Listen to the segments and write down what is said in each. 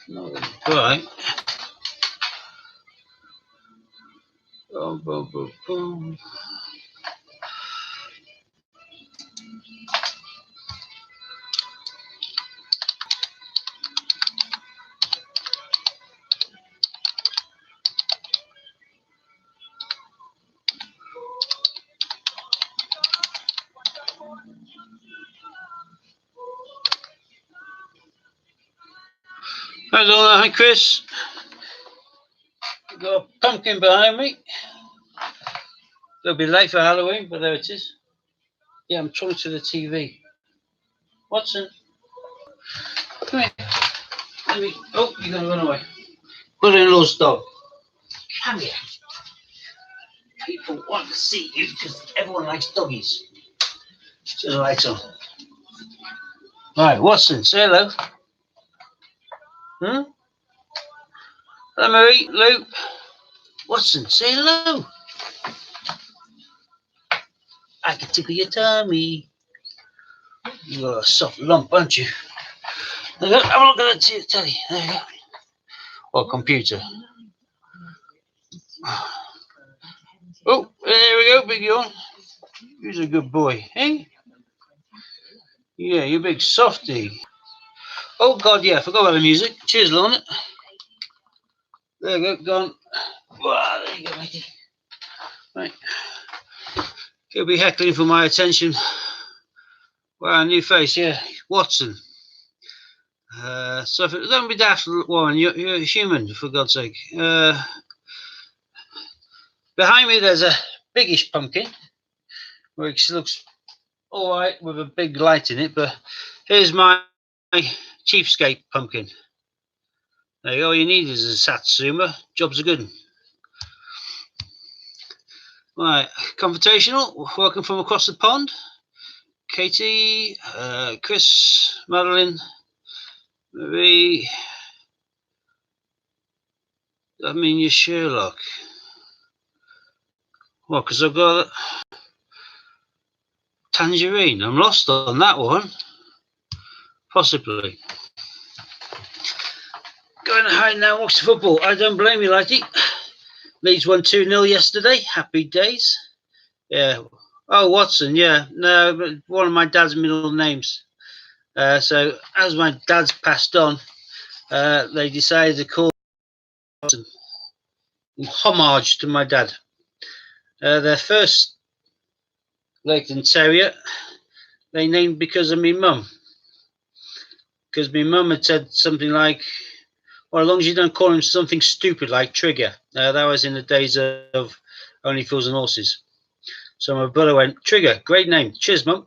No, right. Boom, boom, boom, boom. How's all that? Hi, Chris. Got a pumpkin behind me. It'll be late for Halloween, but there it is. Yeah, I'm talking to the TV. Watson, come here. Let me. Oh, you're gonna run away. Brother-in-law's dog. Come here. People want to see you because everyone likes doggies. Turn the lights on. Right, Watson, say hello. Hmm? Hello, Marie, Luke. Watson, say hello. I can tickle your tummy. You're a soft lump, aren't you? There you go. Have a look at that telly. There you go. Or computer. Oh, there we go, big yawn. He's a good boy, eh? Yeah, you big softy. Oh, God, yeah, I forgot about the music. Cheers, Lorna. There you go, gone. Wow, there you go, matey. Right. He'll be heckling for my attention. Wow, new face, yeah. Watson. So don't be daft, Warren. You're a human, for God's sake. Behind me, there's a biggish pumpkin, which looks all right with a big light in it. But here's my cheapskate pumpkin. There you go. All you need is a Satsuma. Job's a good one. Right, confrontational. Welcome from across the pond. Katie, Chris, Madeline, Marie. I mean, you're Sherlock. Well, because I've got Tangerine. I'm lost on that one. Possibly. Going to hide now, watch the football. I don't blame you, Lighty. Leeds won 2-0 yesterday. Happy days. Yeah. Oh, Watson, yeah. No, but one of my dad's middle names. So as my dad's passed on, they decided to call Watson in homage to my dad. Their first Leighton Terrier, they named because of me mum. Because my mum had said something like, well, as long as you don't call him something stupid like Trigger. That was in the days of Only Fools and Horses. So my brother went, Trigger, great name. Cheers, mum.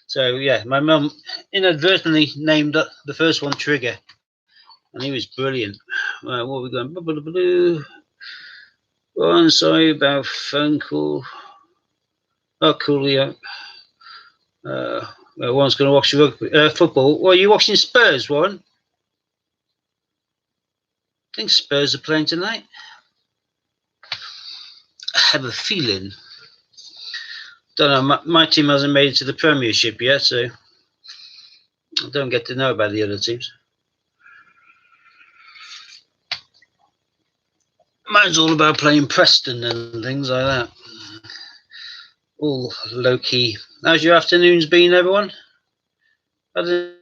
So, yeah, my mum inadvertently named the first one Trigger. And he was brilliant. What are we going? Oh, I'm sorry about phone call. Oh, coolio. Warren's going to watch football. Well, are you watching Spurs, Warren? I think Spurs are playing tonight. I have a feeling. Don't know. My team hasn't made it to the Premiership yet, so I don't get to know about the other teams. Mine's all about playing Preston and things like that. All low key. How's your afternoons been, everyone? Had a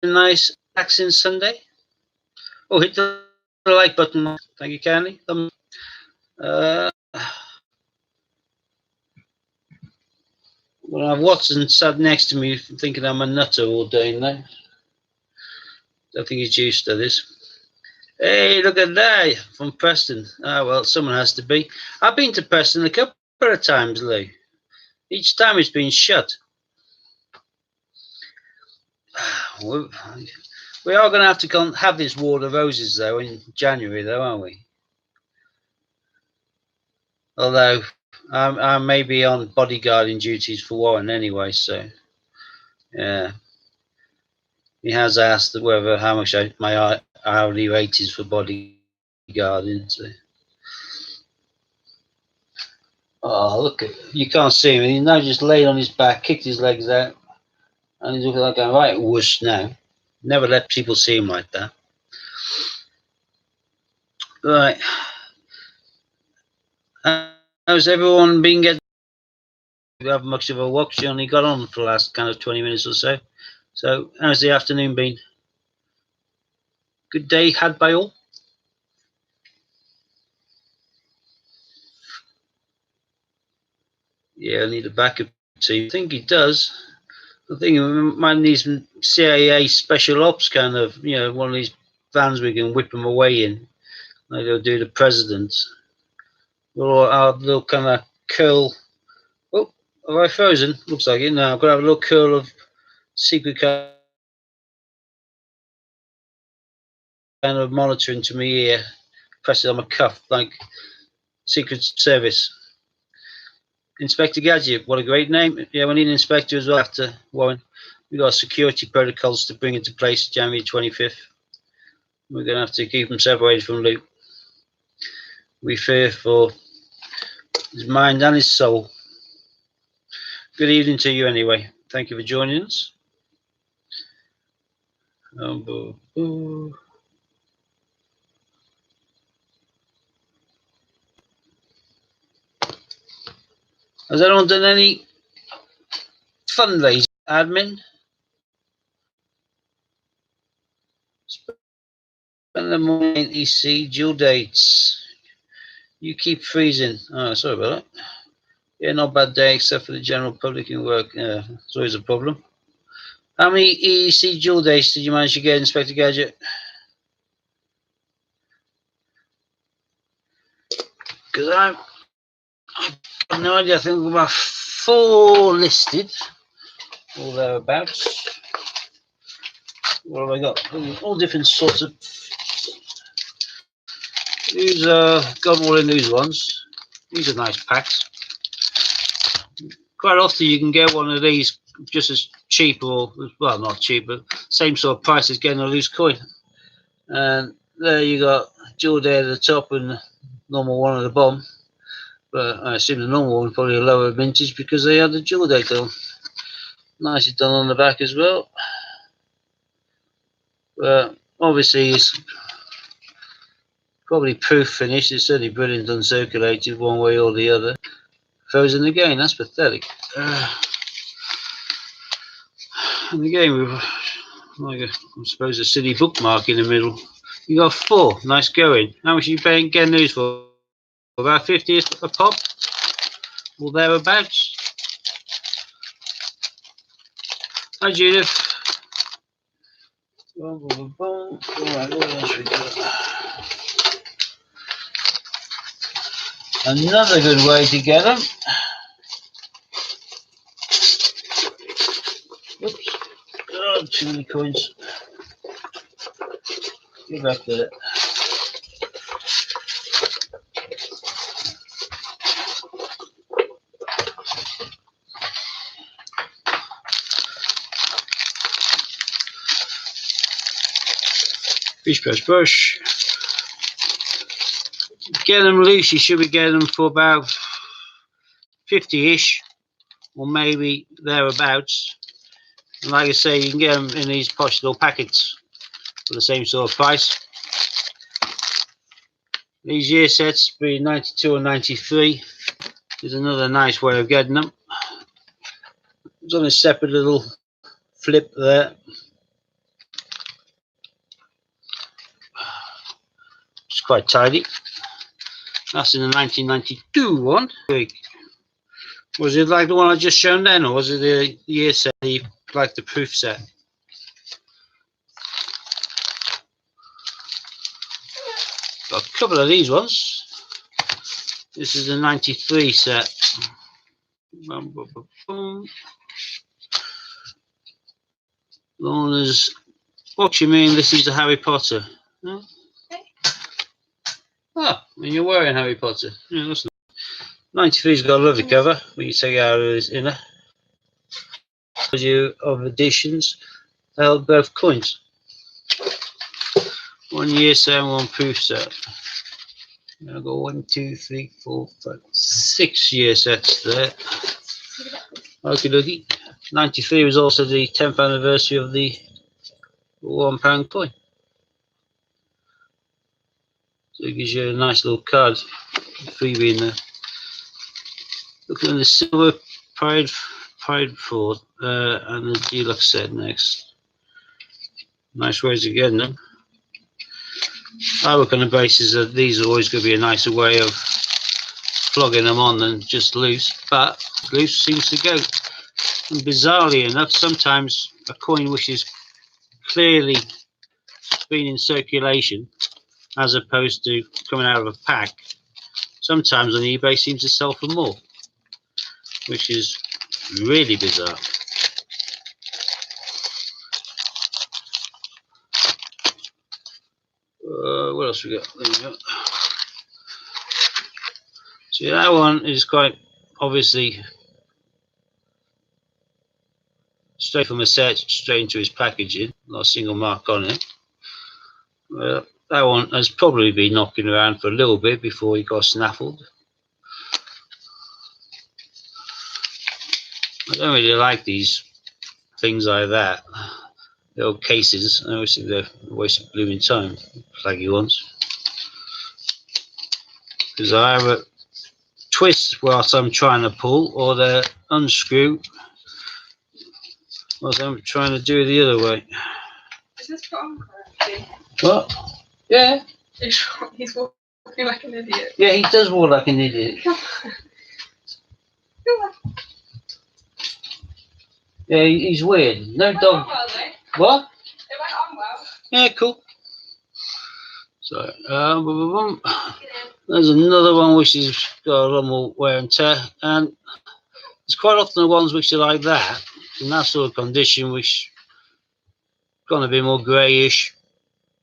nice relaxing Sunday. Oh, hit the like button. Thank you, kindly. Well, I've Watson sat next to me thinking I'm a nutter all day now. I think he's used to this. Hey, look at that from Preston. Ah, well, someone has to be. I've been to Preston a couple of times, Lou. Each time it's been shut. We are going to have to have this Wall of Roses, though, in January, though, aren't we? Although I may be on bodyguarding duties for Warren anyway, so yeah. He has asked whether how much my hourly rate is for bodyguarding. So. Oh, look at you can't see him. He's now just laid on his back, kicked his legs out, and he's looking like going right whoosh now. Never let people see him like that. Right. How's everyone been getting? We haven't much of a walk. She only got on for the last kind of 20 minutes or so. So, how's the afternoon been? Good day had by all? Yeah, I need a backup team. I think he does. I think he might need some CIA special ops kind of, one of these vans we can whip them away in. Like they'll do the president. Or they'll kind of curl. Oh, have I frozen? Looks like it. No, I've got to have a little curl of secret kind of monitoring to my ear. Press it on my cuff like Secret Service. Inspector Gadget, what a great name. Yeah, we need an inspector as well after Warren. We've got security protocols to bring into place January 25th. We're going to have to keep them separated from Luke. We fear for his mind and his soul. Good evening to you anyway. Thank you for joining us. Has anyone done any fundraising admin? Spend the morning EC due dates. You keep freezing. Oh, sorry about that. Yeah, not bad day except for the general public in work. Yeah, it's always a problem. How many EEC dual dates did you manage to get, Inspector Gadget? Because I've got no idea. I think we've got 4 listed, or thereabouts. What have I got? All different sorts of. These got them all in these ones. These are nice packs. Quite often you can get one of these just as cheap, or well, not cheap, but same sort of price as getting a loose coin. And there you got dual day at the top and the normal one at the bottom. But I assume the normal one probably a lower vintage because they had the dual date on. Nicely done on the back as well. But obviously it's probably proof finish. It's certainly brilliant uncirculated one way or the other. Frozen again, that's pathetic. And again we've like I suppose a silly bookmark in the middle. You got 4, nice going. How much are you paying getting these for? About 50 a pop? Or thereabouts? Hi Judith. Alright, what else we got? Another good way to get them. Oops. Oh, too many coins. Get back there. Fish brush brush. Get them loose, you should be getting them for about 50-ish, or maybe thereabouts. And like I say, you can get them in these posh little packets for the same sort of price. These year sets, be 92 or 93, is another nice way of getting them. It's on a separate little flip there. It's quite tidy. That's in the 1992 one. Was it like the one I just shown then, or was it the year set, like the proof set? Got a couple of these ones. This is the 93 set. Lorna's, what you mean this is the Harry Potter? Huh? Oh, and you're wearing Harry Potter. Yeah, that's nice. 93's got a lovely cover. We can take it out of this inner. Of editions held both coins. 1 year set and 1 proof set. I've got 1, 2, 3, 4, 5, 6 year sets there. Okie dokie. 93 was also the 10th anniversary of the £1 coin. So it gives you a nice little card, freebie in there. Looking at the silver Pride Ford and the deluxe set next. Nice ways of getting them. I work on the basis that these are always going to be a nicer way of flogging them on than just loose, but loose seems to go. And bizarrely enough, sometimes a coin which is clearly been in circulation as opposed to coming out of a pack, sometimes on eBay seems to sell for more, which is really bizarre. What else we got? There we go. So that one is quite obviously straight from the set, straight into his packaging, not a single mark on it. That one has probably been knocking around for a little bit before he got snaffled. I don't really like these things like that. Little cases, I always think they're a waste of blooming time, flaggy ones. Because I have a twist whilst I'm trying to pull, or they unscrew whilst I'm trying to do it the other way. Is this put on correctly? What? Yeah. He's walking like an idiot. Yeah, he does walk like an idiot. Come on. Come on. Yeah, he's weird. No dog. Well, what? It went on well. Yeah, cool. So, there's another one which has got a lot more wear and tear, and it's quite often the ones which are like that, in that sort of condition, which gone a bit more greyish,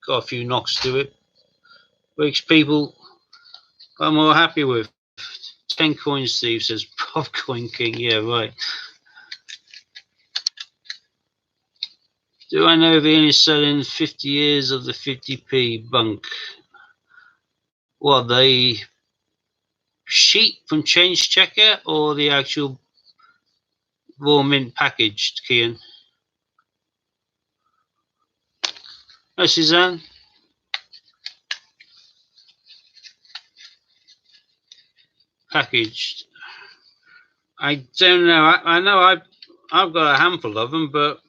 got a few knocks to it, which people are more happy with. 10 coins, Steve says. Pop Coin King, yeah, right. Do I know if Ian is selling 50 years of the 50p bunk? What, the sheet from Change Checker or the actual raw mint packaged, Kian? Oh, Suzanne? Packaged. I don't know. I know I've got a handful of them, but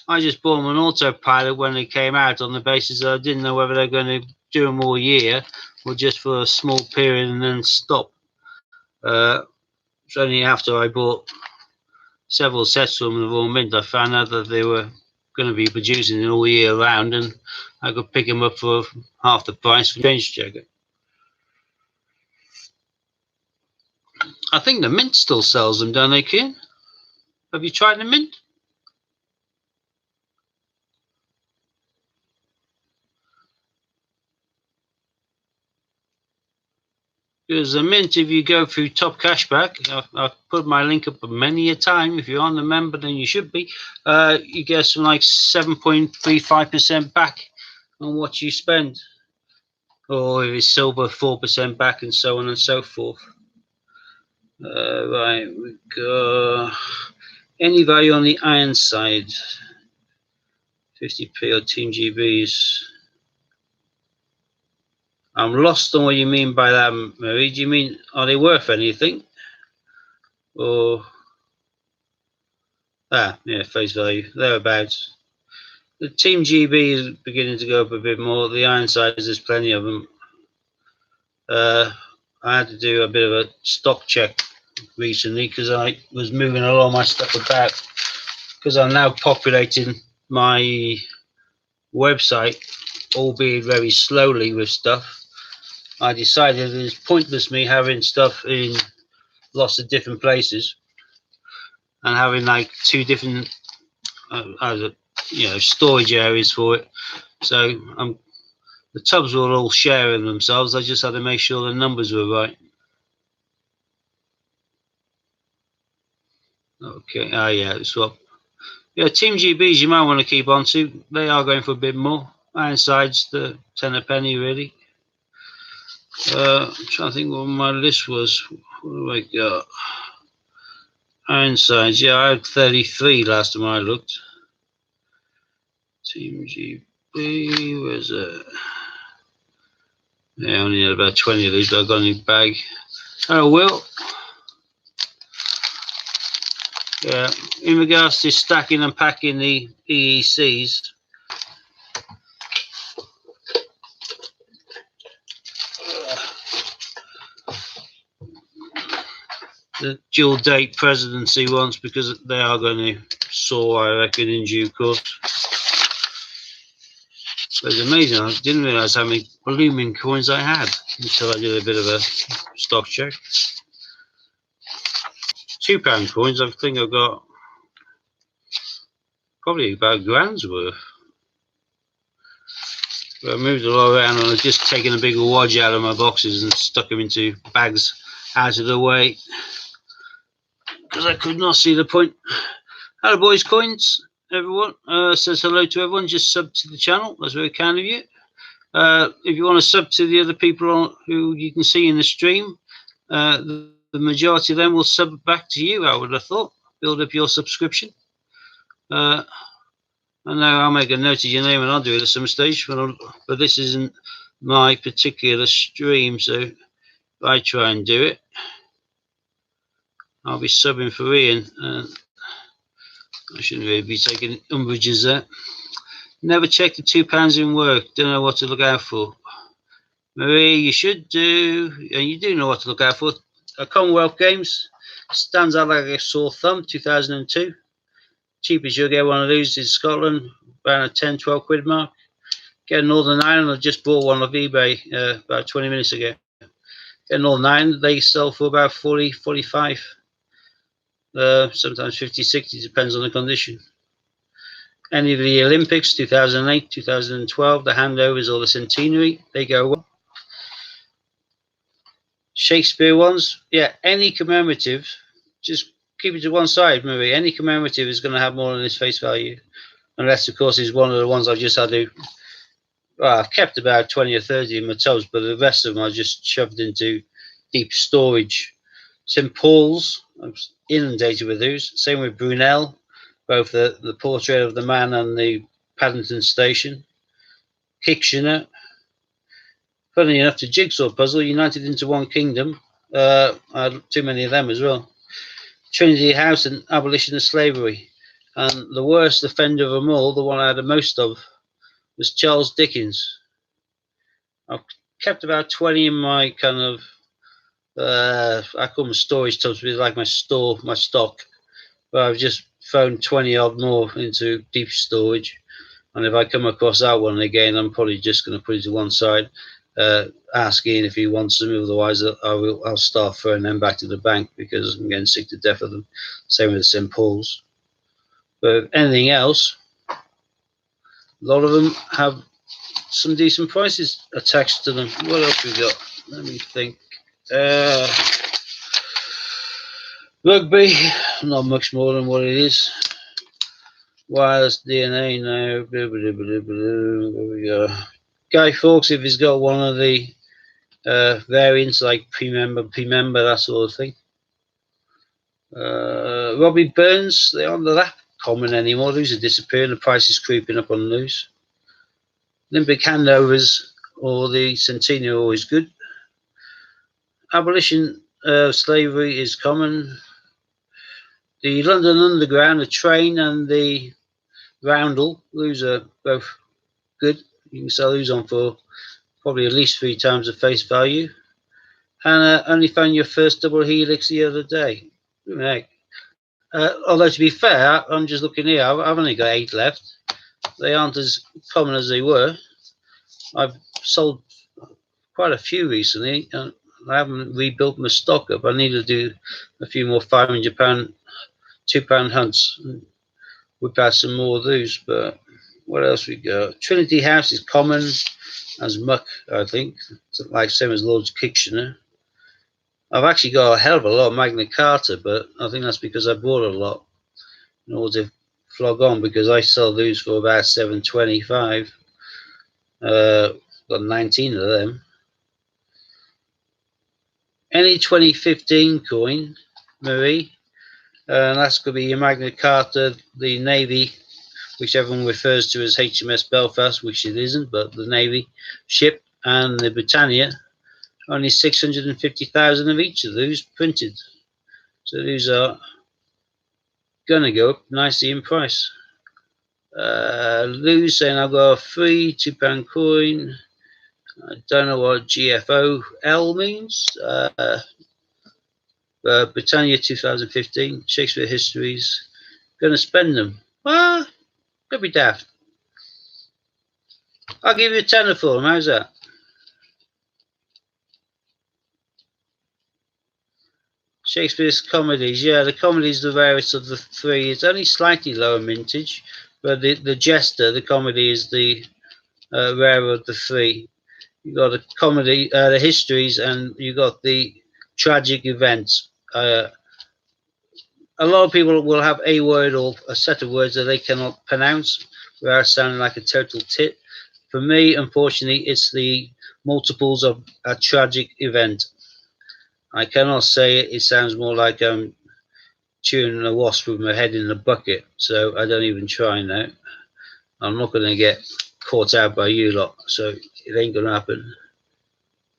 I just bought them on autopilot when they came out on the basis that I didn't know whether they're going to do them all year or just for a small period and then stop. It's only after I bought several sets from the raw mint I found out that they were going to be producing it all year round, and I could pick them up for half the price for Change Checker. I think the mint still sells them, don't they, Kian? Have you tried the mint? Because the mint, if you go through Top Cashback, I've put my link up many a time. If you're on the member, then you should be. You get some like 7.35% back on what you spend. Or if it's silver, 4% back, and so on and so forth. Right, we go. Any value on the iron side? 50p or Team GBs? I'm lost on what you mean by that, Marie. Do you mean, are they worth anything? Or, yeah, face value, thereabouts. The Team GB is beginning to go up a bit more. The iron side, there's plenty of them. I had to do a bit of a stock check recently because I was moving a lot of my stuff about, because I'm now populating my website, albeit very slowly with stuff. I decided it's pointless me having stuff in lots of different places and having like two different storage areas for it. So the tubs were all sharing themselves. I just had to make sure the numbers were right. Okay, yeah, swap. Yeah, Team GBs you might want to keep on to. They are going for a bit more. Ironside's the 10 a penny really. I'm trying to think what my list was. What do I got? Ironsides, yeah, I had 33 last time I looked. Team GB, where's it? Yeah, I only had about 20 of these, but I've got a new bag. Oh, Will. Yeah, in regards to stacking and packing the EECs, the dual date presidency ones, because they are going to soar, I reckon, in due course. But it's amazing. I didn't realise how many blooming coins I had until I did a bit of a stock check. £2 coins, I think I've got probably about grand's worth. But I moved a lot around and I've just taken a big wodge out of my boxes and stuck them into bags out of the way because I could not see the point. Hello, boys, coins, everyone. Says hello to everyone. Just sub to the channel. That's very kind of you. If you want to sub to the other people who you can see in the stream, the majority of them will sub back to you, I would have thought. Build up your subscription. I know I'll make a note of your name and I'll do it at some stage, but this isn't my particular stream, so if I try and do it, I'll be subbing for Ian. I shouldn't really be taking umbrages there. Never check the £2 in work. Don't know what to look out for. Marie, you should do, and you do know what to look out for. Commonwealth Games stands out like a sore thumb. 2002. Cheapest you'll get one of these in Scotland, around a 10, 12 quid mark. Get a Northern Ireland. I just bought one off eBay about 20 minutes ago. Get a Northern Ireland. They sell for about 40, 45. Sometimes 50, 60, depends on the condition. Any of the Olympics, 2008, 2012, the handovers or the centenary, they go well. Shakespeare ones, yeah, any commemorative, just keep it to one side, Marie. Any commemorative is going to have more than its face value. Unless, of course, is one of the ones I've just had to, well, I've kept about 20 or 30 in my tubs, but the rest of them I just shoved into deep storage. St. Paul's, I'm inundated with those. Same with Brunel, both the portrait of the man and the Paddington Station. Kitchener. Funny enough, the jigsaw puzzle, United into One Kingdom. I had too many of them as well. Trinity House and Abolition of Slavery. And the worst offender of them all, the one I had the most of, was Charles Dickens. I've kept about 20 in my kind of, I call them storage tubs, but like my stock. But I've just thrown 20 odd more into deep storage. And if I come across that one again, I'm probably just going to put it to one side, asking if he wants them. Otherwise, I'll start throwing them back to the bank because I'm getting sick to death of them. Same with St. Paul's. But anything else, a lot of them have some decent prices attached to them. What else we got? Let me think. Rugby, not much more than what it is. Wireless DNA now. There we go. Guy Fawkes, if he's got one of the variants like pre-member, that sort of thing. Robbie Burns, they aren't that common anymore. Those are disappearing. The price is creeping up on those. Olympic handovers or the centenary are always good. Abolition of slavery is common. The London Underground, the train, and the roundel, those are both good. You can sell those on for probably at least 3 times the face value. And only found your first double helix the other day. Although to be fair, I'm just looking here, I've only got 8 left. They aren't as common as they were. I've sold quite a few recently, and I haven't rebuilt my stock up. I need to do a few more £500, £2 hunts, and whip out some more of those. But what else we got? Trinity House is common as muck, I think. It's like same as Lord's Kitchener. I've actually got a hell of a lot of Magna Carta, but I think that's because I bought a lot in order to flog on, because I sell those for about $7.25. Got 19 of them. Any 2015 coin, Marie, and that's going to be your Magna Carta, the Navy, which everyone refers to as HMS Belfast, which it isn't, but the Navy ship, and the Britannia, only 650,000 of each of those printed. So these are going to go up nicely in price. Lou's saying I've got a free £2 coin. I don't know what GFOL means. Britannia 2015, Shakespeare Histories. Going to spend them. Well, don't be daft. I'll give you a tenner for them. How's that? Shakespeare's comedies. Yeah, the comedy's the rarest of the three. It's only slightly lower mintage, but the Jester, the comedy, is the rarer of the three. You got the comedy, the histories, and you got the tragic events. A lot of people will have a word or a set of words that they cannot pronounce without sounding like a total tit. For me, unfortunately, it's the multiples of a tragic event. I cannot say it. It sounds more like I'm chewing a wasp with my head in a bucket. So I don't even try now. I'm not going to get caught out by you lot. So it ain't going to happen.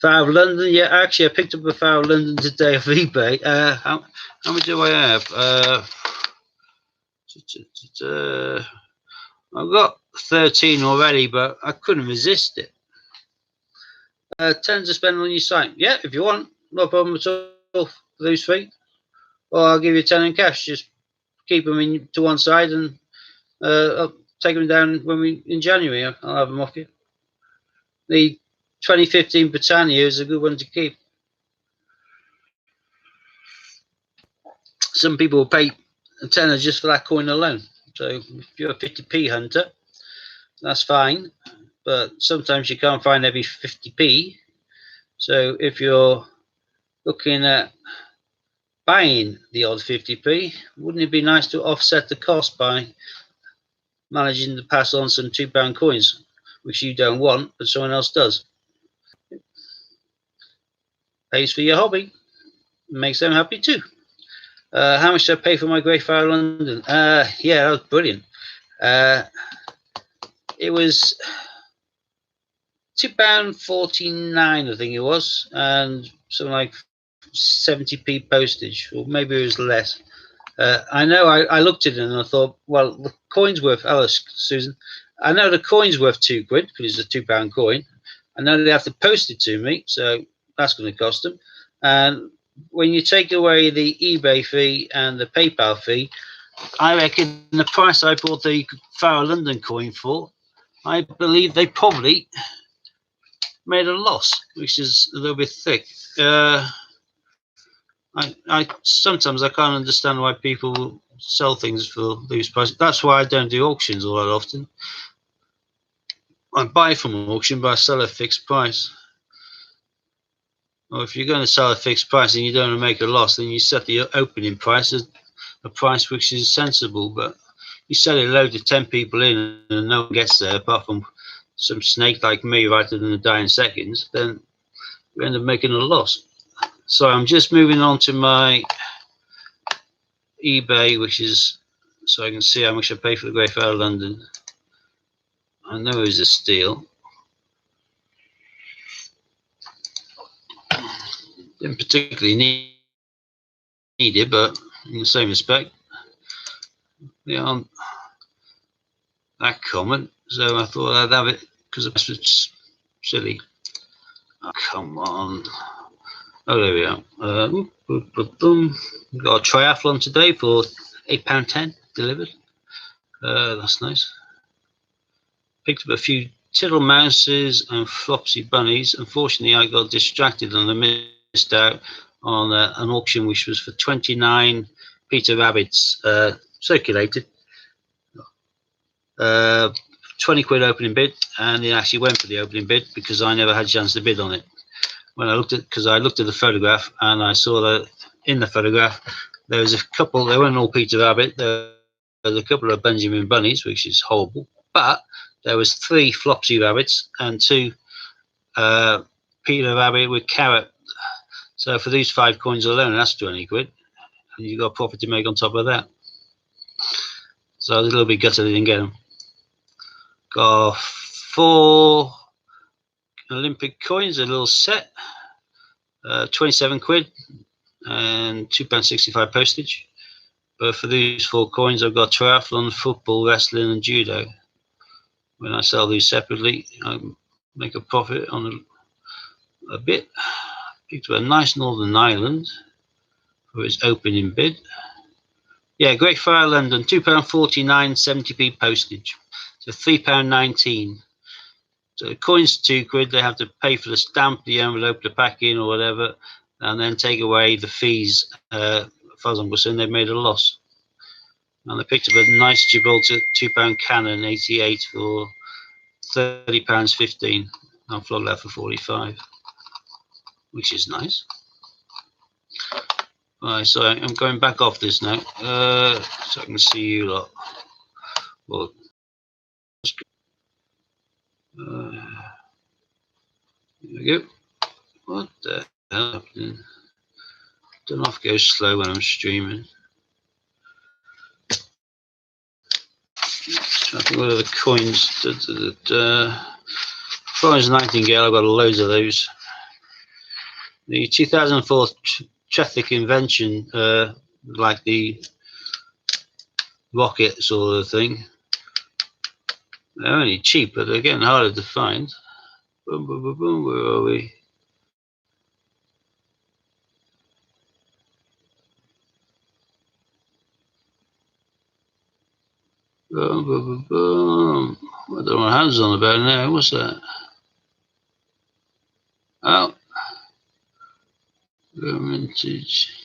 Fire of London. Yeah, actually, I picked up a Fire of London today off eBay. How much do I have? I've got 13 already, but I couldn't resist it. 10 to spend on your site. Yeah, if you want. No problem at all for those three. Or I'll give you 10 in cash. Just keep them to one side and I'll take them down when in January. I'll have them off you. The 2015 Britannia is a good one to keep. Some people will pay a tenner just for that coin alone. So if you're a 50p hunter, that's fine. But sometimes you can't find every 50p. So if you're looking at buying the odd 50p, wouldn't it be nice to offset the cost by managing to pass on some £2 coins, which you don't want, but someone else does? Pays for your hobby, makes them happy too. How much did I pay for my Great Fire of London? Yeah, that was brilliant. It was £2.49, I think it was, and something like 70p postage, or maybe it was less. I know I looked at it and I thought, well, the coin's worth, hello Susan, I know the coin's worth £2 because it's a £2 coin. I know they have to post it to me, so that's going to cost them. And when you take away the eBay fee and the PayPal fee, I reckon the price I bought the Fire of London coin for, I believe they probably made a loss, which is a little bit thick. I sometimes I can't understand why people sell things for these prices. That's why I don't do auctions all that often. I buy from an auction, but I sell at a fixed price. Or if you're going to sell at a fixed price and you don't want to make a loss, then you set the opening price as a price which is sensible. But you sell it low to 10 people in and no one gets there apart from some snake like me rather than a die in seconds, then we end up making a loss. So I'm just moving on to my eBay, which is so I can see how much I pay for the Great Fire of London. I know it was a steal. Didn't particularly need it, but in the same respect, they aren't that common. So I thought I'd have it because it's silly. Oh, come on. Oh, there we are. Got a triathlon today for £8.10 delivered. That's nice. Picked up a few tittle mouses and flopsy bunnies. Unfortunately, I got distracted and I missed out on an auction which was for 29 Peter Rabbits circulated. 20 quid opening bid, and it actually went for the opening bid because I never had a chance to bid on it. When I looked at, because I looked at the photograph and I saw that in the photograph there was a couple, they weren't all Peter Rabbit, there was a couple of Benjamin Bunnies, which is horrible, but there was 3 Flopsy Rabbits and 2 Peter Rabbit with carrot. So for these 5 coins alone, that's 20 quid, and you got a profit to make on top of that. So I was a little bit gutted I didn't get them. Got 4 Olympic coins, a little set, 27 quid and £2.65 postage. But for these 4 coins, I've got triathlon, football, wrestling, and judo. When I sell these separately, I make a profit on a bit. Picked up a nice Northern Ireland for its opening bid. Yeah, Great Fire London, £2.49, 70p postage. So £3.19. So the coins 2 quid, they have to pay for the stamp, the envelope, the packing or whatever, and then take away the fees. As far as I'm concerned, they've made a loss. And I picked up a nice Gibraltar £2 Canon 88 for £30.15. I'll flog that for 45, which is nice. Right, so I'm going back off this now, so I can see you lot. Well, here we go. What the hell happening? Don't know if it goes slow when I'm streaming. I think what are the coins? Florence Nightingale, I've got loads of those. The 2004 traffic invention, like the rocket sort of thing. They're only cheap, but they're getting harder to find. Boom, boom, boom, boom. Where are we? Boom, boom, boom, boom. I don't know what hands on about now. What's that? Oh, vintage.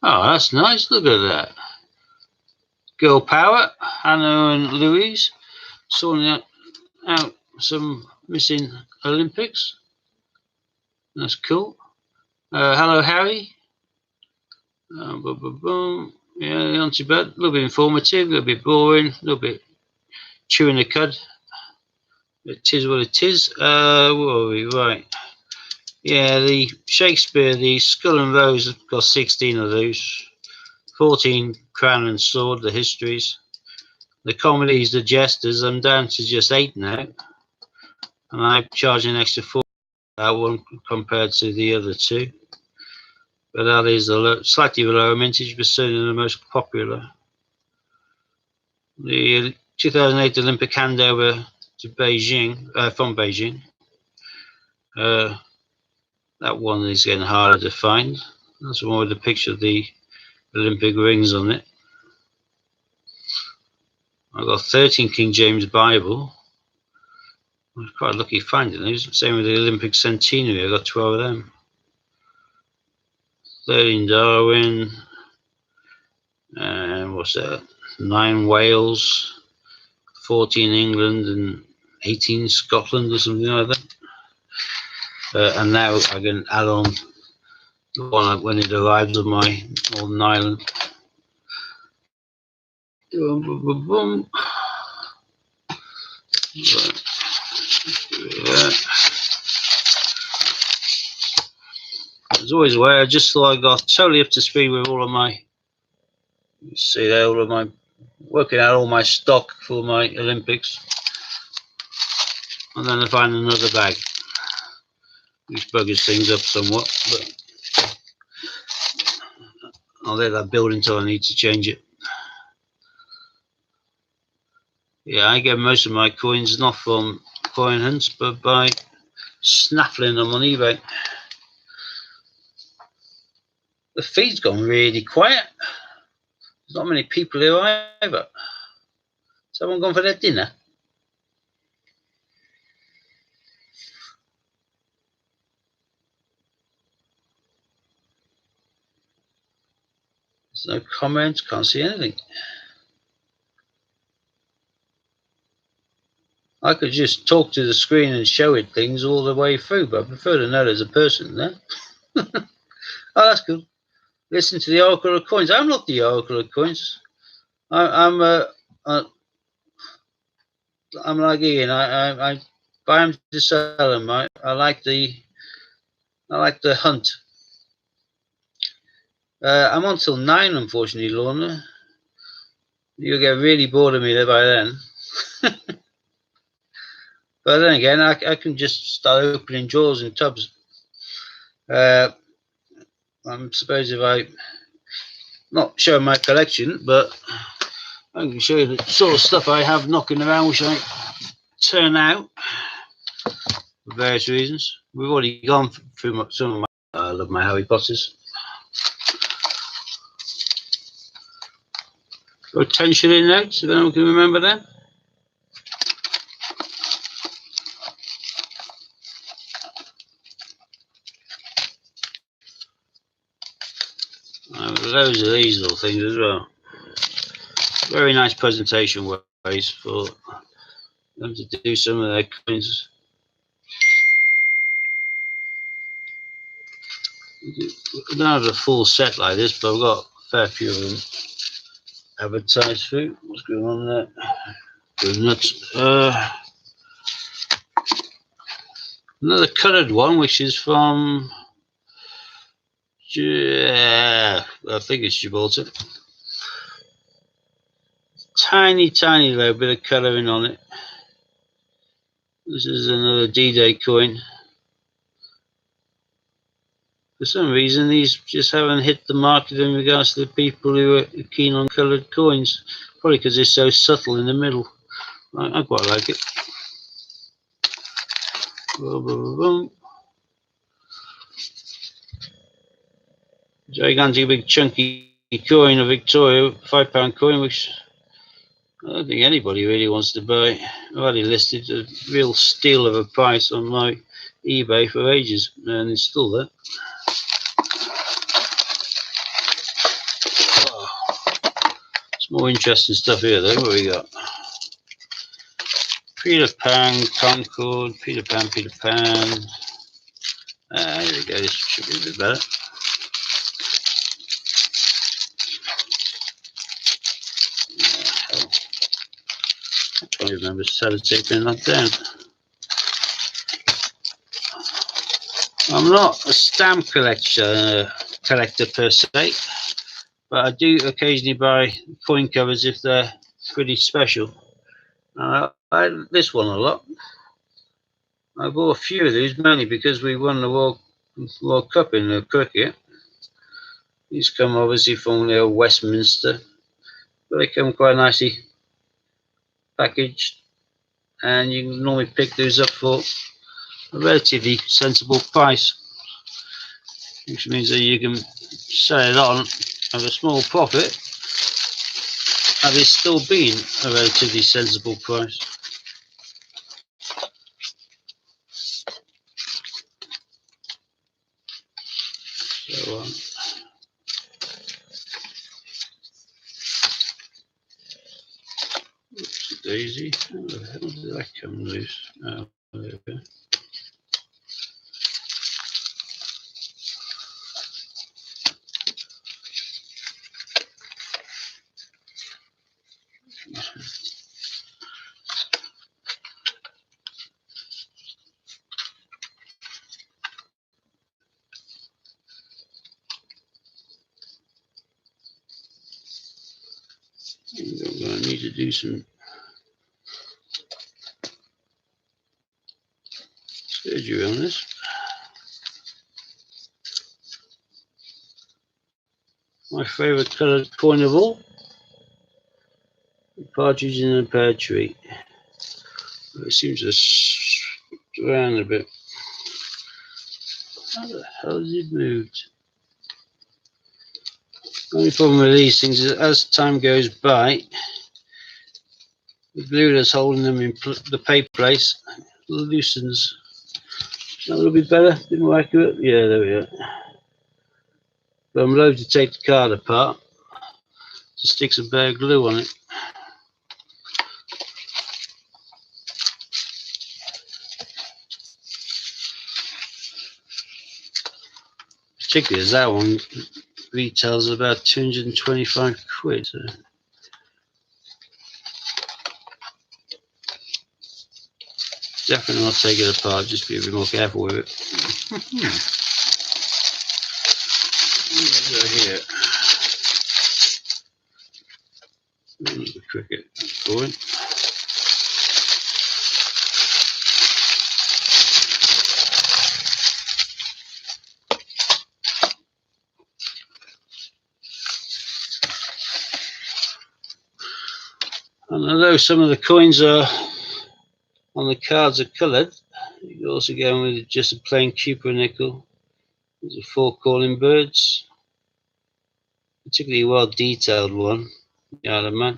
Oh, that's nice. Look at that. Girl power. Hannah and Louise sorting out some missing Olympics. That's cool. Hello, Harry. Boom, boom, boom. Yeah, not too bad. A little bit informative, a little bit boring, a little bit chewing the cud. It is what it is. What are we? Right. Yeah, the Shakespeare, the Skull and Rose, I've got 16 of those. 14 Crown and Sword, the histories. The comedies, the jesters, I'm down to just 8 now. And I charge an extra 4 for that one compared to the other 2. But that is a slightly lower mintage, but certainly the most popular. The 2008 Olympic handover to Beijing, from Beijing. That one is getting harder to find. That's the one with the picture of the Olympic rings on it. I've got 13 King James Bible. I was quite lucky finding those. Same with the Olympic Centenary, I got 12 of them. 13 Darwin, and what's that? 9 Wales, 14 England, and 18 Scotland, or something like that. And now I can add on the one when it arrives on my Northern Ireland. Boom, boom, boom, boom. Right. Yeah. As always, away, I just thought I got totally up to speed with all of my, you see there, all of my, working out all my stock for my Olympics. And then I find another bag, which buggers things up somewhat, but I'll let that build until I need to change it. Yeah, I get most of my coins not from coin hunts, but by snaffling them on eBay. The feed's gone really quiet. There's not many people here either. Someone gone for their dinner? There's no comments, can't see anything. I could just talk to the screen and show it things all the way through, but I prefer to know there's a person there. Oh, that's cool. Listen to the Oracle of Coins. I'm not the Oracle of Coins. I'm like Ian. I buy them to sell them. I like the hunt. I'm on till 9, unfortunately, Lorna. You'll get really bored of me there by then. But then again, I can just start opening drawers and tubs. I suppose if I not show my collection, but I can show you the sort of stuff I have knocking around, which I turn out for various reasons. We've already gone through some of my. I love my Harry Potters. Potentially notes, if anyone can remember them. Loads of these little things as well. Very nice presentation ways for them to do some of their coins. I don't have a full set like this, but I've got a fair few of them advertised through. What's going on there? Good nuts. Another coloured one, which is from, I think it's Gibraltar. Tiny little bit of colouring on it. This is another D-Day coin. For some reason, these just haven't hit the market in regards to the people who are keen on coloured coins. Probably because they're so subtle in the middle. I quite like it. Boom, boom, boom. Gigantic, big, chunky coin of Victoria, £5 coin, which I don't think anybody really wants to buy. I've already listed a real steal of a price on my eBay for ages, and it's still there. Oh, it's more interesting stuff here, though. What we got? Peter Pan, Concord, Peter Pan. Here we go. This should be a bit better. I can't remember sellotaping that down. I'm not a stamp collector per se, but I do occasionally buy coin covers if they're pretty special. I like this one a lot. I bought a few of these mainly because we won the World Cup in the cricket. These come obviously from the old Westminster, but they come quite nicely packaged, and you can normally pick those up for a relatively sensible price, which means that you can sell it on at a small profit, and it's still been a relatively sensible price. So, oops, daisy. How the hell did that come loose? Oh, there we go. I'm going to need to do some surgery on this. My favourite coloured coin of all, the partridge in a pear tree. It seems to switch around a bit. How the hell has it moved? The only problem with these things is as time goes by, the glue that's holding them in the paper place loosens. That would be better, a bit more accurate. Yeah, there we go. But I'm loath to take the card apart to stick some bare glue on it. Particularly as that one retails about 225 quid. So. Definitely not take it apart, just be a bit more careful with it. Go here. The cricket coin. And although some of the coins are on the cards are coloured, you can also go with just a plain Cooper nickel. These are 4 calling birds, particularly a well detailed one. Yeah, the man.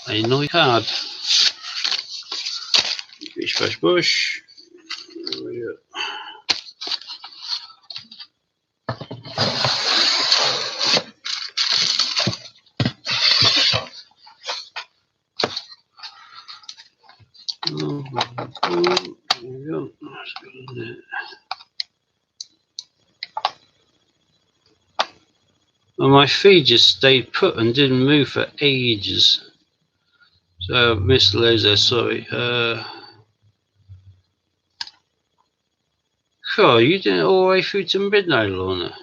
A new card. Bish bash bush. There we go. There we go. Let's go in there. Well, my feed just stayed put and didn't move for ages. So I missed loads there, sorry. Cool, you did it all the way through to midnight, Lorna.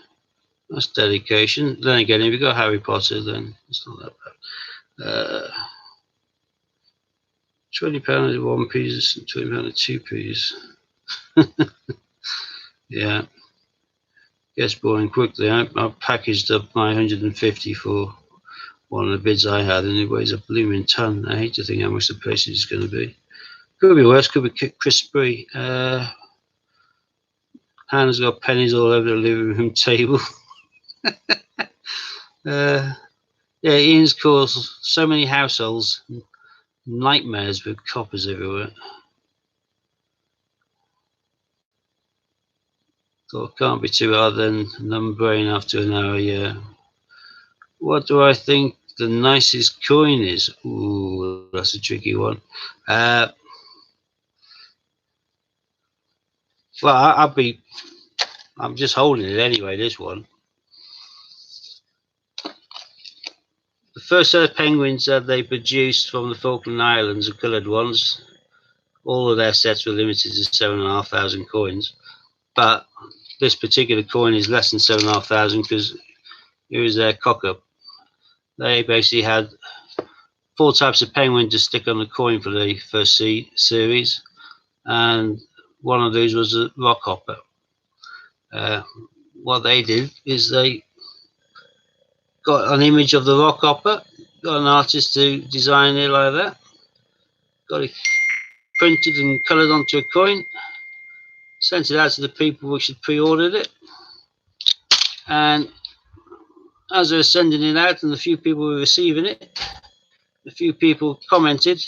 That's dedication. Then again, if you got Harry Potter, then it's not that bad. £20 is 1 piece and £20 is 2 pieces. Yeah, gets boring quickly. I packaged up my 150 for one of the bids I had, and it weighs a blooming ton. I hate to think how much the postage is going to be. Could be worse. Could be Chris Spree. Hannah's got pennies all over the living room table. Yeah, Ian's caused so many households nightmares with coppers everywhere. So it can't be too hard then. Numb brain after an hour, yeah. What do I think the nicest coin is? Ooh, that's a tricky one. Well, I'm just holding it anyway, this one. The first set of penguins that they produced from the Falkland Islands are coloured ones. All of their sets were limited to 7,500 coins. But this particular coin is less than 7,500 because it was their cock-up. They basically had 4 types of penguin to stick on the coin for the first series. And one of these was a rock hopper. What they did is they got an image of the rock hopper, got an artist to design it like that, got it printed and coloured onto a coin, sent it out to the people which had pre-ordered it, and as they were sending it out and the few people were receiving it, a few people commented,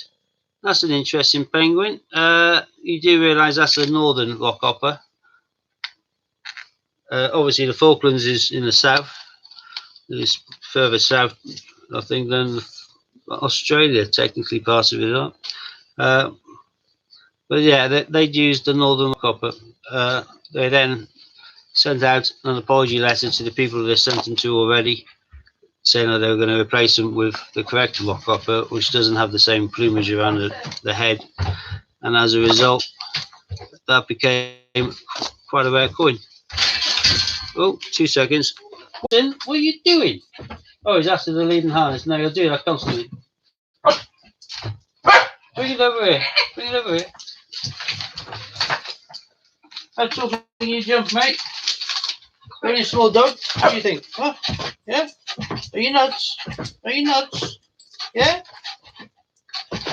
"That's an interesting penguin. You do realise that's a northern rock hopper. Obviously the Falklands is in the south. It's further south, I think, than Australia, technically part of it are. But yeah, they'd used the northern rock hopper. They then sent out an apology letter to the people they sent them to already, saying that they were going to replace them with the correct rock hopper, which doesn't have the same plumage around the head. And as a result, that became quite a rare coin. Oh, 2 seconds. What are you doing? Oh, he's after the leading harness. No, he'll do that constantly. Bring it over here. Bring it over here. How tall can you jump, mate? You're only a small dog. What do you think? Huh? Yeah? Are you nuts? Are you nuts? Yeah?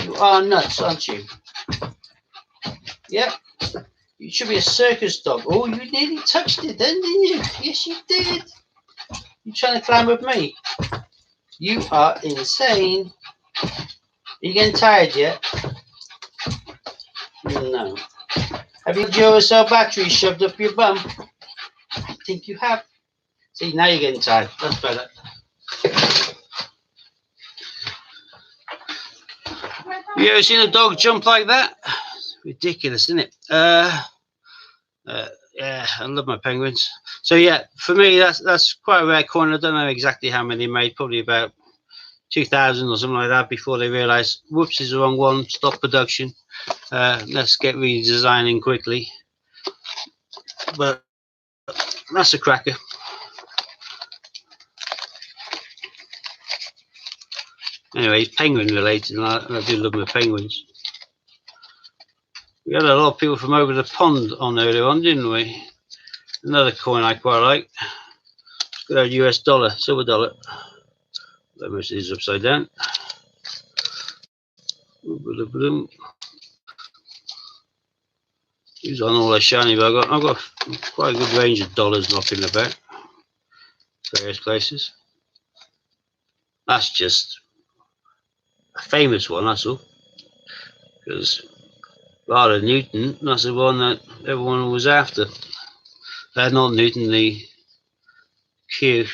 You are nuts, aren't you? Yeah? You should be a circus dog. Oh, you nearly touched it then, didn't you? Yes, you did. You trying to climb with me? You are insane. Are you getting tired yet? No. Have you got your cell battery shoved up your bum? I think you have. See, now you're getting tired. That's better. You ever seen a dog jump like that? It's ridiculous, isn't it? Yeah, I love my penguins. So yeah, for me, that's quite a rare coin. I don't know exactly how many made, probably about 2,000 or something like that before they realised, whoops, is the wrong one, stop production. Let's get redesigning quickly. But that's a cracker. Anyway, it's penguin related, and I do love my penguins. We had a lot of people from over the pond on earlier on, didn't we? Another coin I quite like. Good old US dollar, silver dollar. That most is upside down. He's on all that shiny, but I've got quite a good range of dollars knocking about various places. That's just a famous one, that's all. Because rather Newton, that's the one that everyone was after. Not Newton, the Q.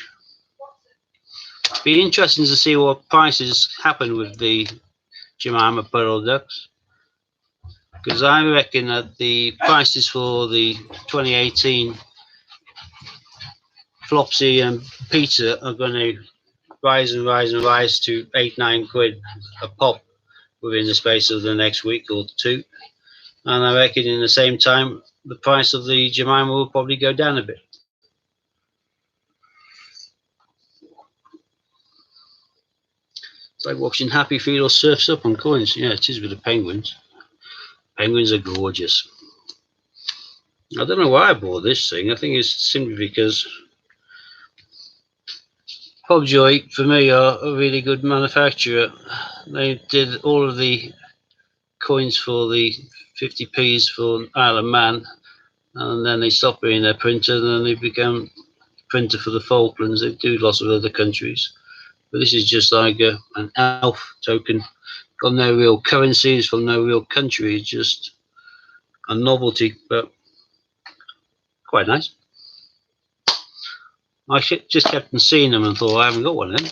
Be interesting to see what prices happen with the Jemima pearl ducks. Because I reckon that the prices for the 2018 Flopsy and Peter are going to rise and rise and rise to 8-9 quid a pop within the space of the next week or two. And I reckon in the same time the price of the Jemima will probably go down a bit. It's like watching Happy Feet or Surfs Up on coins. Yeah, it is with the penguins. Penguins are gorgeous. I don't know why I bought this thing. I think it's simply because Pobjoy, for me, are a really good manufacturer. They did all of the coins for the 50p's for Isle of Man, and then they stopped being their printer, and then they became printer for the Falklands. They do lots of other countries. But this is just like an elf token. Got no real currencies from no real country. It's just a novelty, but quite nice. I just kept on seeing them and thought I haven't got one then.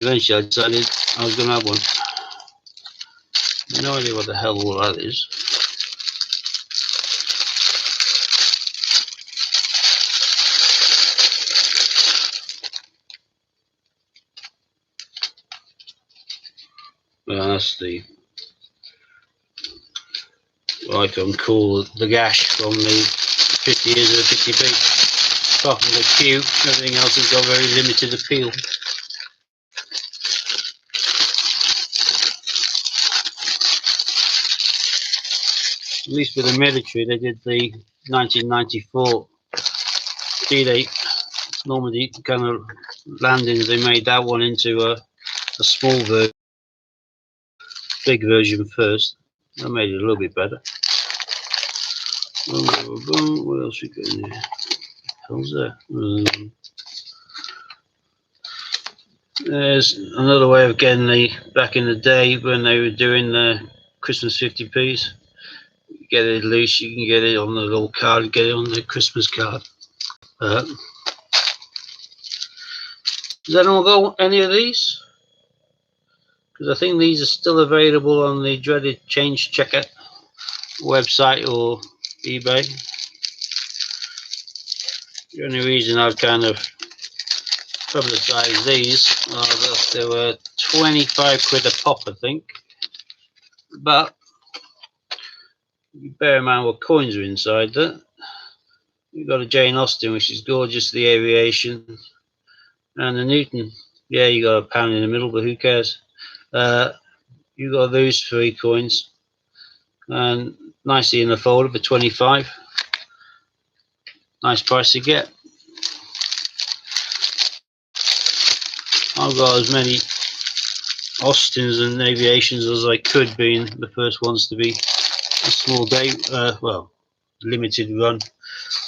Eventually I decided I was going to have one. No idea what the hell all that is. Well, that's the what I can call the gash from the 50 years of the 50p. Apart from the Q, everything else has got very limited appeal. At least with the military, they did the 1994 D-Day Normandy kind of landings. They made that one into a small version, big version first. That made it a little bit better. What else we got in there? How's that? There's another way of getting the back in the day when they were doing the Christmas 50p's. You get it loose, you can get it on the little card, get it on the Christmas card. Does anyone got any of these? Because I think these are still available on the dreaded Change Checker website or eBay. The only reason I've kind of publicised these are that they were 25 quid a pop, I think. But bear in mind what coins are inside that. You've got a Jane Austen, which is gorgeous, the aviation, and the Newton. Yeah, you got a pound in the middle, but who cares? You got those 3 coins, and nicely in the folder for 25. Nice price to get. I've got as many Austins and aviations as I could, being the first ones to be a small day, well, limited run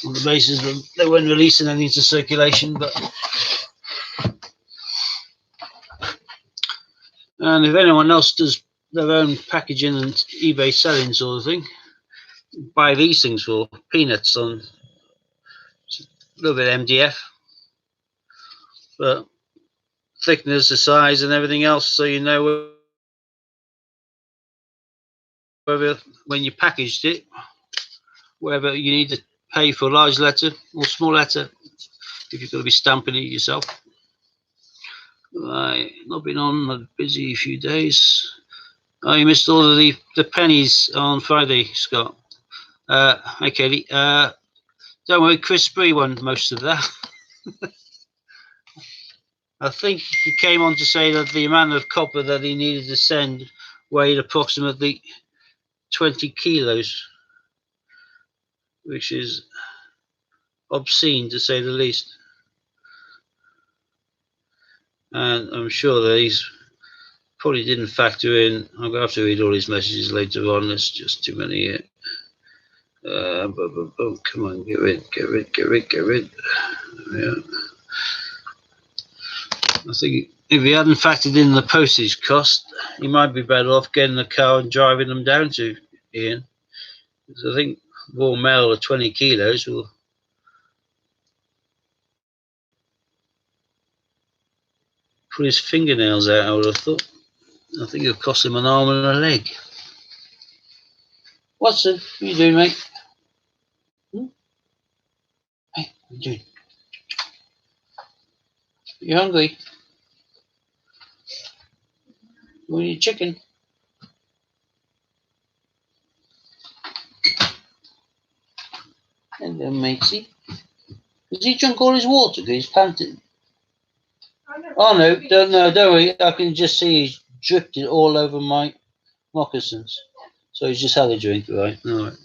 on the basis that they weren't releasing any into circulation. But and if anyone else does their own packaging and eBay selling sort of thing, buy these things for peanuts on a little bit of MDF, but thickness, the size, and everything else, so you know whether when you packaged it, whether you need to pay for large letter or small letter if you're going to be stamping it yourself. Right, not been on a busy few days. Oh, you missed all of the pennies on Friday, Scott. Hi, Katie. Don't worry, Chris Spree won most of that. I think he came on to say that the amount of copper that he needed to send weighed approximately 20 kilos, which is obscene to say the least. And I'm sure that he's probably didn't factor in. I'm going to have to read all his messages later on. There's just too many here. Come on, get rid. Yeah. I think if he hadn't factored in the postage cost, he might be better off getting the car and driving them down to Ian. Because I think raw mail of 20 kilos will put his fingernails out, I would have thought. I think it'll cost him an arm and a leg. Watson, what are you doing, mate? Hey, what are you doing? You hungry? You want your chicken? Hello, matey. Has he drunk all his water? Because he's panting. Oh no, don't worry. I can just see he's dripped it all over my moccasins. So he's just had a drink, right? All right.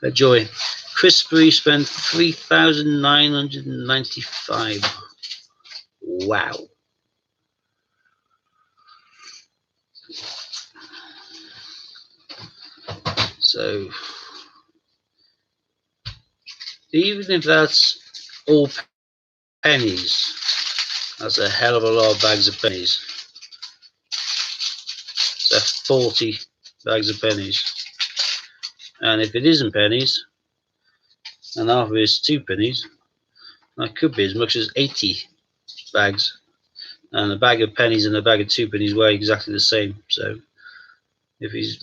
Enjoy. Chris Spree spent 3,995. Wow. So even if that's all pennies, that's a hell of a lot of bags of pennies. That's 40 bags of pennies. And if it isn't pennies, and half of it is 2 pennies, that could be as much as 80 bags. And a bag of pennies and a bag of 2 pennies weigh exactly the same. So if he's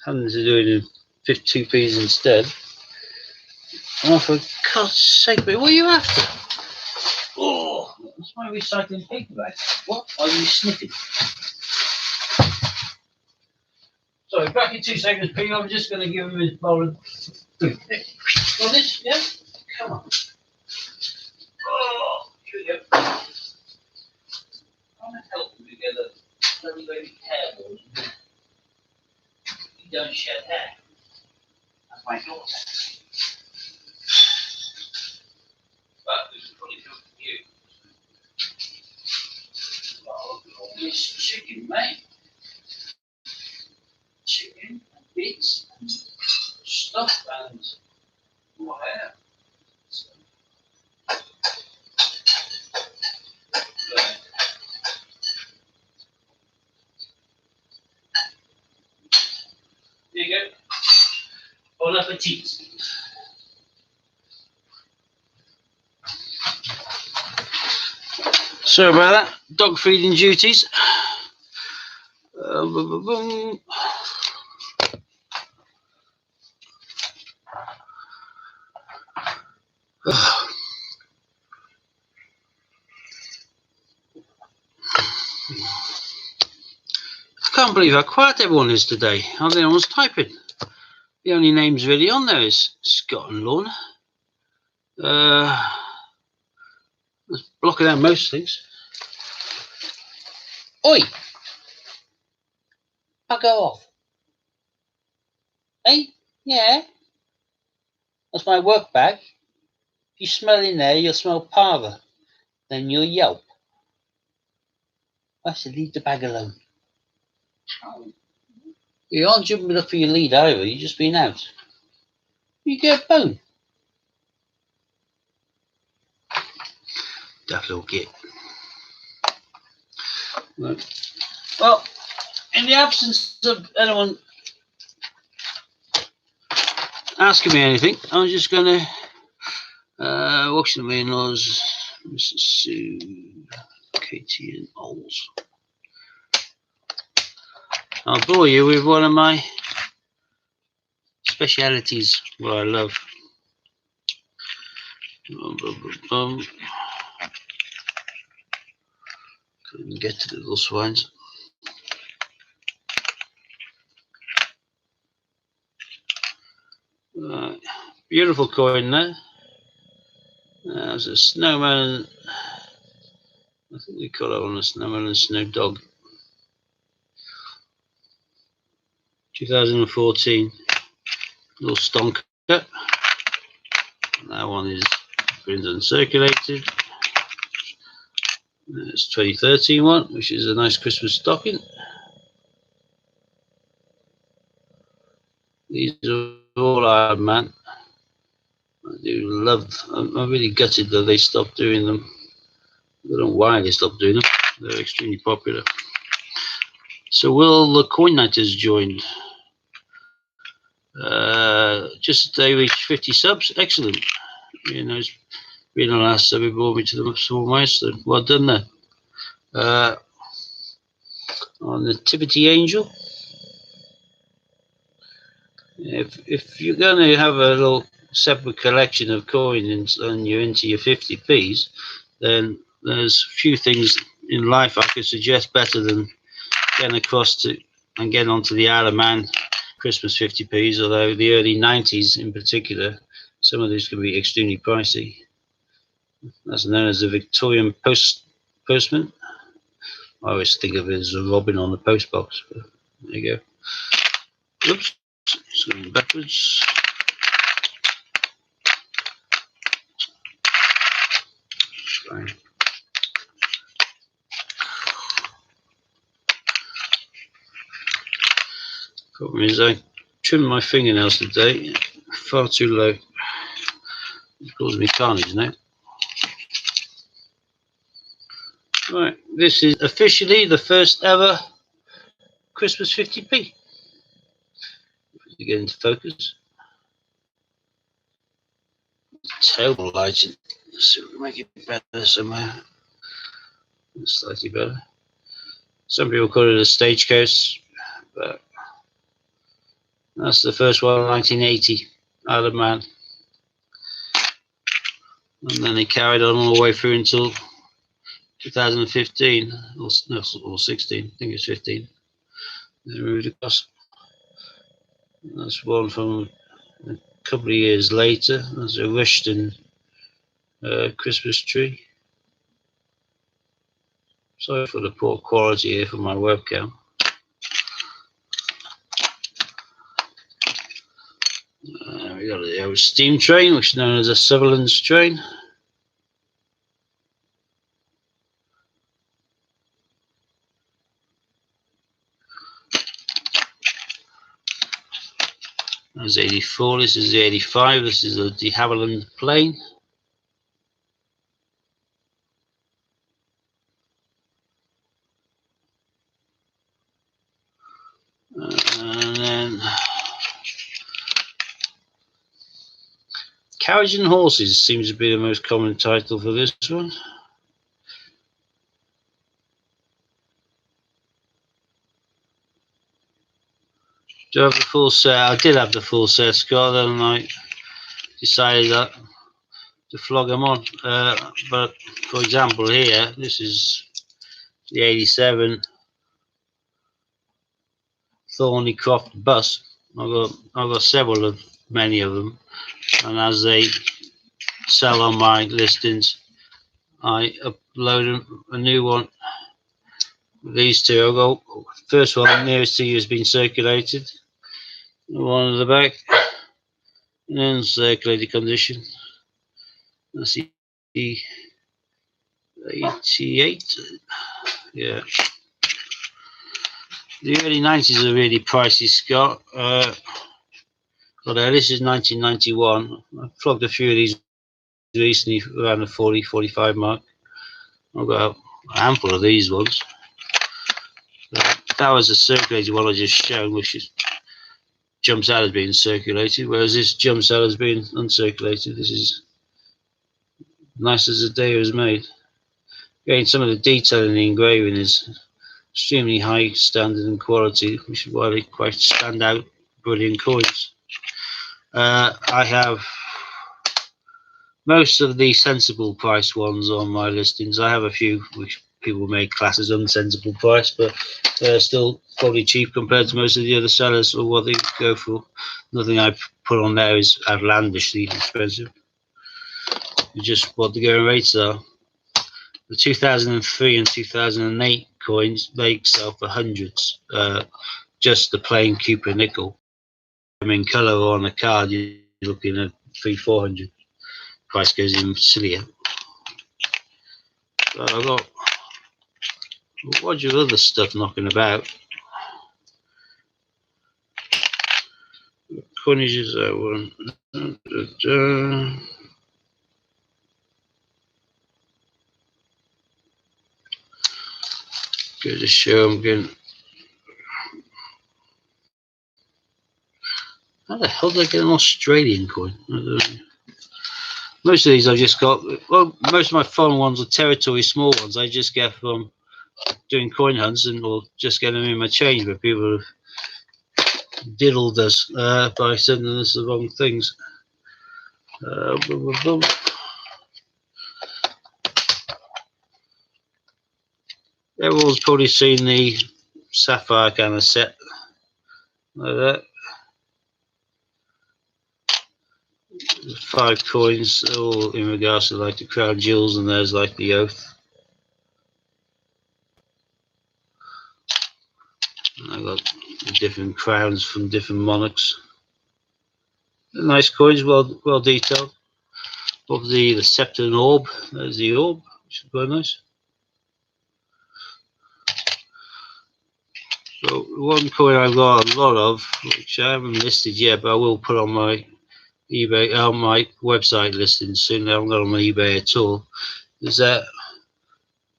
having to do it in 52p's instead, oh, for God's sake, what are you after? Oh, that's my recycling paper bag. What are you sniffing? Sorry, back in 2 seconds, Pete. I'm just going to give him his bowl of food. Want this? Yeah? Come on. Oh, here we go. I'm going to help him get a very, very careful. You don't shed hair. That's my daughter. But this is probably good for you. Oh, look at all this chicken, mate. Chicken and bits and stuff and whatever. So, right. There you go. Bon appetit. Sorry about that. Dog feeding duties. I can't believe how quiet everyone is today. Hardly anyone's typing. The only names really on there is Scott and Lorna. That's blocking out most things. Oi! Bugger off. Hey? Yeah? That's my work bag. If you smell in there, you'll smell parva. Then you'll yelp. I said leave the bag alone. You aren't jumping up for your lead either, you've just been out. You get a bone. That little git. Right. Well, in the absence of anyone asking me anything, I'm just going to watch the in-laws, Mrs. Sue, Katie and Oles. I'll bore you with one of my specialities, what I love. Couldn't get to the little swines. Right, Beautiful coin there. There's a snowman. I think we call that one a snowman and snow dog. 2014. Little stonker. That one is been uncirculated. It's 2013 one, which is a nice Christmas stocking. These are all Iron Man. I do love. I'm really gutted that they stopped doing them. I don't know why they stopped doing them. They're extremely popular. So Will the Coin Knight has joined. Just they reached 50 subs. Excellent. You know, it's been on last sub. He brought me to the small milestone. Well done there. On Nativity Angel. If you're going to have a little separate collection of coins and you're into your 50p's, then there's few things in life I could suggest better than getting across to and getting onto the Isle of Man Christmas 50p's, although the early 90s in particular, some of these can be extremely pricey. That's known as the Victorian postman. I always think of it as a robin on the post box, but there you go. Oops, it's going backwards. Fine. Problem is I trimmed my fingernails today far too low. It caused me carnage now. Right, this is officially the first ever Christmas 50p. You get into focus. Terrible lighting. Let's see if we can make it better somewhere. Slightly better. Some people call it a stagecoach, but that's the first one in 1980, Isle of Man. And then they carried on all the way through until 2015 or 16. I think it's 15. They moved across. That's one from a couple of years later. There's a Rushton Christmas tree. Sorry for the poor quality here for my webcam. We got the old steam train, which is known as a Sutherland's train. That's 84, this is the 85, this is the de Havilland plane. And then Carriage and Horses seems to be the most common title for this one. Do I have the full set? I did have the full set, Scott, and I decided that to flog them on. But for example, here, this is the 87 Thornycroft bus. I've got several of many of them, and as they sell on my listings, I upload a new one. These two, I'll go first one nearest to you has been circulated. One at the back, in uncirculated condition. That's the 88. Yeah. The early 90s are really pricey, Scott. Although this is 1991. I flogged a few of these recently around the 40, 45 mark. I've got a handful of these ones. That was a circulated one I just shown, which is jumps out as being circulated, whereas this jumps out as being uncirculated. This is nice as the day it was made. Again, some of the detail in the engraving is extremely high standard and quality, which is why they quite stand out. Brilliant coins. I have most of the sensible price ones on my listings. I have a few which people may class as unsensible price, but they're still probably cheap compared to most of the other sellers or what they go for. Nothing I put on there is outlandishly expensive. Just what the going rates are. The 2003 and 2008 coins, they sell for hundreds. Just the plain Cupid nickel. I mean, colour on a card, you're looking at 300-400. Price goes even sillier. So I've got a bunch of other stuff knocking about. Coinages that one. Go to show I'm getting. How the hell did I get an Australian coin? I don't know. Most of these I've just got. Well, most of my foreign ones are territory small ones. I just get from doing coin hunts and or just getting them in my change where people have diddled us by sending us the wrong things. Everyone's probably seen the sapphire kind of set like that. 5 coins, all in regards to like the crown jewels, and there's like the oath. And I got the different crowns from different monarchs. Nice coins, well detailed. Obviously the scepter and orb. There's the orb, which is very nice. So one coin I've got a lot of, which I haven't listed yet, but I will put on my eBay, on my website listing soon. I haven't got on my eBay at all. Is that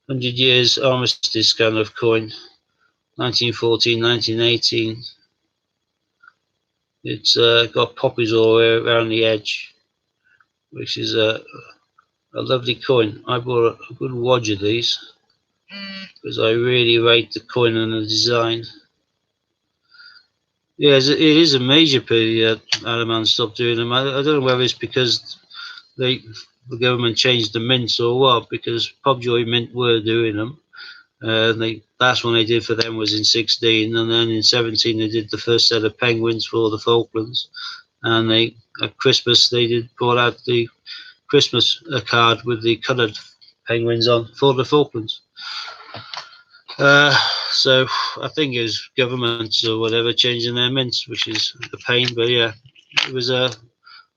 100 years armistice kind of coin, 1914, 1918. It's got poppies all the way around the edge, which is a lovely coin. I bought a good wad of these because I really rate the coin and the design. Yeah, it is a major pity that Alaman stopped doing them. I don't know whether it's because the government changed the mints or what, because Pobjoy Mint were doing them. The last one they did for them was in 16, and then in 17 they did the first set of penguins for the Falklands, and they at Christmas they brought out the Christmas card with the coloured penguins on for the Falklands. So I think it was governments or whatever changing their mints, which is a pain. But yeah, it was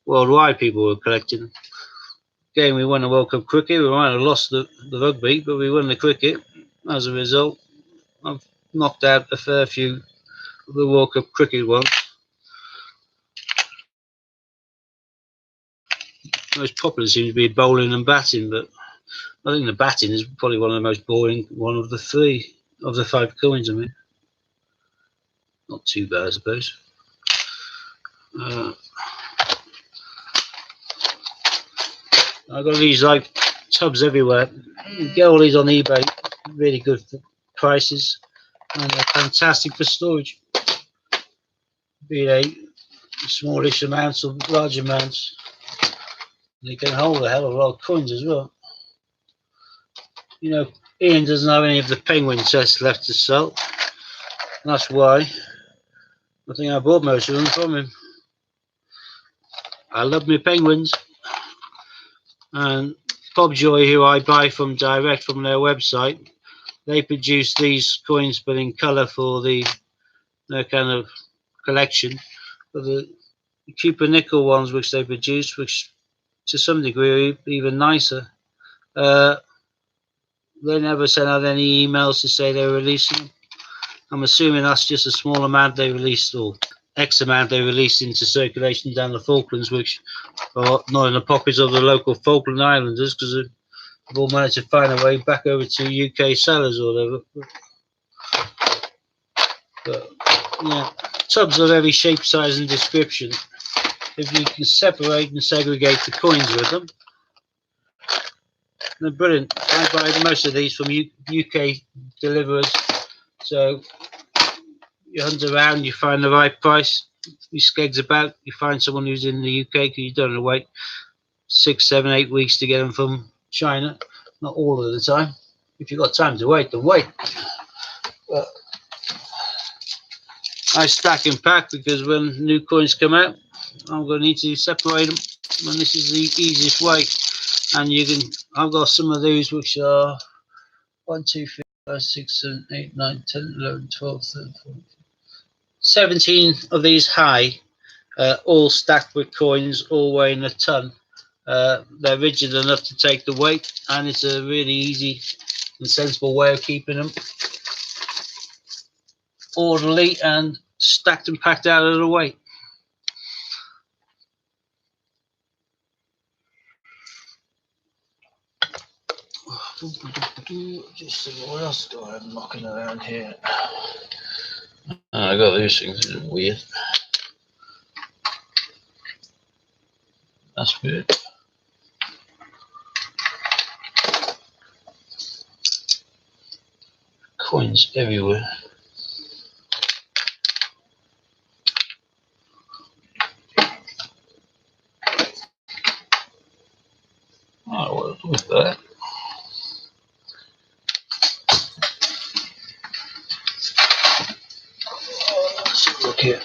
worldwide people were collecting. Again, we won the World Cup cricket. We might have lost the rugby, but we won the cricket. As a result, I've knocked out a fair few of the World Cup cricket ones. Most popular seems to be bowling and batting, but I think the batting is probably one of the most boring one of the 3 of the 5 coins. I mean, not too bad, I suppose. I've got these like tubs everywhere. You get all these on eBay, really good prices, and they're fantastic for storage. Be they smallish amounts or large amounts. They can hold a hell of a lot of coins as well. You know, Ian doesn't have any of the penguin sets left to sell. And that's why I think I bought most of them from him. I love my penguins. And Pobjoy, who I buy from direct from their website, they produce these coins but in colour for their kind of collection. But the Cupid nickel ones which they produce, which to some degree are even nicer, they never sent out any emails to say they were releasing them. I'm assuming that's just a small amount they released, or X amount they released into circulation down the Falklands, which are not in the pockets of the local Falkland Islanders, because they've all managed to find a way back over to UK sellers or whatever. But yeah, tubs of every shape, size and description. If you can separate and segregate the coins with them, they're brilliant. I buy most of these from UK deliverers, so you hunt around, you find the right price, you skegs about, you find someone who's in the UK, because you don't have to wait 6, 7, 8 weeks to get them from China. Not all of the time. If you've got time to wait, then wait. But I stack and pack, because when new coins come out, I'm going to need to separate them, and this is the easiest way. And you can, I've got some of these which are 1, 2, 3, 4, 5, 6, 7, 8, 9, 10, 11, 12, 13, 14, 17 of these high, all stacked with coins, all weighing a ton. They're rigid enough to take the weight, and it's a really easy and sensible way of keeping them orderly and stacked and packed out of the way. Just see what else do I have knocking around here. I got these things, isn't it weird? That's weird. Coins everywhere. Oh, what was that? Let's have a look here.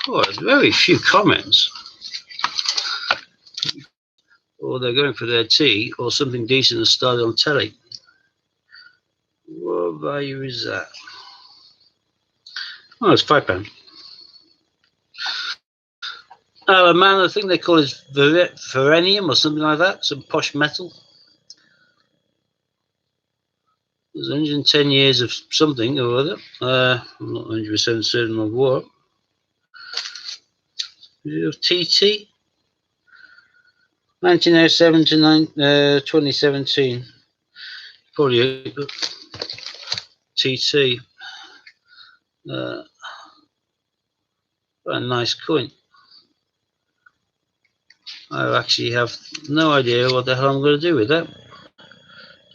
Oh, there's very few comments. Or they're going for their tea, or something decent has started on telly. What value is that? Oh, it's £5. Man, I think they call it Verenium or something like that, some posh metal. There's 110 years of something or other. I'm not 100% certain of what. TT? 1907 to 2017. Probably a TT. A nice coin. I actually have no idea what the hell I'm going to do with that.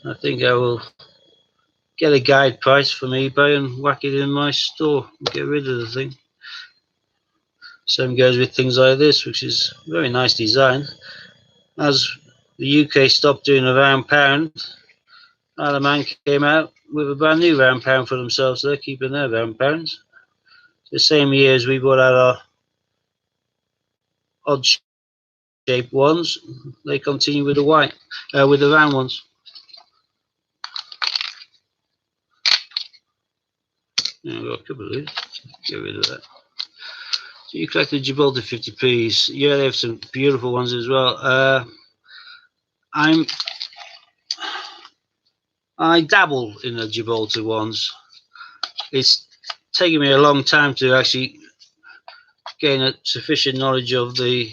I think I will get a guide price from eBay and whack it in my store and get rid of the thing. Same goes with things like this, which is a very nice design. As the UK stopped doing a round pound, Isle of Man came out with a brand new round pound for themselves. So they're keeping their round pounds. The same year as we brought out our odd shaped ones, they continue with the white, with the round ones. Yeah, I've got a couple of these. Get rid of that. So you collect the Gibraltar 50p's. Yeah, they have some beautiful ones as well. I dabble in the Gibraltar ones. It's taken me a long time to actually gain a sufficient knowledge of the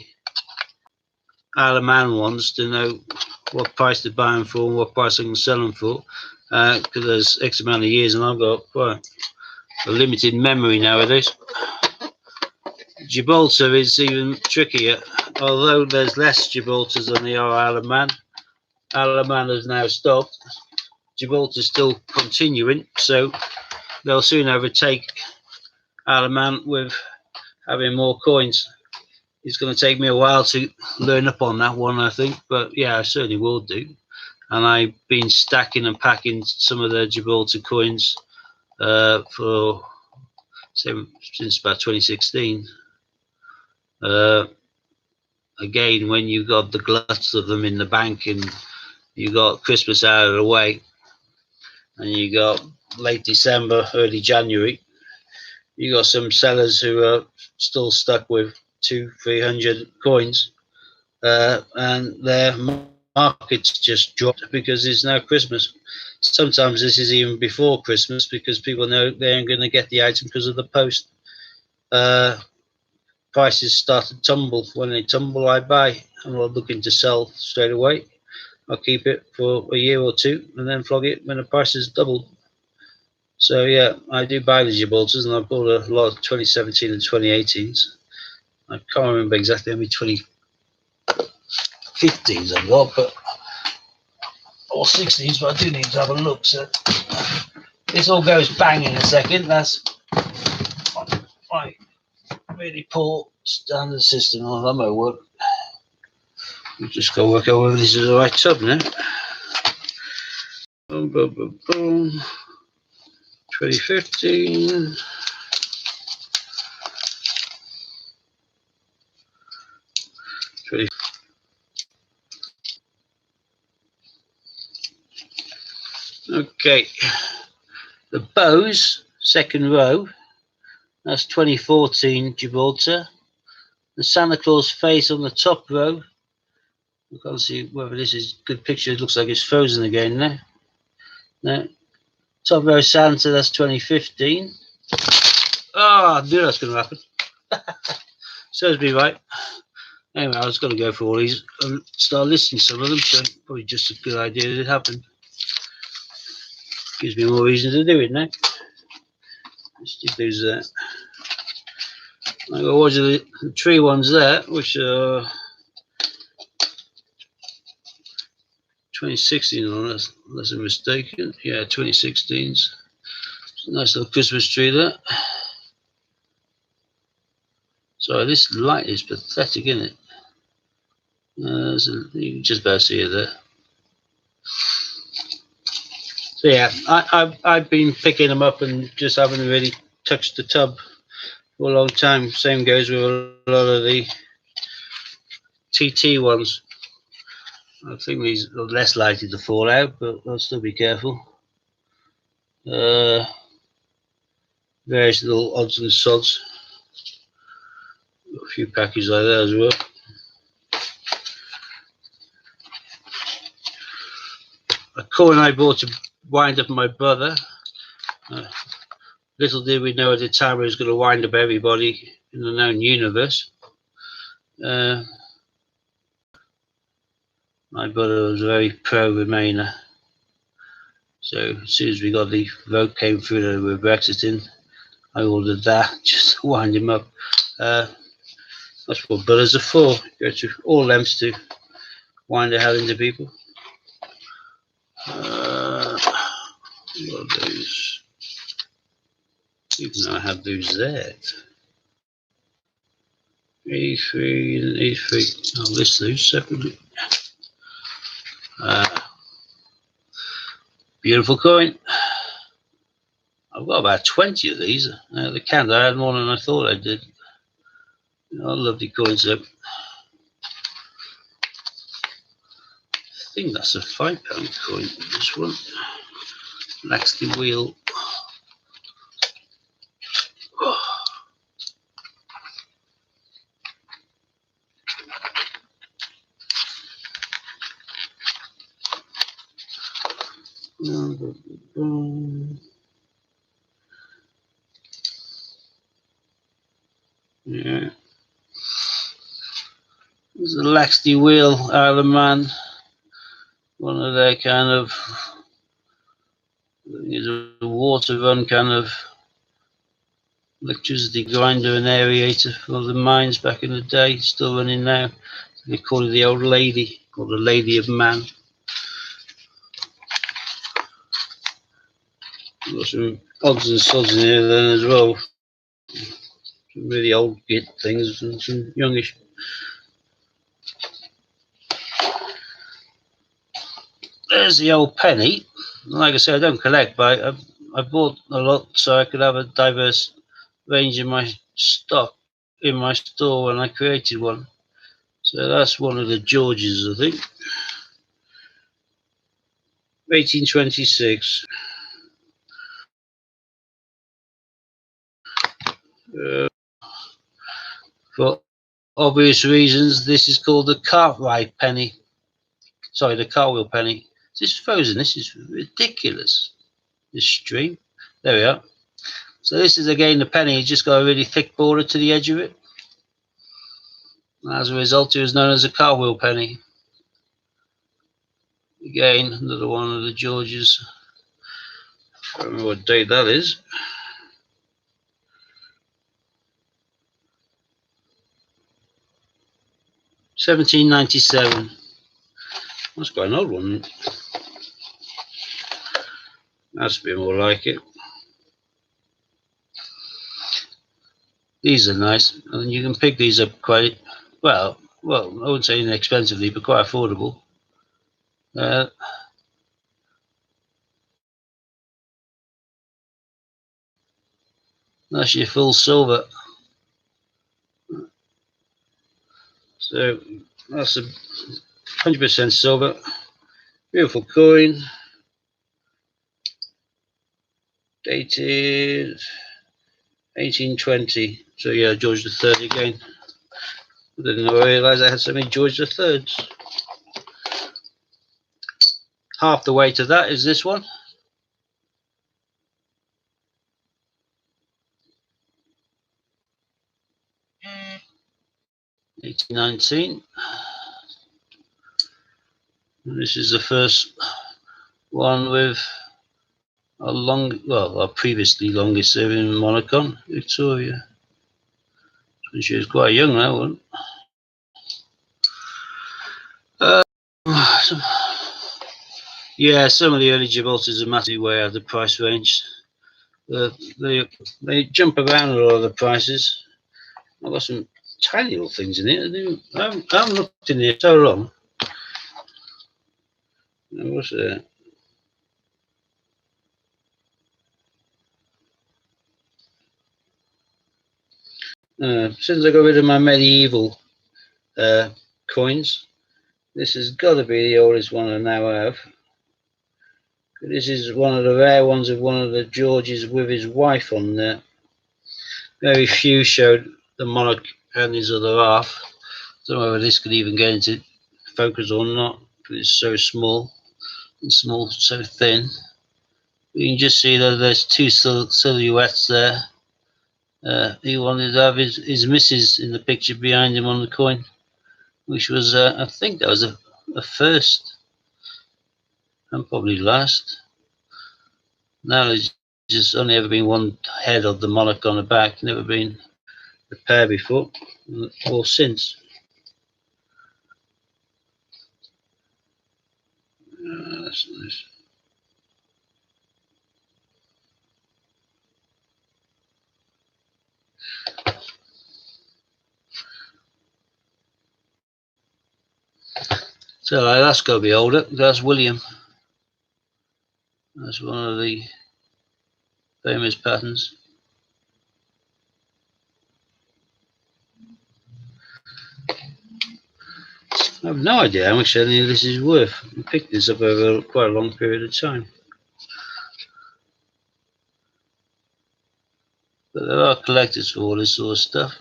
Isle of Man ones to know what price to buy them for and what price I can sell them for. Because there's X amount of years and I've got quite a limited memory nowadays. Gibraltar is even trickier. Although there's less Gibraltars than there are Isle of Man. Isle of Man has now stopped. Gibraltar's still continuing, so they'll soon overtake Isle of Man with having more coins. It's going to take me a while to learn up on that one, I think, but yeah, I certainly will do. And I've been stacking and packing some of the Gibraltar coins for since about 2016. Again, when you got the gluts of them in the bank and you got Christmas out of the way and you got late December, early January, you got some sellers who are still stuck with 200-300 coins, and their markets just dropped because it's now Christmas. Sometimes this is even before Christmas because people know they ain't going to get the item because of the post. Prices start to tumble. When they tumble, I buy. I'm not looking to sell straight away. I'll keep it for a year or two and then flog it when the price is doubled. So yeah, I do buy the Gibraltars, and I've bought a lot of 2017 and 2018s. I can't remember exactly how many 2015s I've got, but or 16s, but I do need to have a look. So this all goes bang in a second. That's my really poor standard system of ammo work. We just got to work out whether this is the right tub now. Boom, boom, boom, boom. 2015. Okay, the bows, second row, that's 2014 Gibraltar. The Santa Claus face on the top row, we can't see whether this is a good picture, it looks like it's frozen again now. No. Top row Santa, that's 2015. Oh, I knew that's going to happen. Serves me right. Anyway, I was going to go for all these and start listing some of them, so probably just a good idea that it happened. Gives me more reason to do it now. Let's stick those there. I got watch the tree ones there, which are 2016 unless I'm mistaken. Yeah, 2016s. Nice little Christmas tree there. Sorry, this light is pathetic, isn't it? So you can just about see it there. So yeah, I've been picking them up and just haven't really touched the tub for a long time. Same goes with a lot of the TT ones. I think these are less likely to fall out, but I'll still be careful. Various little odds and sods. Got a few packages like that as well. A coin I bought to wind up my brother. Little did we know at the time it was going to wind up everybody in the known universe. My brother was a very pro-Remainer. So as soon as we got the vote came through that we were Brexiting, I ordered that just to wind him up. That's what brothers are for. Go to all lengths to wind the hell into people. What are those? Even though I have those there. A3 and A3. I'll list those separately. Beautiful coin. I've got about 20 of these. The cans, I had more than I thought I did. Oh, lovely coins though. I think that's a £5 coin, this one. Laxley wheel. Yeah. There's a Laxley wheel, Isle of Man. One of their kind of, is a water run kind of electricity grinder and aerator for the mines back in the day, still running now. They call it the old lady, or the Lady of Man. Got some odds and sods in here then as well. Some really old git things and some youngish. There's the old penny. Like I said, I don't collect, but I bought a lot so I could have a diverse range in my stock in my store when I created one. So that's one of the Georges, I think. 1826. For obvious reasons, this is called the Cartwright penny. Sorry, the Cartwheel penny. Is this frozen? This is ridiculous. This stream. There we are. So this is again the penny. It's just got a really thick border to the edge of it. As a result, it was known as a Cartwheel penny. Again, another one of the Georges. I don't remember what date that is. £17.97. That's quite an old one. That's a bit more like it. These are nice, and you can pick these up quite well. well, I wouldn't say inexpensively, but quite affordable. That's your full silver. So that's a 100% silver. Beautiful coin. Dated 1820. So yeah, George III again. I didn't realise I had so many George III's. Half the weight of that is this one. $18.19. This is the first one with a previously longest serving monarch on, Victoria. She was quite young, that one. Yeah, some of the early Gibraltars are massively way out of the price range. They jump around a lot of the prices. I've got some tiny little things in it. I haven't looked in here so long. What's that? Since I got rid of my medieval coins, this has got to be the oldest one I now have. This is one of the rare ones of one of the Georges with his wife on there. Very few showed the monarch and his other half. Don't know whether this could even get into focus or not, but it's so small and so thin. You can just see that there's two silhouettes there. He wanted to have his missus in the picture behind him on the coin, which was, I think that was a first and probably last. Now there's just only ever been one head of the monarch on the back, never been a pair before or since. That's nice. So that's got to be older. That's William. That's one of the famous patterns. I have no idea how much any of this is worth. I picked this up over quite a long period of time. But there are collectors for all this sort of stuff.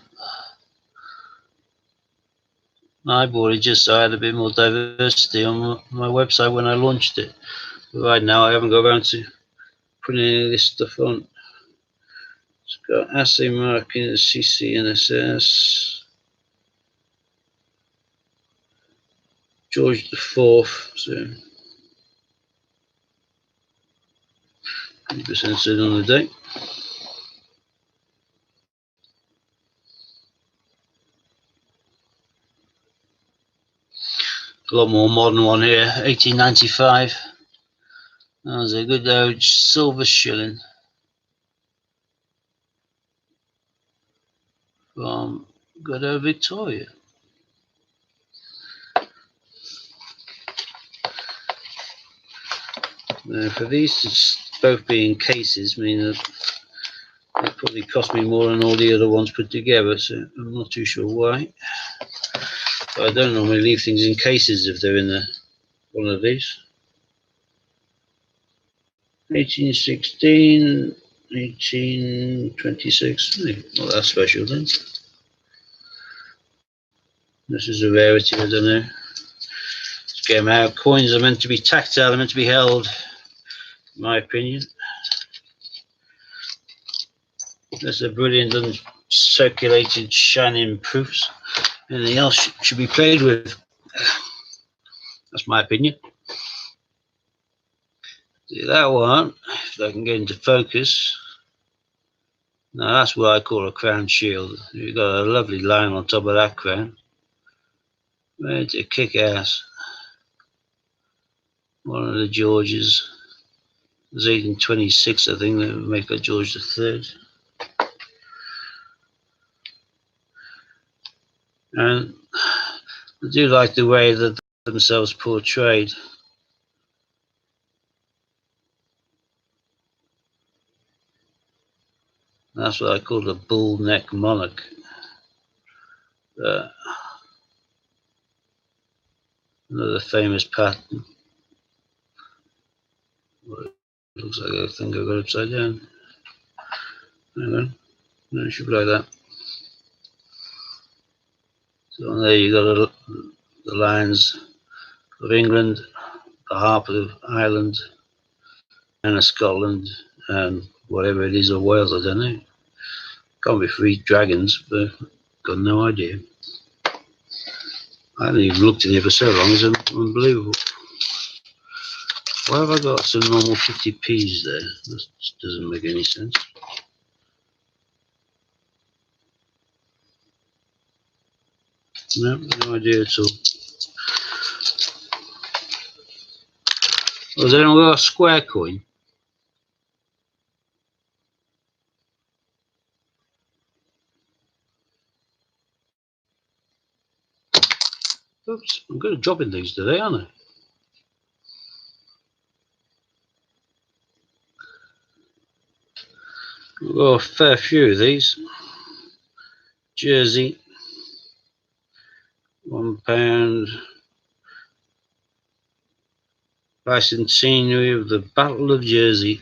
I bought it just so I had a bit more diversity on my website when I launched it. But right now I haven't got around to putting any of this stuff on. It's got assay marking, CCNSS, George IV, so 100% said on the date. A lot more modern one here, 1895. That was a good old silver shilling from good old Victoria. Now for these to both be in cases mean that it probably cost me more than all the other ones put together, so I'm not too sure why. But I don't normally leave things in cases if they're in one of these. 1816, 1826, not that special then. This is a rarity, I don't know. Let's get them out. Coins are meant to be tactile, they're meant to be held, in my opinion. That's a brilliant uncirculated shining proofs. Anything else should be played with. That's my opinion. See that one, if I can get into focus. Now that's what I call a crown shield. You've got a lovely line on top of that crown. Ready to kick ass. One of the Georges. It was 1826, I think, that would make a George III. And I do like the way that themselves portrayed. That's what I call a bull neck monarch. Another famous pattern. Well, it looks like I think I got it upside down. Hang on. No, it should be like that. So there you got the Lions of England, the Harp of Ireland, and of Scotland, and whatever it is, of Wales, I don't know. Can't be 3 dragons, but got no idea. I haven't even looked in here for so long, it's unbelievable. Why have I got some normal 50p's there? That doesn't make any sense. No, no idea at all. Has anyone got a square coin? Oops, I'm good at dropping things today, aren't I? We've got a fair few of these. Jersey, £1. Bicentenary of the Battle of Jersey.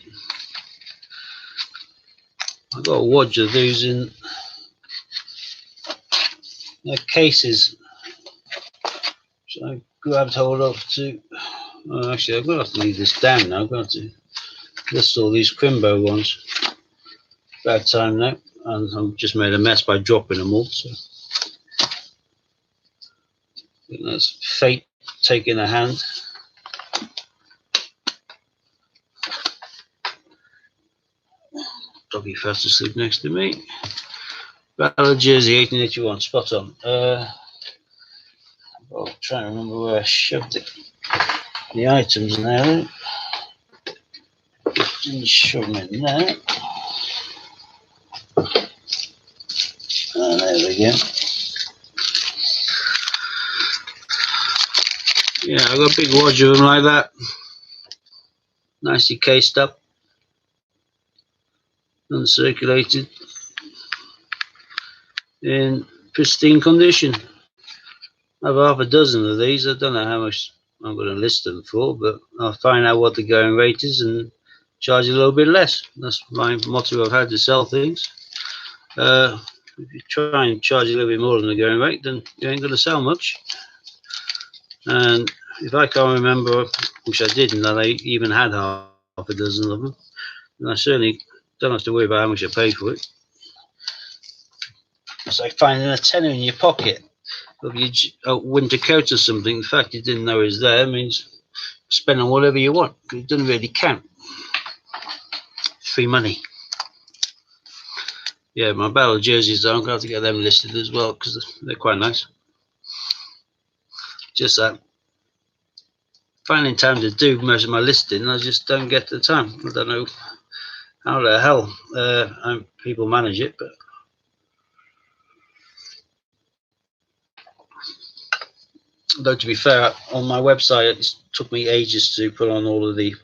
I've got a watch of these in their cases, which I grabbed hold of to. Oh, actually, I'm going to have to leave this down now. I've got to list all these Crimbo ones. Bad time now, and I've just made a mess by dropping them all. So I think that's fate taking a hand. Doggy fast asleep next to me. Battle of Jersey, 1881, spot on. I'll try and remember where I shoved it. The items now. Didn't shove them in there. Oh, there we go. Yeah, I've got a big watch of them like that. Nicely cased up. Uncirculated. In pristine condition. I have half a dozen of these. I don't know how much I'm going to list them for, but I'll find out what the going rate is and charge a little bit less. That's my motto of how to sell things. If you try and charge a little bit more than the going rate, then you ain't going to sell much. And if I can't remember, which I didn't, that I even had half a dozen of them, then I certainly don't have to worry about how much I pay for it. It's like finding a tenner in your pocket of your winter coat or something. The fact you didn't know it was there means spend on whatever you want. It doesn't really count. Free money. Yeah, my Battle of Jerseys, I'm going to have to get them listed as well because they're quite nice. Just that finding time to do most of my listing, I just don't get the time. I don't know how the hell people manage it, but though to be fair, on my website it took me ages to put on all of the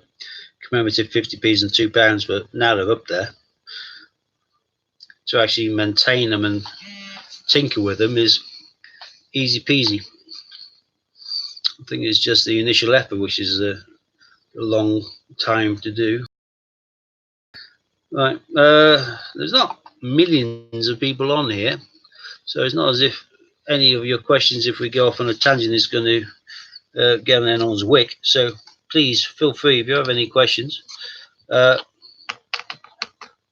commemorative 50p's and £2, but now they're up there. To actually maintain them and tinker with them is easy peasy. I think it's just the initial effort, which is a long time to do. Right, there's not millions of people on here, so it's not as if any of your questions, if we go off on a tangent, is going to get on anyone's wick. So please feel free if you have any questions,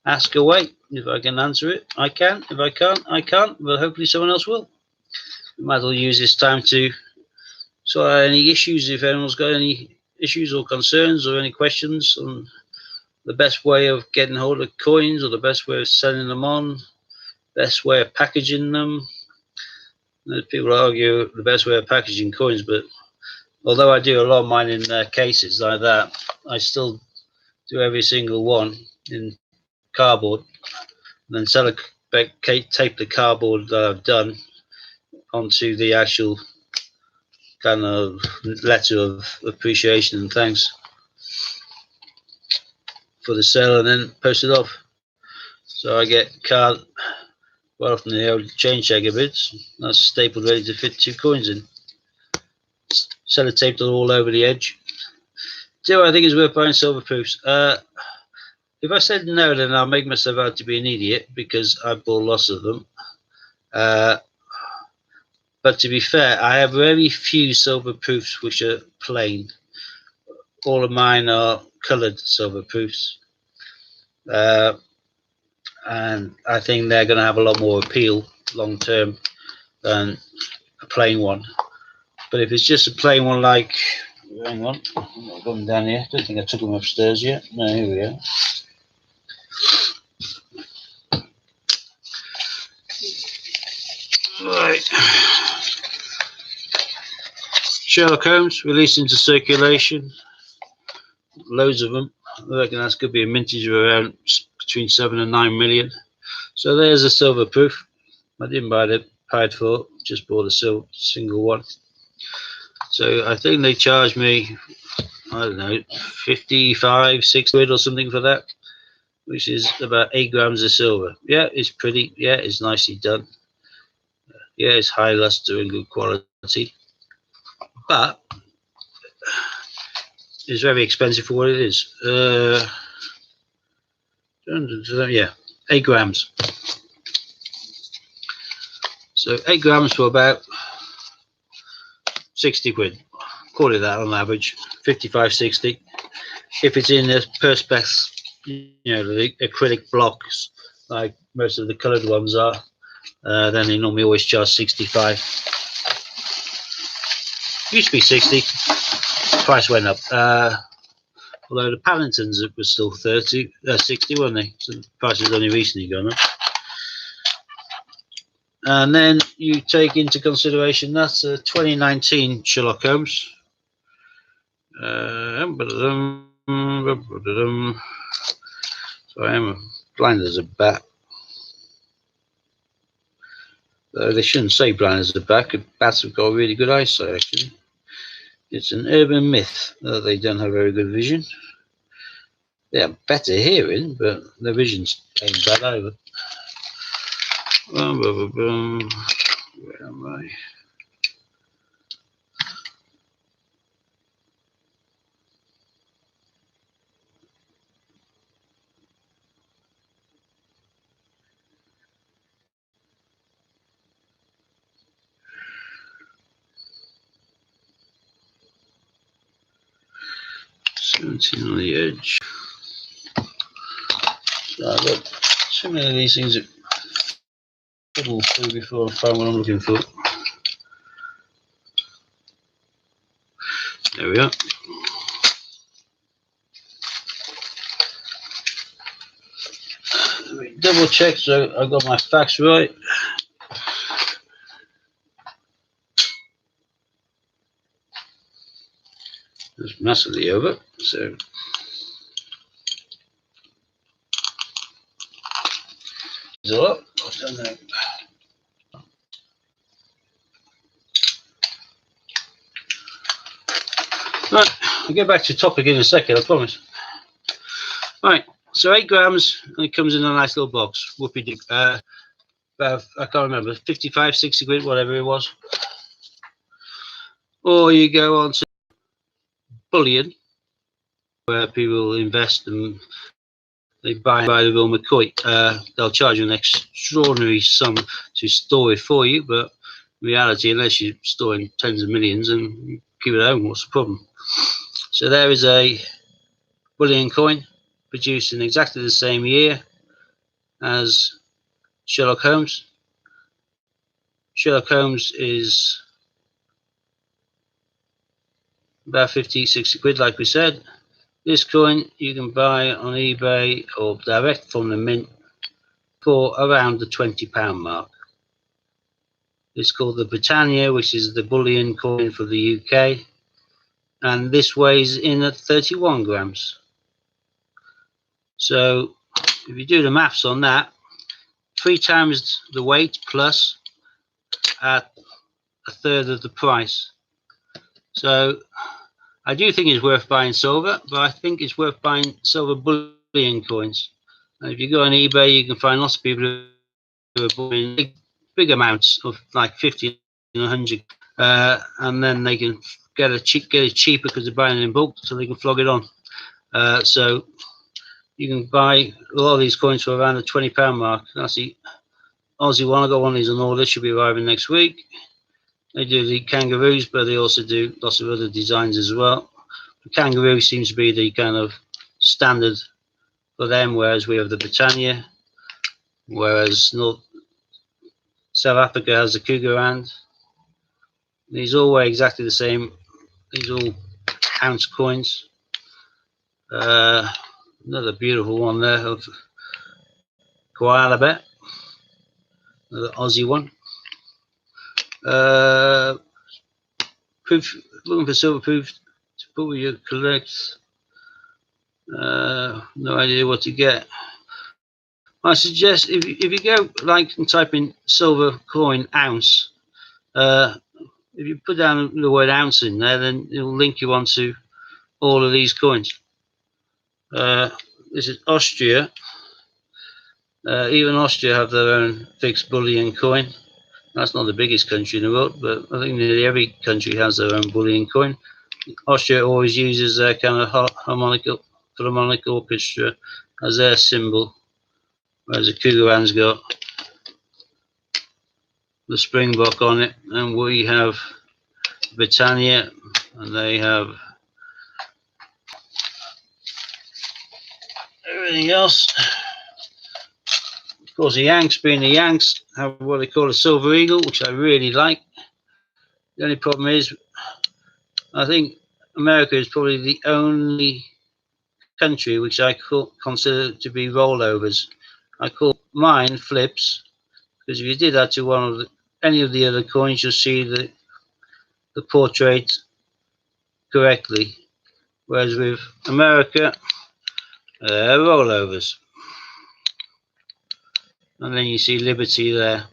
ask away. If I can answer it, I can. If I can't, I can't, but hopefully someone else will. We might as well use this time to sort out any issues, if anyone's got any issues or concerns or any questions on the best way of getting hold of coins, or the best way of selling them on, best way of packaging them. There's people argue the best way of packaging coins, but although I do a lot of mine in cases like that, I still do every single one in cardboard, and then tape the cardboard that I've done onto the actual kind of letter of appreciation and thanks for the sale, and then post it off. So I get card quite often the old chain checker bits. That's stapled ready to fit 2 coins in. Sellotaped all over the edge. Do I think it's worth buying silver proofs? If I said no, then I'll make myself out to be an idiot because I bought lots of them. But to be fair, I have very few silver proofs which are plain. All of mine are coloured silver proofs. And I think they're going to have a lot more appeal long term than a plain one. But if it's just a plain one, like, hang on, I'm not going down here. I don't think I took them upstairs yet. No, here we are. Right. Sherlock Holmes released into circulation. Loads of them. I reckon that's going to be a mintage of around between 7 and 9 million. So there's a silver proof. I didn't buy the pied for, just bought a single one. So I think they charged me, I don't know, 55, 60 quid or something for that, which is about 8 grams of silver. Yeah, it's pretty. Yeah, it's nicely done. Yeah, it's high luster and good quality. But it's very expensive for what it is. Yeah, 8 grams. So 8 grams for about 60 quid. Call it that on average, 55, 60. If it's in the perspex, the acrylic blocks, like most of the coloured ones are, then they normally always charge 65. Used to be 60. Price went up. Although the Paddingtons was still 60, weren't they? So the price has only recently gone up. And then you take into consideration that's a 2019 Sherlock Holmes. So I am blind as a bat. They shouldn't say blind as a bat. Bats have got really good eyesight, actually. It's an urban myth that they don't have very good vision. They have better hearing, but their vision's ain't bad either. Where am I? On the edge. So I've got too many of these things that fiddle through before I find what I'm looking for. There we are. Let me double check so I got my facts right. It's massively over, so there's a lot. I don't know. Right, I'll get back to the topic in a second, I promise. Right, so 8 grams, and it comes in a nice little box. Whoopie doo. I can't remember, 55, 60 quid, whatever it was. Or you go on to bullion, where people invest and they buy the real McCoy. They'll charge you an extraordinary sum to store it for you, but in reality, unless you're storing tens of millions and keep it at home, what's the problem? So there is a bullion coin produced in exactly the same year as Sherlock Holmes. Sherlock Holmes is about 50, 60 quid, like we said. This coin you can buy on eBay or direct from the mint for around the £20 mark. It's called the Britannia, which is the bullion coin for the UK, and this weighs in at 31 grams. So if you do the maths on that, 3 times the weight plus at a third of the price. So I do think it's worth buying silver, but I think it's worth buying silver bullion coins. And if you go on eBay, you can find lots of people who are buying big amounts of like 50 and 100, and then they can get it cheaper because they're buying it in bulk, so they can flog it on. So you can buy a lot of these coins for around the £20 mark. That's the Aussie one. I got one of these on order, should be arriving next week. They do the kangaroos, but they also do lots of other designs as well. The kangaroo seems to be the kind of standard for them, whereas we have the Britannia, whereas South Africa has the cougar hand. These all weigh exactly the same. These are all ounce coins. Another beautiful one there of koala bear, another Aussie one. Proof, looking for silver proof to put with your collect. No idea what to get. I suggest if you go like and type in silver coin ounce, if you put down the word ounce in there, then it'll link you onto all of these coins. This is Austria. Even Austria have their own fixed bullion coin. That's not the biggest country in the world, but I think nearly every country has their own bullion coin. Austria always uses their kind of philharmonic orchestra as their symbol, whereas the cougar hand's got the springbok on it, and we have Britannia, and they have everything else. Of course, the Yanks, being the Yanks, have what they call a silver eagle, which I really like. The only problem is, I think America is probably the only country which I consider to be rollovers. I call mine flips, because if you did that to any of the other coins, you'll see the portrait correctly. Whereas with America, rollovers. And then you see Liberty there.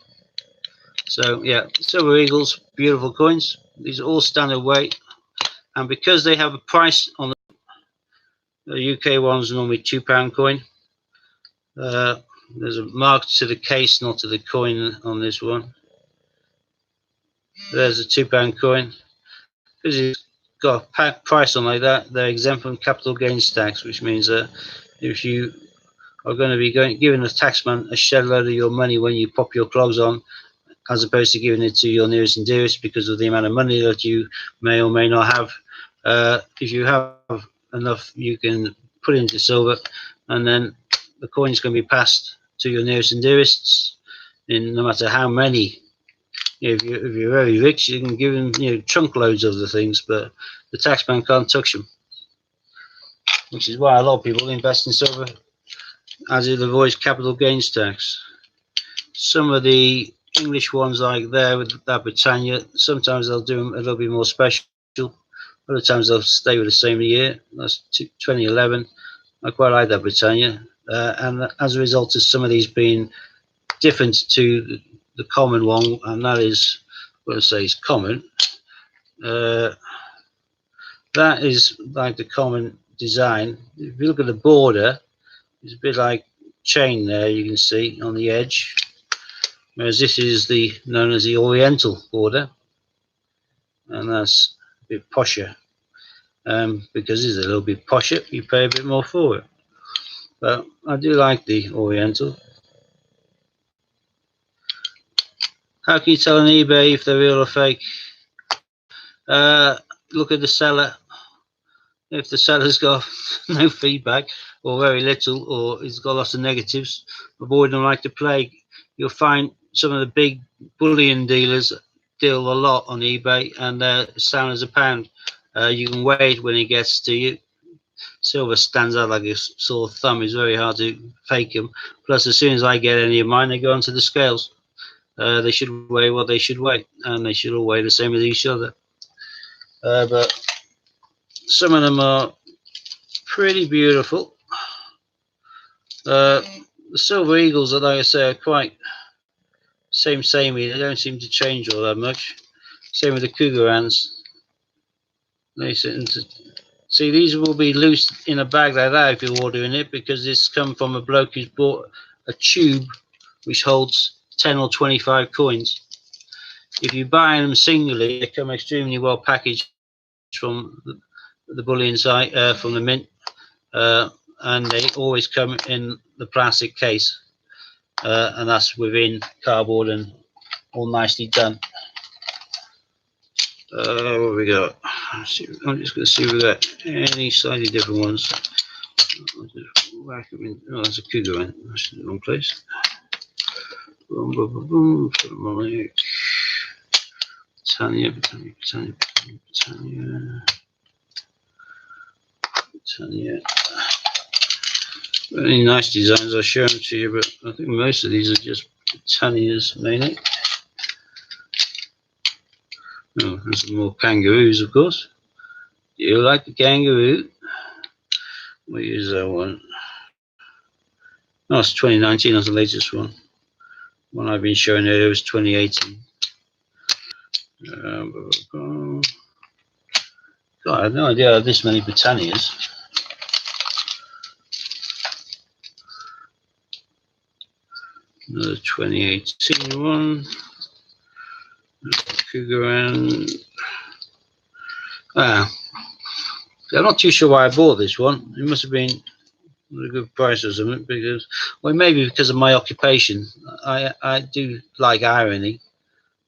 So yeah, silver eagles, beautiful coins. These are all standard weight, and because they have a price on the UK ones, are normally £2 coin. There's a mark to the case, not to the coin on this one. There's a £2 coin. Because it's got a price on like that, they're exempt from capital gains tax, which means that if you are going to be giving the taxman a shed load of your money when you pop your clogs on, as opposed to giving it to your nearest and dearest because of the amount of money that you may or may not have. If you have enough, you can put it into silver, and then the coin's going to be passed to your nearest and dearests in no matter how many. If you're very rich, you can give them chunk loads of the things, but the taxman can't touch them, which is why a lot of people invest in silver, as it avoids capital gains tax. Some of the English ones, like there with that Britannia, sometimes they'll do them a little bit more special. Other times they'll stay with the same year. That's 2011. I quite like that Britannia, and as a result of some of these being different to the common one, and that is what I say is common. That is like the common design. If you look at the border, it's a bit like chain there, you can see on the edge. Whereas this is known as the Oriental border, and that's a bit posher. Because it's a little bit posher, you pay a bit more for it. But I do like the Oriental. How can you tell on eBay if they're real or fake? Look at the seller. If the seller's got no feedback, or very little, or he's got lots of negatives, avoid them like the plague. You'll find some of the big bullion dealers deal a lot on eBay, and they're sound as a pound. You can wait when it gets to you. Silver stands out like a sore thumb. It's very hard to fake them. Plus, as soon as I get any of mine, they go onto the scales. They should weigh what they should weigh, and they should all weigh the same as each other. But some of them are pretty beautiful. The silver eagles, like I say, are quite samey. They don't seem to change all that much. Same with the cougar hands. They see, these will be loose in a bag like that if you're ordering it, because this come from a bloke who's bought a tube which holds 10 or 25 coins. If you buy them singly, they come extremely well packaged from the bullion site, from the mint, and they always come in the plastic case, and that's within cardboard and all nicely done. What we got? I'm just going to see if we got any slightly different ones. I'll just whack them in. Oh, that's a cougar one. That's in the wrong place. Boom, boom, boom, boom. Put them on there. Britannia. Very nice designs. I'll show them to you, but I think most of these are just Britannias mainly. Oh, there's some more kangaroos, of course. Do you like the kangaroo? We'll use that one. Oh, it's 2019, that's the latest one. One I've been showing earlier was 2018. God, I had no idea I had this many Britannias. Another 2018 one. Cougar. I'm not too sure why I bought this one. It must have been a good price or something, because, well, maybe because of my occupation. I do like irony.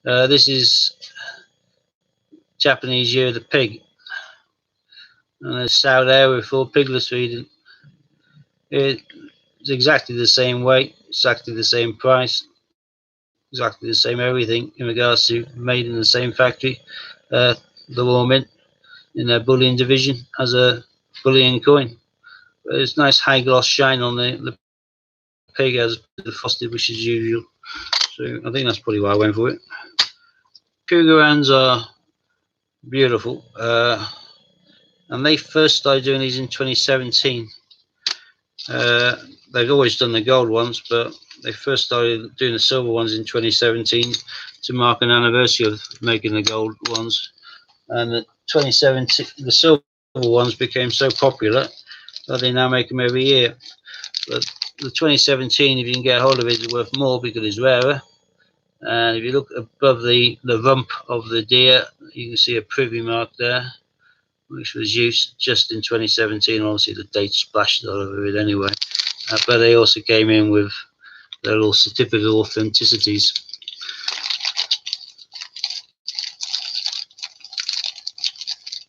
This is Japanese Year of the Pig, and it's out there with 4 piglets feeding. It's exactly the same weight, exactly the same price, exactly the same everything in regards to made in the same factory. The Royal Mint in their bullion division as a bullion coin. But it's nice high gloss shine on the pig as the frosted, which is usual. So I think that's probably why I went for it. Cougar hands are beautiful, and they first started doing these in 2017. They've always done the gold ones, but they first started doing the silver ones in 2017 to mark an anniversary of making the gold ones. And the 2017, the silver ones became so popular that they now make them every year. But the 2017, if you can get hold of it, is worth more because it's rarer. And if you look above the rump of the deer, you can see a privy mark there, which was used just in 2017. Obviously, the date splashed all over it anyway. But they also came in with their little certificate of authenticities.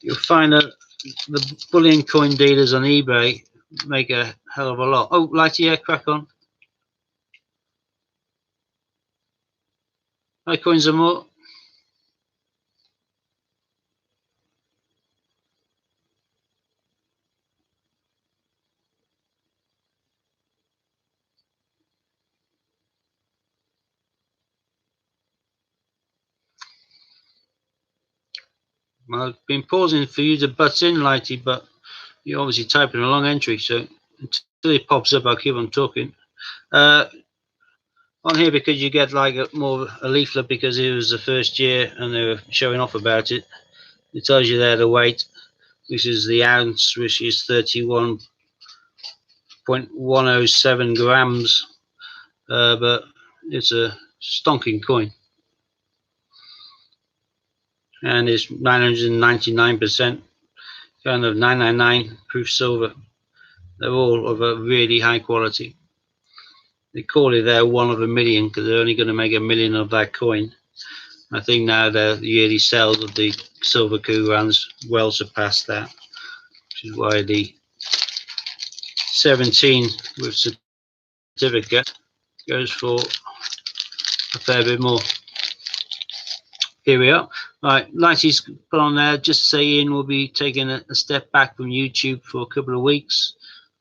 You'll find that the bullion coin dealers on eBay make a hell of a lot. Oh, lighty, yeah, crack on. Hi, Coins and More. Well, I've been pausing for you to butt in, Lighty, but you're obviously typing a long entry, so until it pops up, I'll keep on talking. On here, because you get like more a leaflet because it was the first year and they were showing off about it. It tells you there the weight, which is the ounce, which is 31.107 grams, but it's a stonking coin. And it's 999%, kind of 999 proof silver. They're all of a really high quality. They call it there 1 of a million because they're only going to make 1 million of that coin. I think now the yearly sales of the silver Cougars well surpassed that, which is why the 17 with certificate goes for a fair bit more. Here we are. Right, Lighty's put on there. Just to say, Ian will be taking a step back from YouTube for a couple of weeks.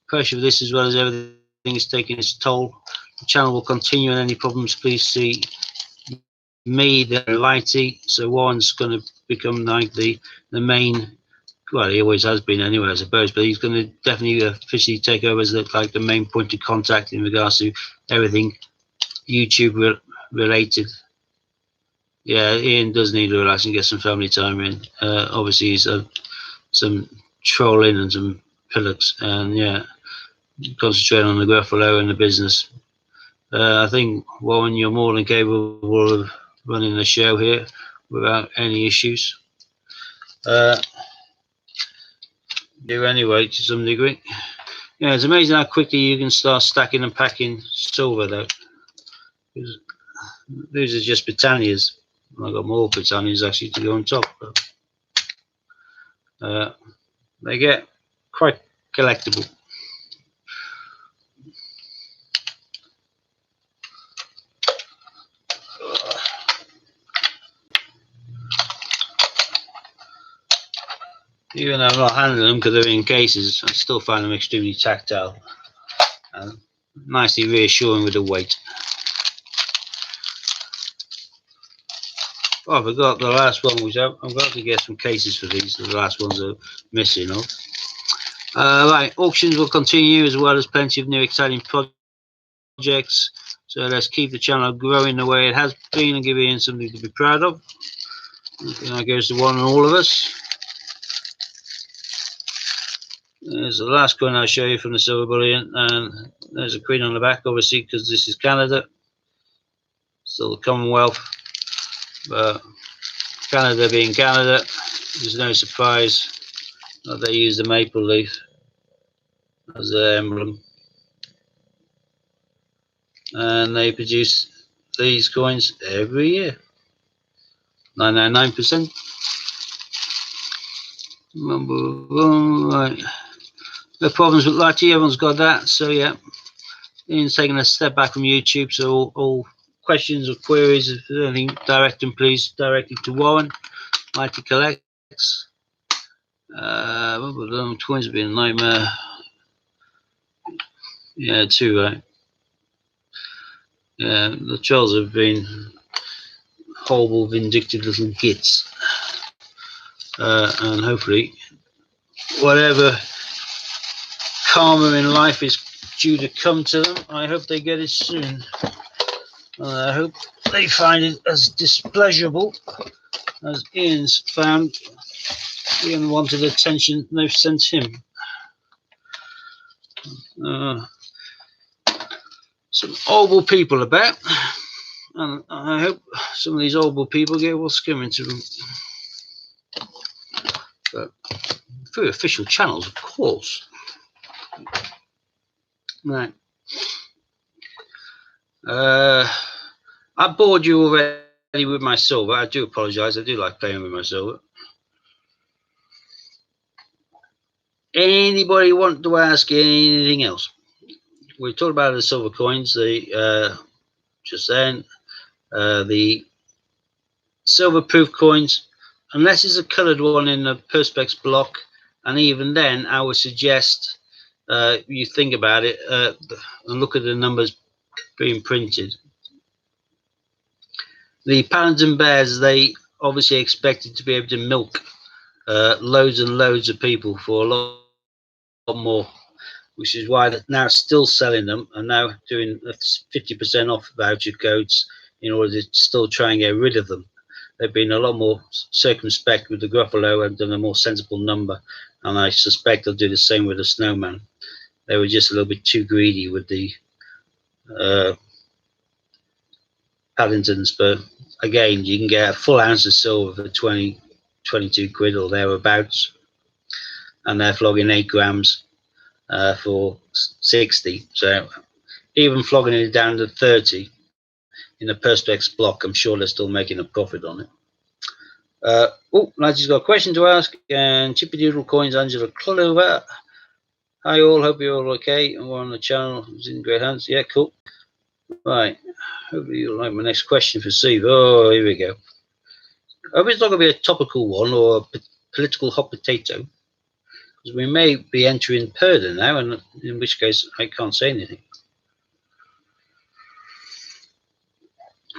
Pressure of this, as well as everything, is taking its toll. The channel will continue, and any problems, please see me, the Lighty. So Warren's going to become like the main. Well, he always has been anyway, I suppose, but he's going to definitely officially take over as like the main point of contact in regards to everything YouTube related. Yeah, Ian does need to relax and get some family time in. Obviously, he's some trolling and some pillocks, and yeah, concentrate on the Gruffalo and the business. I think, Warren, you're more than capable of running the show here without any issues. Do anyway, to some degree. Yeah, it's amazing how quickly you can start stacking and packing silver, though. These are just Britannias. I've got more Britannias actually to go on top. But, they get quite collectible. Even though I'm not handling them because they're in cases, I still find them extremely tactile and nicely reassuring with the weight. Oh, I forgot the last one, which I've got to get some cases for these. The last ones are missing off. Right, auctions will continue as well as plenty of new exciting projects. So let's keep the channel growing the way it has been and give Ian something to be proud of. That goes to one and all of us. There's the last coin I'll show you from the silver bullion, and there's a queen on the back, obviously, because this is Canada. Still the Commonwealth, but Canada being Canada, there's no surprise that they use the maple leaf as their emblem. And they produce these coins every year. 999%. Right. No problems with Lighty, everyone's got that. So yeah, Ian's taking a step back from YouTube, so all questions or queries, if there's anything, direct them please directly to Warren. Lighty collects. Coins have been a nightmare. Yeah, 2, right? Yeah, the trolls have been horrible, vindictive little gits. And hopefully, whatever karma in life is due to come to them, I hope they get it soon. And I hope they find it as displeasurable as Ian's found. Ian wanted attention, they've sent him. Some horrible people about, and I hope some of these horrible people get what's coming to them. But through official channels, of course. Right. I bored you already with my silver. I do apologise. I do like playing with my silver. Anybody want to ask anything else? We talked about the silver coins. Just then, the silver proof coins, unless it's a coloured one in the Perspex block, and even then, I would suggest you think about it and look at the numbers being printed. The Paddington Bears, they obviously expected to be able to milk loads and loads of people for a lot more, which is why they're now still selling them and now doing 50% off voucher codes in order to still try and get rid of them. They've been a lot more circumspect with the Gruffalo and done a more sensible number, and I suspect they'll do the same with the Snowman. They were just a little bit too greedy with the Paddingtons, but again, you can get a full ounce of silver for 20, 22 quid or thereabouts, and they're flogging 8 grams for 60. So even flogging it down to 30 in a Perspex block, I'm sure they're still making a profit on it. Oh, Lighty's got a question to ask, and Chippy Doodle Coins, Angela Clover. Hi all, hope you're all okay, and we're on the channel, it's in great hands. Yeah, cool. Right, hopefully you'll like my next question for Steve. Oh, here we go. I hope it's not going to be a topical one or a political hot potato, because we may be entering Purdah now, and in which case I can't say anything.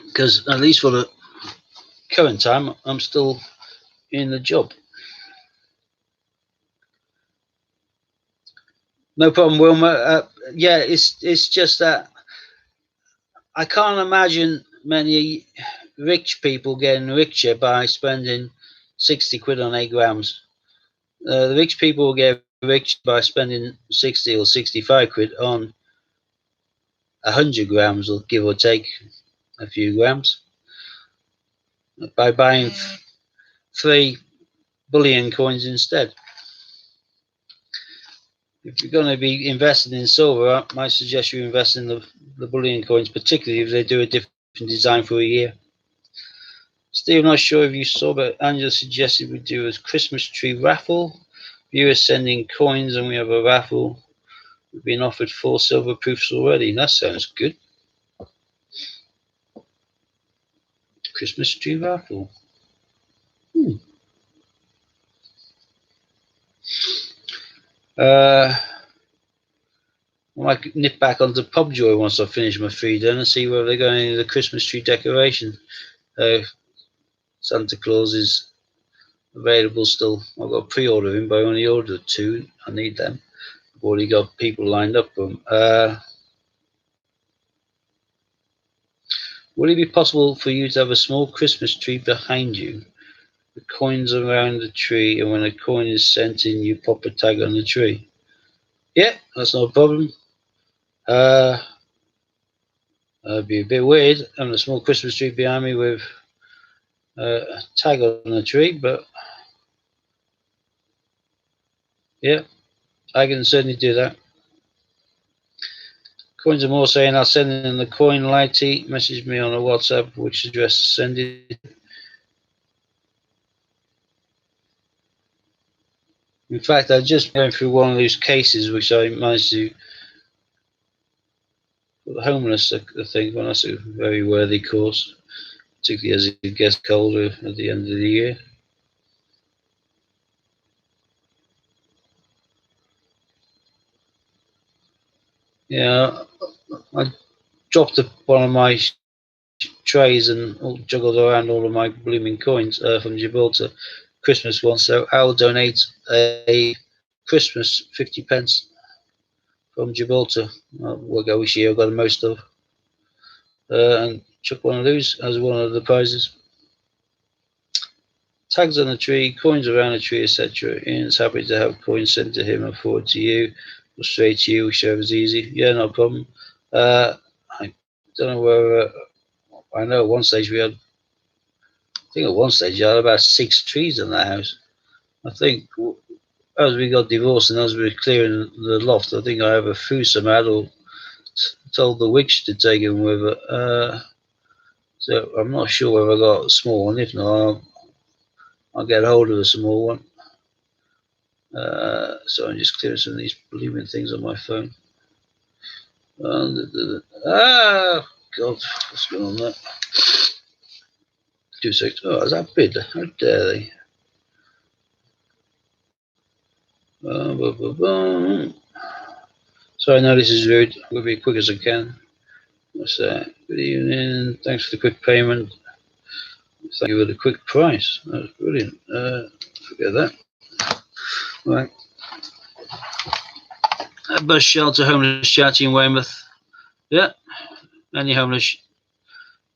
Because at least for the current time, I'm still in the job. No problem, Wilma. Yeah, it's just that I can't imagine many rich people getting richer by spending 60 quid on 8 grams. The rich people will get rich by spending 60 or 65 quid on 100 grams, or give or take a few grams, by buying 3 bullion coins instead. If you're going to be investing in silver, I might suggest you invest in the bullion coins, particularly if they do a different design for a year. Steve, not sure if you saw, but Angela suggested we do a Christmas tree raffle. Viewers sending coins and we have a raffle. We've been offered 4 silver proofs already. That sounds good. Christmas tree raffle. I might nip back onto Pubjoy once I finish my feed then and see whether they're going into the Christmas tree decoration. Santa Claus is available still. I've got pre-order him, but I only ordered 2. I need them. I've already got people lined up for them. Would it be possible for you to have a small Christmas tree behind you? The coins around the tree, and when a coin is sent in, you pop a tag on the tree. Yeah, that's not a problem. That'd be a bit weird having a small Christmas tree behind me with a tag on the tree, but yeah, I can certainly do that. Coins are more saying I'll send in the coin lighty. Message me on a WhatsApp which address to send it. In fact, I just going through one of those cases which I managed to for the homeless, I think, well, that's a very worthy cause, particularly as it gets colder at the end of the year. Yeah, I dropped one of my trays and juggled around all of my blooming coins from Gibraltar, Christmas one, so I'll donate a Christmas 50 pence from Gibraltar. Work out which year I got the most of, and chuck one of those as one of the prizes. Tags on the tree, coins around the tree, etc. Ian's happy to have coins sent to him and forward to you, or straight to you, whichever's easy. Yeah, no problem. I don't know where. I know at one stage we had. I think at one stage you had about 6 trees in the house. I think as we got divorced and as we were clearing the loft, I think I either threw some out or told the witch to take him with her. So I'm not sure whether I got a small one. If not, I'll get hold of a small one. So I'm just clearing some of these blooming things on my phone. God, what's going on there? 2 seconds. Oh, is that bid? How dare they? So I know this is rude. I'm going to be as quick as I can. What's that? Good evening. Thanks for the quick payment. Thank you for the quick price. That's brilliant. Forget that. Right. A bus shelter homeless charity in Weymouth. Yeah. Any homeless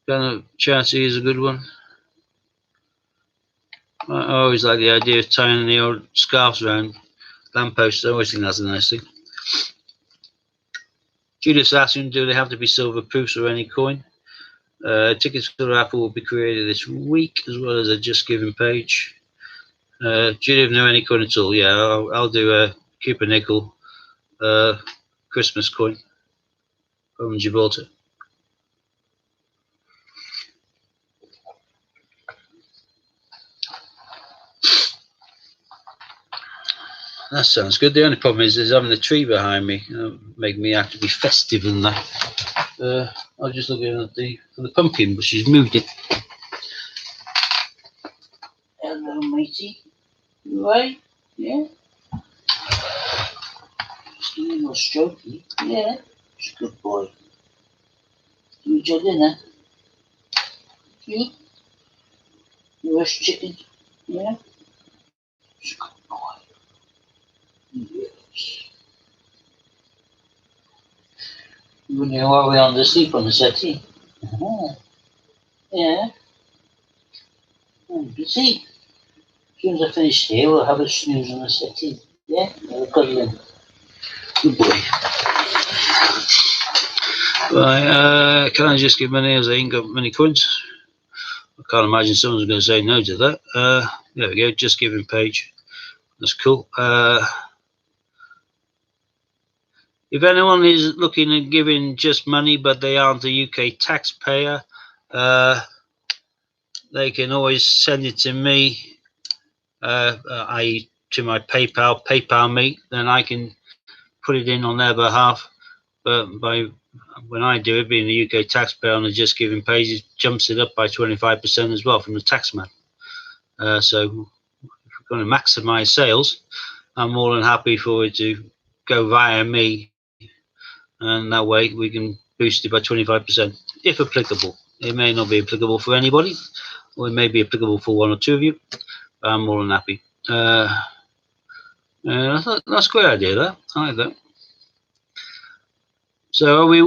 kind of charity is a good one. I always like the idea of tying the old scarves around lampposts. I always think that's a nice thing. Judith's asking, do they have to be silver proofs or any coin? Tickets for the raffle will be created this week, as well as a Just Giving page. Judith, no any coin at all? Yeah, I'll do a keep a nickel Christmas coin from Gibraltar. That sounds good. The only problem is there's having a tree behind me, making me have to be festive and that. I was just looking at for the pumpkin, but she's moved it. Hello, matey. You right? Yeah? Just give me a little strokey. Yeah? She's a good boy. You eat your dinner? You? You roast chicken? Yeah? She's a good boy. Yes. You wouldn't know why we're on the sleep on the settee. Yeah. Good sleep. soon as I finish here, we'll have a snooze on the settee. Yeah, we'll cuddle in. Good boy. Right, can I just give money as I ain't got many coins? I can't imagine someone's going to say no to that. There we go, just giving page. That's cool. If anyone is looking at giving just money but they aren't a UK taxpayer, they can always send it to me, i.e. to my PayPal me, then I can put it in on their behalf. But when I do it, being a UK taxpayer on the Just Giving page, it jumps it up by 25% as well from the taxman. So if we're going to maximise sales, I'm more than happy for it to go via me, and that way we can boost it by 25%, if applicable. It may not be applicable for anybody, or it may be applicable for one or two of you. But I'm more than happy. That's a great idea, that. I like that. So are we,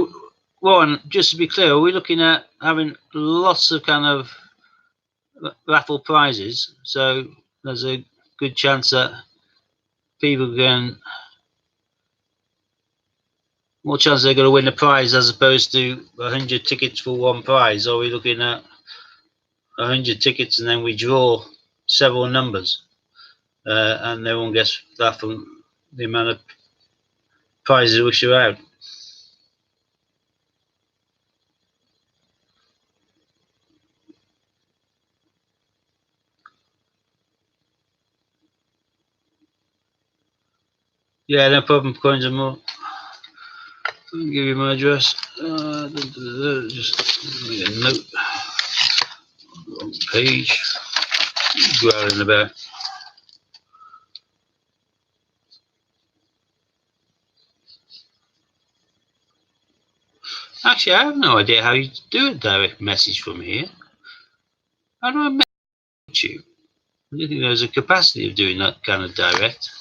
Warren, just to be clear, are we looking at having lots of kind of raffle prizes? So there's a good chance that people can, more chance they're going to win a prize as opposed to 100 tickets for one prize. Or are we looking at 100 tickets and then we draw several numbers, and everyone gets that from the amount of prizes which are out? Yeah, no problem. Coins and more. I'll give you my address. Just make a note. Wrong page. Growling about. Actually, I have no idea how you do a direct message from here. How do I message you? I don't think there's a capacity of doing that kind of direct.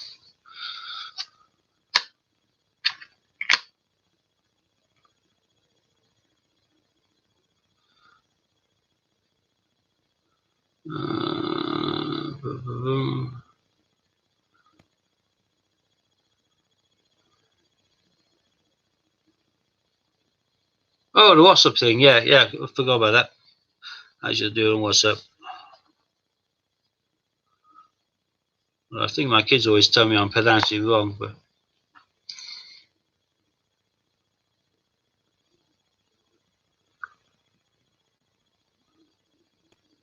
Oh, the WhatsApp thing. Yeah, I forgot about that. I should do it on WhatsApp. Well, I think my kids always tell me I'm pronouncing it wrong, but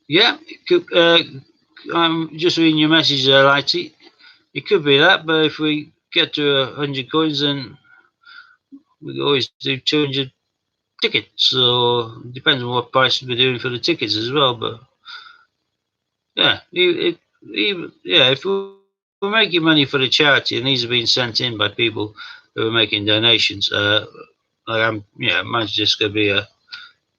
yeah, it could, I'm just reading your message there, Lighty. It could be that, but if we get to 100 coins, then we can always do 200 tickets, or it depends on what price we're doing for the tickets as well. But yeah, if we're making money for the charity, and these are being sent in by people who are making donations, mine's just going to be a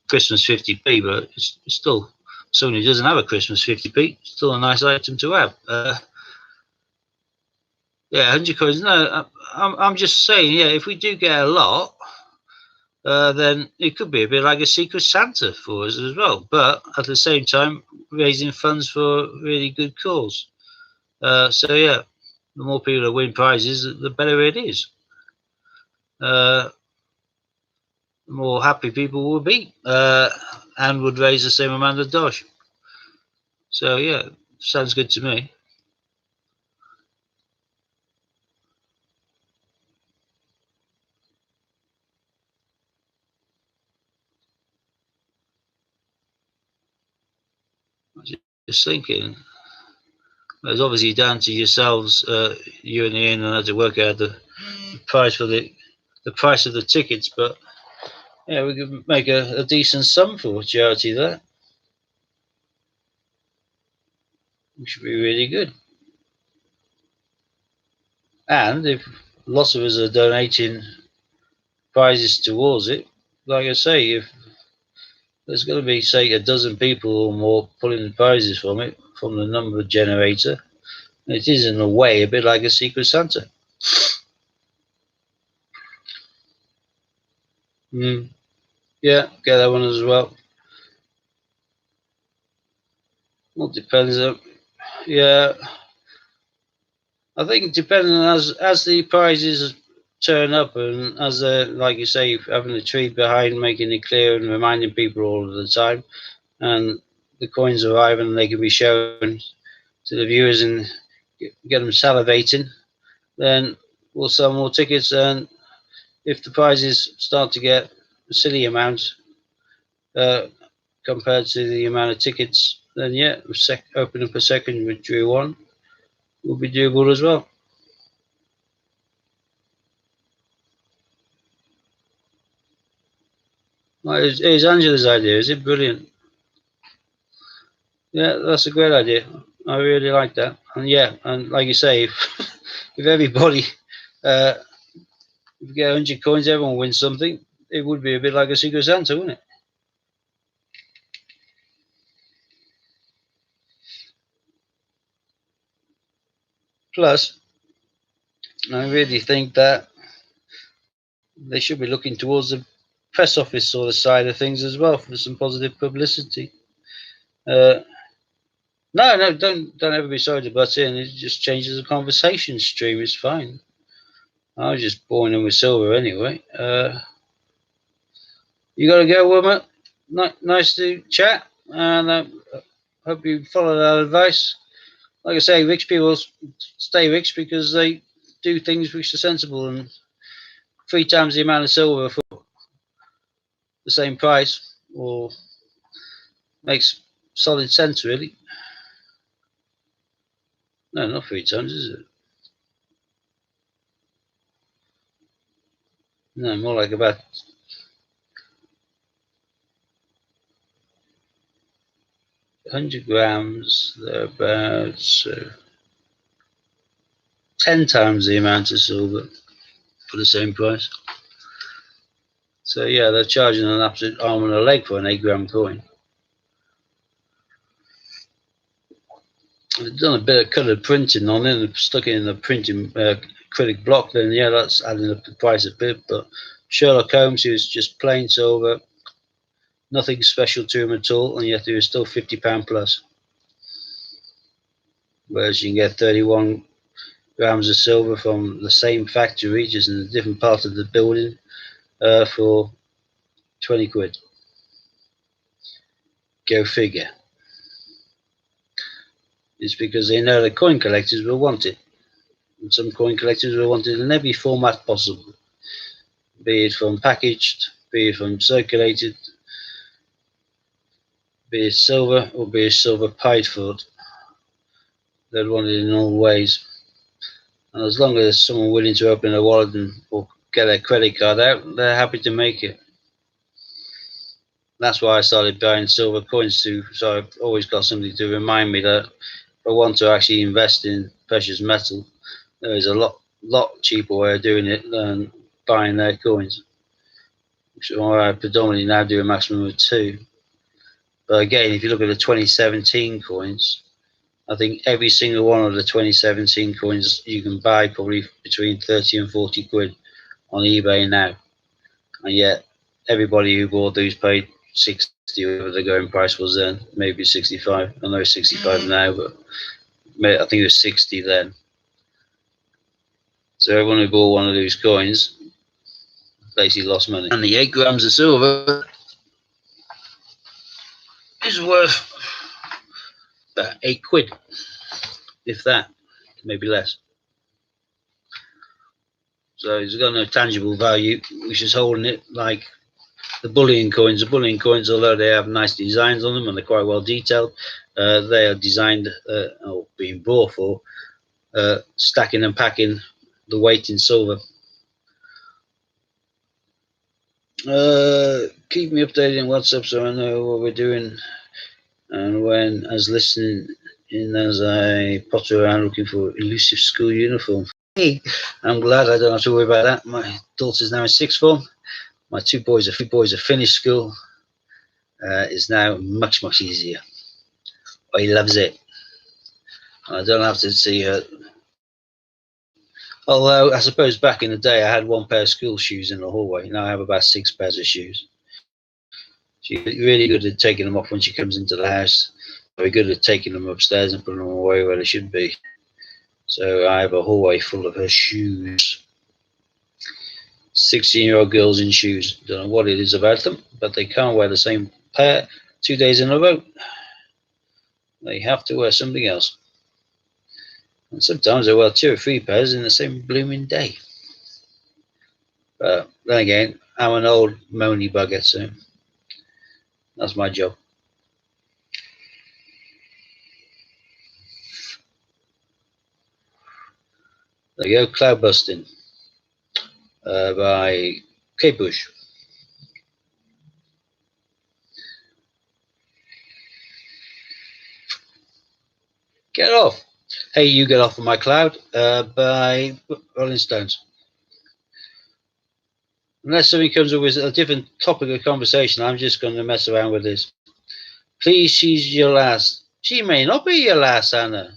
Christmas 50p, but it's still, someone who doesn't have a Christmas 50p, still a nice item to have. Yeah, 100 coins. No, I'm just saying, yeah, if we do get a lot, then it could be a bit like a Secret Santa for us as well. But at the same time, raising funds for really good cause. So yeah, the more people that win prizes, the better it is. The more happy people will be, and would raise the same amount of dosh. So yeah, sounds good to me. Just thinking, it's obviously down to yourselves, you and Ian, and how to work out the price for the price of the tickets. But yeah, we could make a decent sum for charity there, which should be really good. And if lots of us are donating prizes towards it, like I say, if there's going to be, say, a dozen people or more pulling the prizes from it, from the number generator, it is in a way a bit like a Secret Santa. Yeah, get that one as well. Well, depends. Yeah, I think depending on as the prizes turn up, and as like you say, having a tree behind, making it clear and reminding people all of the time, and the coins arrive and they can be shown to the viewers and get them salivating, then we'll sell more tickets. And if the prizes start to get a silly amount compared to the amount of tickets, then yeah, open up a second with Drew 1 will be doable as well. Well, it's Angela's idea, is it? Brilliant. Yeah, that's a great idea. I really like that. And yeah, and like you say, if everybody if you get 100 coins, everyone wins something, it would be a bit like a Secret Santa, wouldn't it? Plus, I really think that they should be looking towards the press office sort of side of things as well for some positive publicity. No, don't ever be sorry to butt in. It just changes the conversation stream. It's fine. I was just born in with silver anyway. You got to go, woman. Nice to chat, and hope you follow that advice. Like I say, rich people stay rich because they do things which are sensible, and 3 times the amount of silver for the same price, or makes solid sense, really. No, not 3 times, is it? No, more like about 100 grams, thereabouts. 10 times the amount of silver for the same price. So yeah, they're charging an absolute arm and a leg for an 8-gram coin. They've done a bit of coloured printing on it and stuck it in the printing acrylic block, then yeah, that's adding up the price a bit. But Sherlock Holmes, who's just plain silver, nothing special to him at all, and yet he was still £50 plus. Whereas you can get 31 grams of silver from the same factory, just in a different part of the building, for 20 quid. Go figure. It's because they know the coin collectors will want it. And some coin collectors will want it in every format possible. Be it from packaged, be it from circulated, be it silver, or be it silver paid for it. They'd want it in all ways. And as long as there's someone willing to open a wallet or get their credit card out, they're happy to make it. That's why I started buying silver coins too. So I've always got something to remind me that if I want to actually invest in precious metal, there is a lot cheaper way of doing it than buying their coins. So I predominantly now do a maximum of 2. But again, if you look at the 2017 coins, I think every single one of the 2017 coins you can buy probably between 30 and 40 quid on eBay now. And yet everybody who bought these paid 60, whatever the going price was then, maybe 65. I know it's 65 now, but I think it was 60 then. So everyone who bought one of these coins basically lost money. And the 8 grams of silver is worth about 8 quid, if that, maybe less. So it's got no tangible value, which is holding it like the bullion coins. The bullion coins, although they have nice designs on them and they're quite well detailed, they are designed or being bought for stacking and packing the weight in silver. Keep me updated on WhatsApp so I know what we're doing and when, as listening in as I potter around looking for elusive school uniform. Hey, I'm glad I don't have to worry about that. My daughter's now in 6th form. My 2 boys are finished school. It's now much easier. He loves it. I don't have to see her. Although I suppose back in the day I had 1 pair of school shoes in the hallway. Now I have about 6 pairs of shoes. She's really good at taking them off when she comes into the house. very good at taking them upstairs and putting them away where they should be. So I have a hallway full of her shoes. 16-year-old girls in shoes. Don't know what it is about them, but they can't wear the same pair 2 days in a row. They have to wear something else. And sometimes they wear 2 or 3 pairs in the same blooming day. But then again, I'm an old moany bugger, so that's my job. There you go, Cloud Busting by Kate Bush. Get off. Hey, you get off of my cloud by Rolling Stones. Unless somebody comes up with a different topic of conversation, I'm just going to mess around with this. Please, she's your last. She may not be your last, Anna.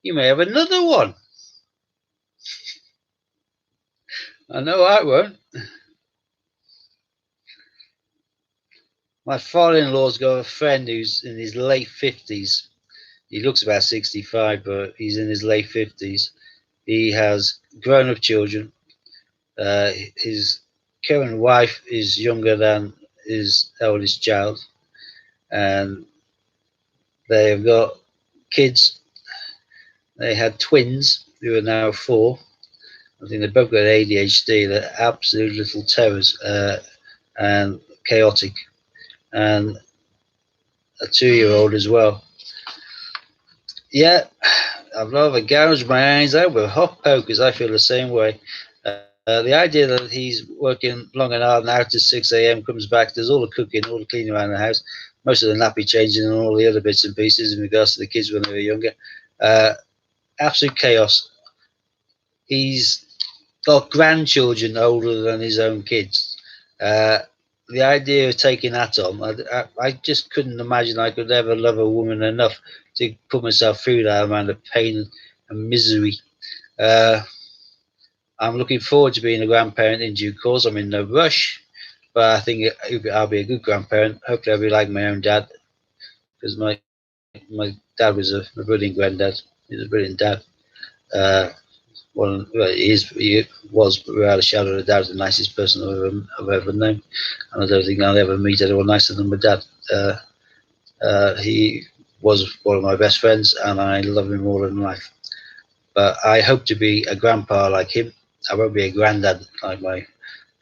You may have another one. I know I won't. My father-in-law's got a friend who's in his late 50s. He looks about 65, but he's in his late 50s. He has grown-up children. His current wife is younger than his eldest child, and they've got kids. They had twins who are now 4. I think they've both got ADHD. They're absolute little terrors and chaotic, and a 2-year-old as well. Yeah, I'd rather gouge my eyes out with hot pokers. I feel the same way. The idea that he's working long and hard now to 6 a.m. comes back, does all the cooking, all the cleaning around the house, most of the nappy changing and all the other bits and pieces in regards to the kids when they were younger. Absolute chaos. He's got grandchildren older than his own kids. The idea of taking that on, I just couldn't imagine I could ever love a woman enough to put myself through that amount of pain and misery. I'm looking forward to being a grandparent in due course. I'm in no rush, but I think I'll be a good grandparent. Hopefully I'll be like my own dad, because my dad was a brilliant granddad. He was a brilliant dad. He was, without a shadow of a doubt, the nicest person I've ever known, and I don't think I'll ever meet anyone nicer than my dad. He was one of my best friends, and I love him more than life. But I hope to be a grandpa like him. I won't be a granddad like my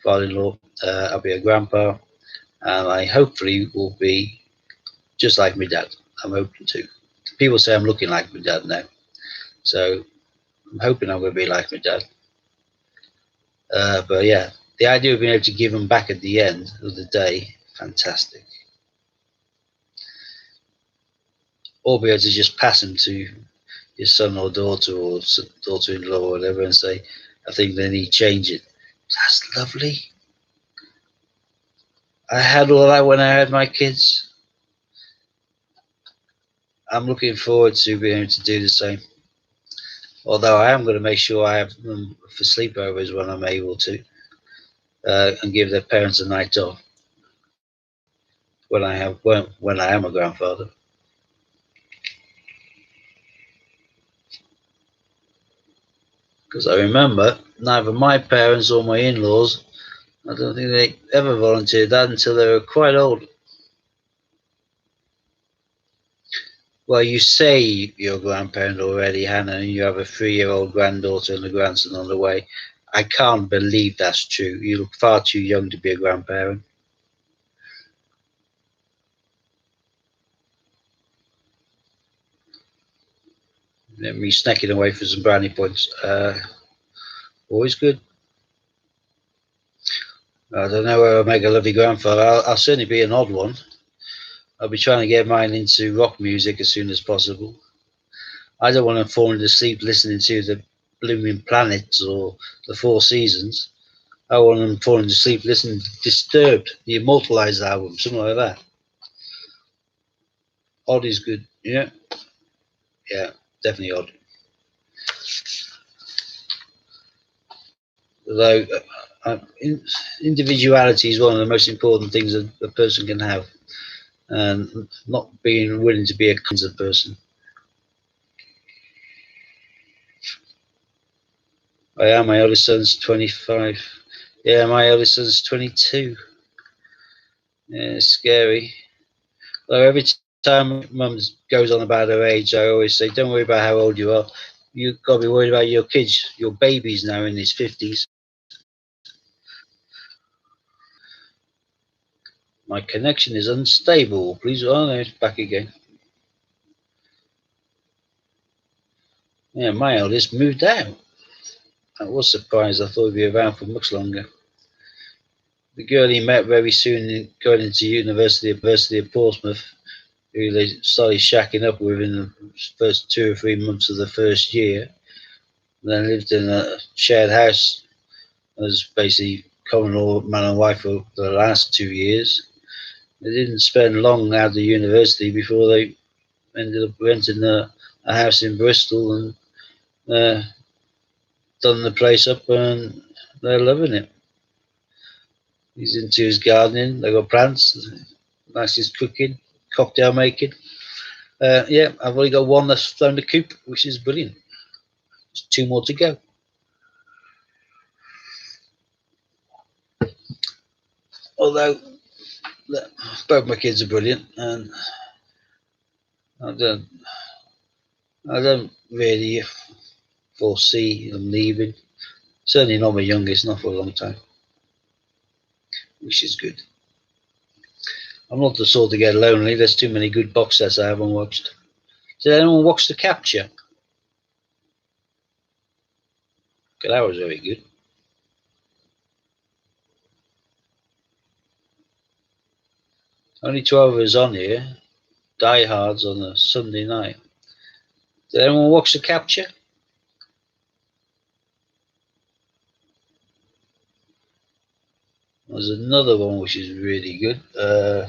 father-in-law. I'll be a grandpa, and I hopefully will be just like my dad. I'm hoping to. People say I'm looking like my dad now, so I'm hoping I'm going to be like my dad. But yeah, the idea of being able to give them back at the end of the day, fantastic. Or be able to just pass them to your son or daughter-in-law or whatever and say, I think they need changing. That's lovely. I had all that when I had my kids. I'm looking forward to being able to do the same. Although I am going to make sure I have them for sleepovers when I'm able to, and give their parents a night off when I am a grandfather. Because I remember neither my parents or my in-laws, I don't think they ever volunteered that until they were quite old. Well, you say you're a grandparent already, Hannah, and you have a 3-year-old granddaughter and a grandson on the way. I can't believe that's true. You look far too young to be a grandparent. Let me snacking away for some brownie points. Always good. I don't know whether I'll make a lovely grandfather. I'll certainly be an odd one. I'll be trying to get mine into rock music as soon as possible. I don't want to fall into sleep listening to the Blooming Planets or the Four Seasons. I want them falling to sleep listening to Disturbed, the Immortalized album, something like that. Odd is good. Yeah, definitely odd. Although individuality is one of the most important things a person can have. and not being willing to be a kinds of person. My eldest son's 25. Yeah, my eldest son's 22. Yeah, it's scary. Though every time mum goes on about her age, I always say, don't worry about how old you are. You've got to be worried about your kids. Your baby's now in his 50s. My connection is unstable. Please, oh no, it's back again. Yeah, my eldest moved out. I was surprised. I thought he'd be around for much longer. The girl he met very soon going into University of Portsmouth, who they started shacking up with in the first 2 or 3 months of the first year, and then lived in a shared house as basically common law man and wife for the last 2 years. They didn't spend long out of university before they ended up renting a house in Bristol and done the place up, and they're loving it. He's into his gardening. They've got plants. That's his cooking, cocktail making. Yeah, I've only got one that's flown the coop, which is brilliant. There's 2 more to go. Although both my kids are brilliant, and I don't really foresee them leaving. Certainly not my youngest, not for a long time, which is good. I'm not the sort to get lonely. There's too many good box sets I haven't watched. Did anyone watch The Capture? Okay, that was very good. Only 12 of us on here. Diehards on a Sunday night. Did anyone watch The Capture? There's another one which is really good. I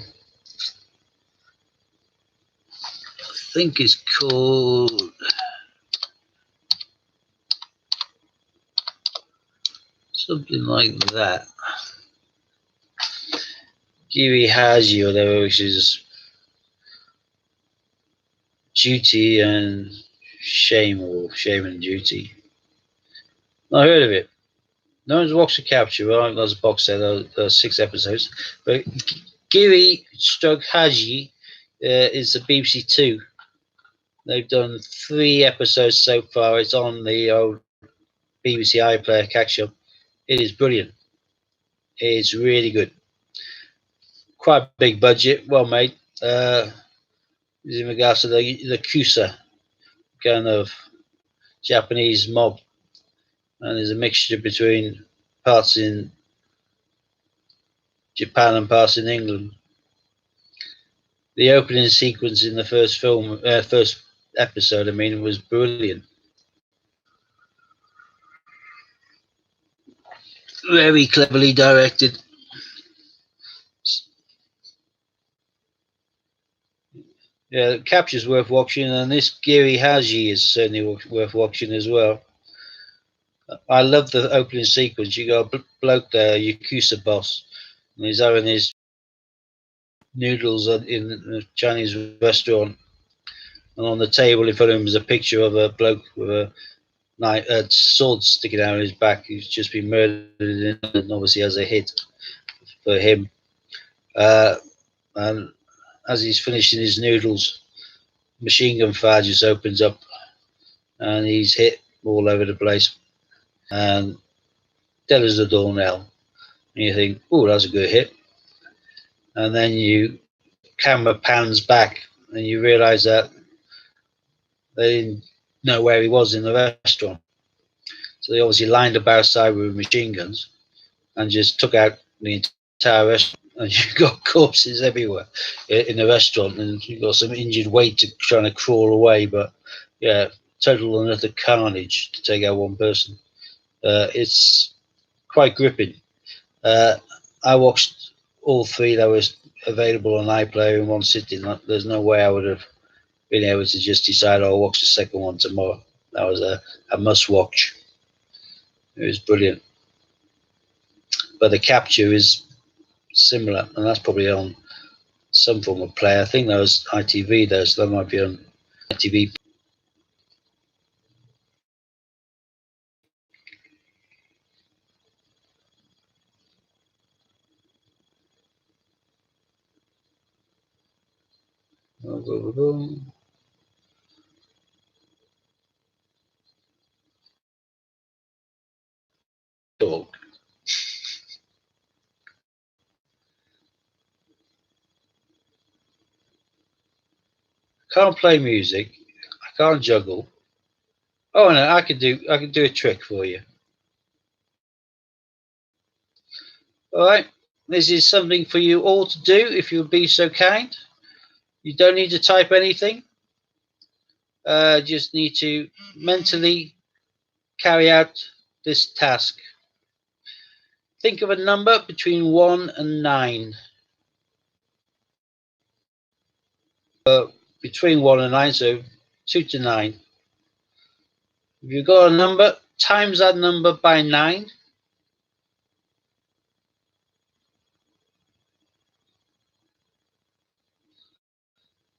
think it's called something like that. Giri Haji or whatever, which is duty and shame, or shame and duty. I heard of it. No one's watched The Capture. Well, there's a box set. There's 6 episodes. But Giri Stroke Haji is the BBC Two. They've done 3 episodes so far. It's on the old BBC iPlayer catch up. It is brilliant. It's really good. Quite big budget, well made. In regards to the Kusa kind of Japanese mob, and there's a mixture between parts in Japan and parts in England. The opening sequence in the first episode, was brilliant. Very cleverly directed. Yeah, Capture's worth watching, and this Giri Haji is certainly worth watching as well. I love the opening sequence. You got a bloke there, Yakuza boss, and he's having his noodles in a Chinese restaurant, and on the table in front of him is a picture of a bloke with a sword sticking out of his back who's just been murdered, and obviously has a hit for him. And as he's finishing his noodles, machine gun fire just opens up, and he's hit all over the place. And dead as a doornail. And you think, oh, that's a good hit. And then camera pans back, and you realise that they didn't know where he was in the restaurant. So they obviously lined up outside with machine guns and just took out the entire restaurant. And you've got corpses everywhere in the restaurant, and you've got some injured weight trying to crawl away. But yeah, total and utter carnage to take out one person. It's quite gripping. I watched all 3 that was available on iPlayer in one sitting. There's no way I would have been able to just decide, I'll watch the second one tomorrow. That was a must watch. It was brilliant. But The Capture is similar, and that's probably on some form of player. I think that was ITV though, so that might be on ITV. Talk. Can't play music. I can't juggle. Oh no, I can do a trick for you. All right, this is something for you all to do if you'll be so kind. You don't need to type anything. Just need to mentally carry out this task. Think of a number between 1 and 9. Between 1 and 9, so 2 to 9. If you've got a number, times that number by 9.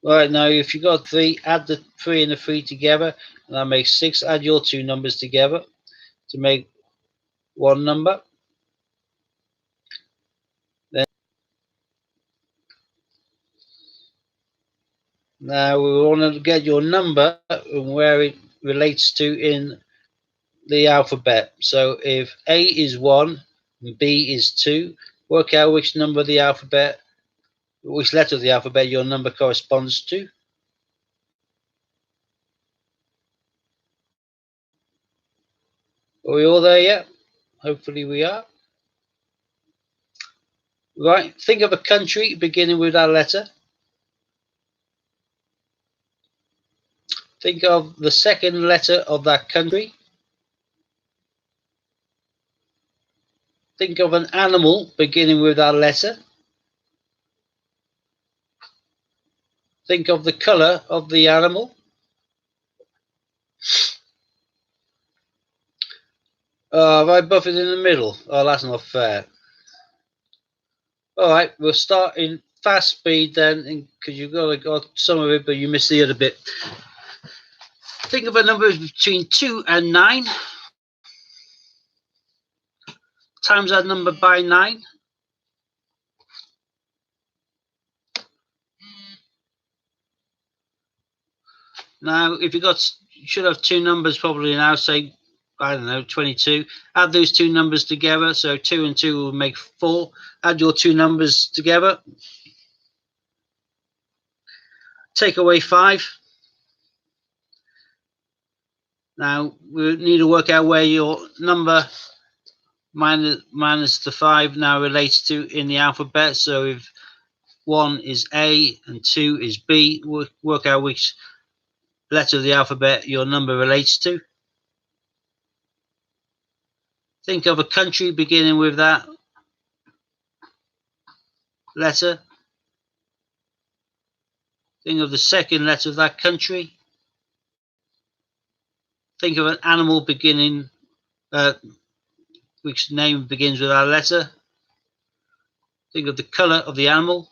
Right, now if you got 3, add the 3 and the 3 together, and that makes 6. Add your two numbers together to make one number. Then now we want to get your number and where it relates to in the alphabet. So if A is 1 and B is 2, work out which number of the alphabet, which letter of the alphabet your number corresponds to. Are we all there yet? Hopefully we are. Right, think of a country beginning with that letter. Think of the second letter of that country. Think of an animal beginning with that letter. Think of the color of the animal. Have I buffered in the middle? Oh, that's not fair. All right, we'll start in fast speed then, because you've got some of it, but you missed the other bit. Think of a number between 2 and 9. Times that number by 9. Now, if you should have two numbers probably now, say, I don't know, 22. Add those two numbers together. So 2 and 2 will make 4. Add your two numbers together. Take away 5. Now, we need to work out where your number minus the 5 now relates to in the alphabet. So if 1 is A and 2 is B, work out which letter of the alphabet your number relates to. Think of a country beginning with that letter. Think of the second letter of that country. Think of an animal beginning, which name begins with that letter. Think of the color of the animal.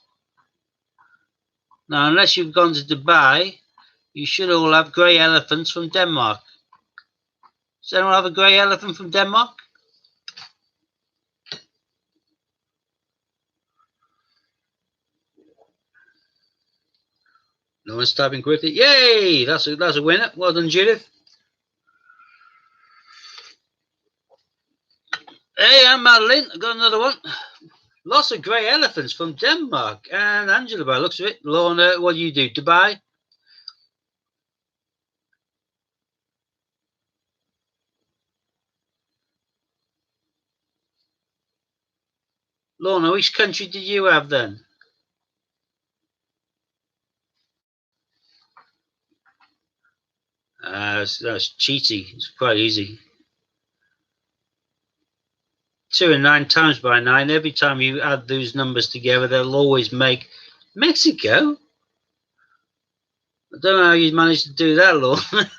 Now, unless you've gone to Dubai, you should all have grey elephants from Denmark. Does anyone have a grey elephant from Denmark? No one's typing quickly. Yay! That's a winner. Well done, Judith. Hey, I'm Madeline. I got another one. Lots of grey elephants from Denmark. And Angela, by the looks of it. Lorna, what do you do? Dubai? Lorna, which country did you have then? That's cheaty. It's quite easy. 2 and 9 times by 9. Every time you add those numbers together, they'll always make Mexico. I don't know how you managed to do that, Lorna.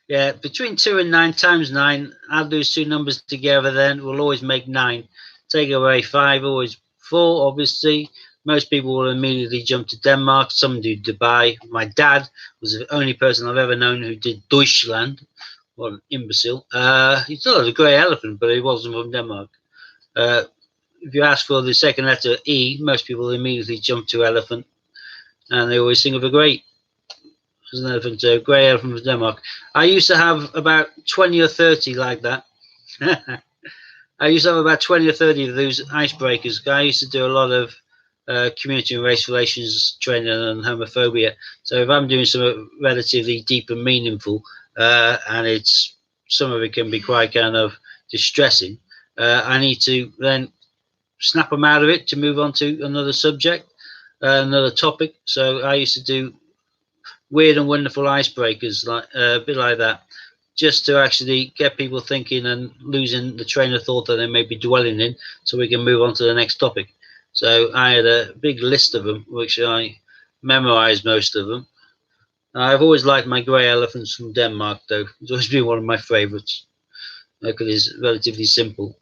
Yeah, between 2 and 9 times 9, add those two numbers together, then we'll always make 9. Take away 5, always 4, obviously. most people will immediately jump to Denmark. Some do Dubai. My dad was the only person I've ever known who did Deutschland. What an imbecile. He still had a grey elephant, but he wasn't from Denmark. If you ask for the second letter E, most people immediately jump to elephant, and they always think of a great as an elephant, a grey elephant from Denmark. I used to have about 20 or 30 like that. I used to have about 20 or 30 of those icebreakers. I used to do a lot of community and race relations training and homophobia. So if I'm doing something relatively deep and meaningful, and it's some of it can be quite kind of distressing, I need to then snap them out of it to move on to another subject, another topic. So I used to do weird and wonderful icebreakers, like a bit like that, just to actually get people thinking and losing the train of thought that they may be dwelling in, so we can move on to the next topic. So I had a big list of them, which I memorized most of them. I've always liked my grey elephants from Denmark, though. It's always been one of my favourites because it's relatively simple.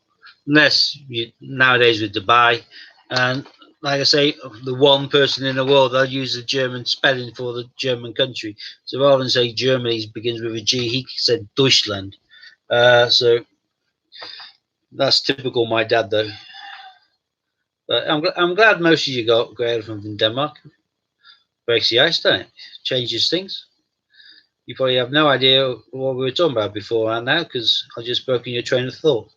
Unless nowadays with Dubai, and like I say, the one person in the world, I'll use the German spelling for the German country. So rather than say Germany begins with a G, he said Deutschland. So that's typical my dad, though. But I'm glad most of you got grey elephant from Denmark. Breaks the ice, doesn't it? Changes things. You probably have no idea what we were talking about before and now, because I've just broken your train of thought.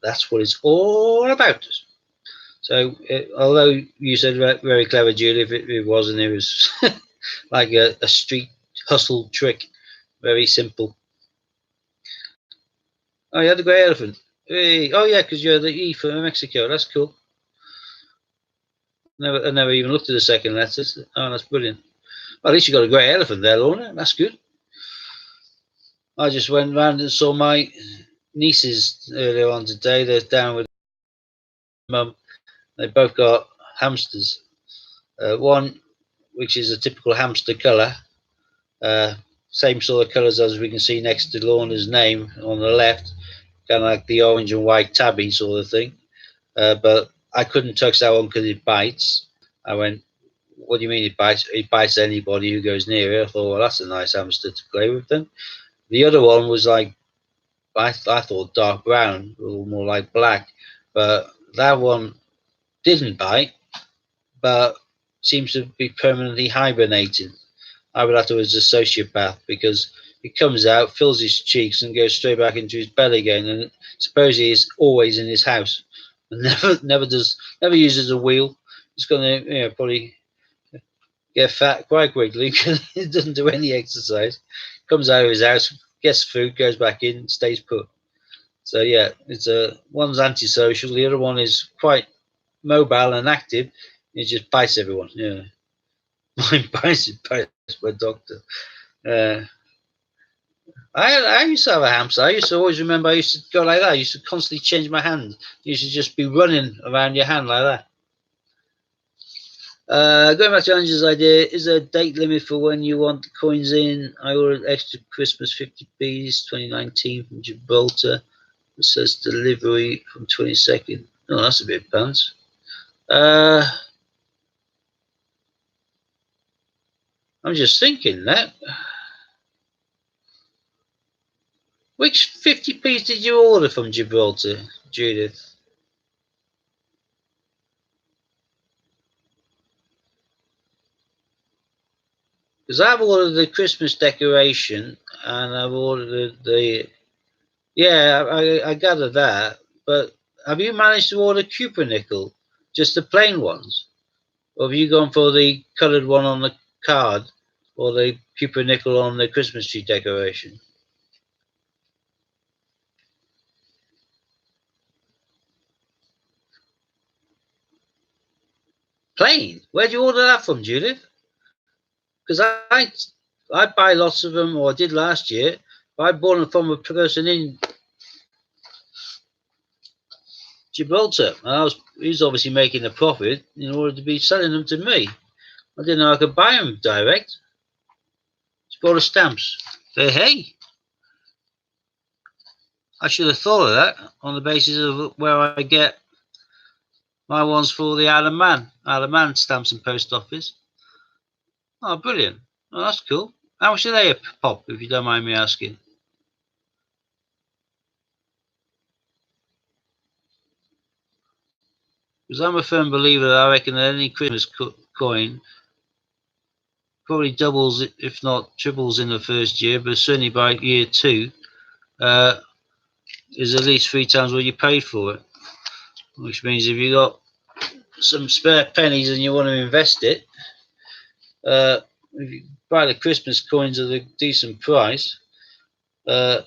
That's what it's all about. So, although you said very clever, Julie, if it wasn't, it was like a street hustle trick. Very simple. Oh, you had the grey elephant. Hey. Oh, yeah, because you're the E for Mexico. That's cool. I never even looked at the second letters. Oh, that's brilliant. Well, at least you got a grey elephant there, Lorna. That's good. I just went round and saw my nieces earlier on today. They're down with mum. They both got hamsters. One, which is a typical hamster colour, same sort of colours as we can see next to Lorna's name on the left, kind of like the orange and white tabby sort of thing. But I couldn't touch that one because it bites. I went, what do you mean it bites? It bites anybody who goes near it. I thought, well, that's a nice hamster to play with then. The other one was like, I thought dark brown, or more like black, but that one didn't bite, but seems to be permanently hibernating. I would have to as a sociopath, because it comes out, fills his cheeks, and goes straight back into his belly again. And supposedly he's always in his house, and never uses a wheel. He's going to probably get fat quite quickly because he doesn't do any exercise. Comes out of his house, gets food, goes back in, stays put. So yeah, it's one's antisocial, the other one is quite mobile and active. He just bites everyone. Yeah, mine bites my doctor. I used to have a hamster. I used to always remember. I used to go like that. I used to constantly change my hand. You should just be running around your hand like that. Going back to Angela's idea, is there a date limit for when you want the coins in? I ordered extra Christmas 50p's 2019 from Gibraltar. It says delivery from 22nd. Oh, that's a bit pants. I'm just thinking that. Which 50p's did you order from Gibraltar, Judith? Because I've ordered the Christmas decoration and I've ordered the. Yeah, I gather that. But have you managed to order Cupernickel? Just the plain ones? Or have you gone for the coloured one on the card or the Cupernickel on the Christmas tree decoration? Plain? Where'd you order that from, Judith? Because I buy lots of them, or I did last year. But I bought them from a person in Gibraltar. And he's obviously making a profit in order to be selling them to me. I didn't know I could buy them direct. Just bought the stamps. Hey, I should have thought of that on the basis of where I get My one's for the Isle of Man stamps and post office. Oh, brilliant. Oh, that's cool. How much are they a pop, if you don't mind me asking? Because I'm a firm believer that I reckon that any Christmas coin probably doubles, if not triples, in the first year, but certainly by year 2 is at least 3 times what you paid for it. Which means if you got some spare pennies and you want to invest it, if you buy the Christmas coins at a decent price, and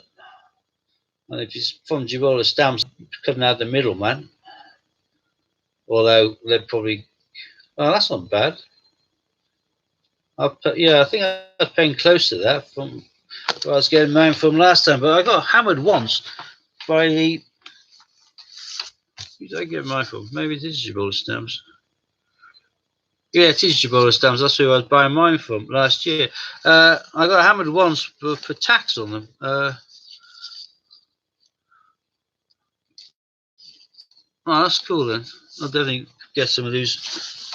if it's from Gibraltar stamps, cutting out the middleman, although they're probably, oh, that's not bad. Yeah, I think I was paying close to that from where I was getting mine from last time, but I got hammered once by the, who did I get mine from? Maybe it is Gibraltar stamps. Yeah, it is Gibraltar stamps. That's who I was buying mine from last year. I got hammered once for tax on them. Oh, that's cool then. I'll definitely get some of these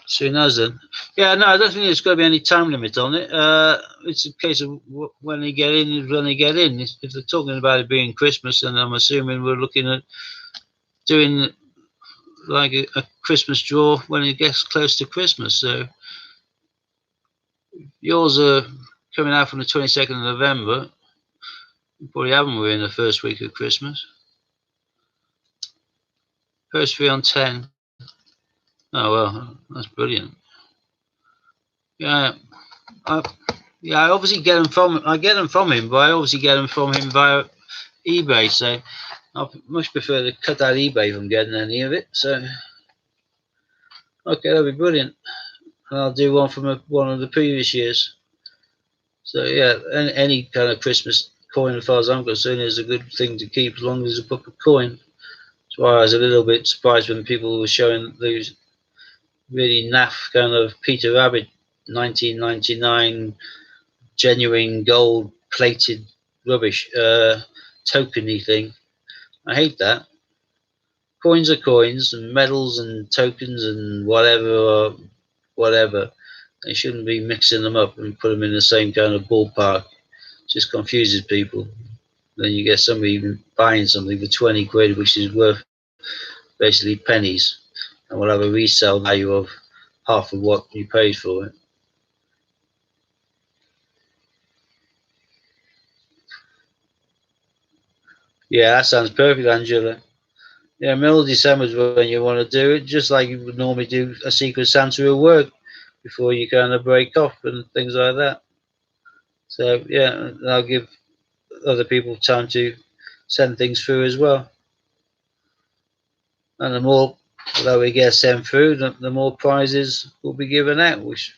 soon as then. Yeah, no, I don't think there's got to be any time limit on it. It's a case of when they get in, when they get in. If they're talking about it being Christmas, and I'm assuming we're looking at doing like a Christmas draw when it gets close to Christmas. So yours are coming out from the 22nd of November. You probably haven't. We're in the first week of Christmas. First 3 on 10. Oh well, that's brilliant. Yeah, I obviously get them from. I get them from him, but I obviously get them from him via eBay. So I much prefer to cut out eBay from getting any of it. So okay, that'll be brilliant. And I'll do one from one of the previous years. So yeah, any kind of Christmas coin, as far as I'm concerned, is a good thing to keep as long as it's a book of coin. That's why I was a little bit surprised when people were showing those really naff kind of Peter Rabbit 1999 genuine gold plated rubbish tokeny thing. I hate that. Coins are coins, and medals and tokens and whatever. They shouldn't be mixing them up and put them in the same kind of ballpark. It just confuses people. Then you get somebody even buying something for 20 quid, which is worth basically pennies, and will have a resale value of half of what you paid for it. Yeah, that sounds perfect, Angela. Yeah, middle of December is when you want to do it, just like you would normally do a Secret Santa at work before you kind of break off and things like that. So yeah, I'll give other people time to send things through as well. And the more that we get sent through, the more prizes will be given out, which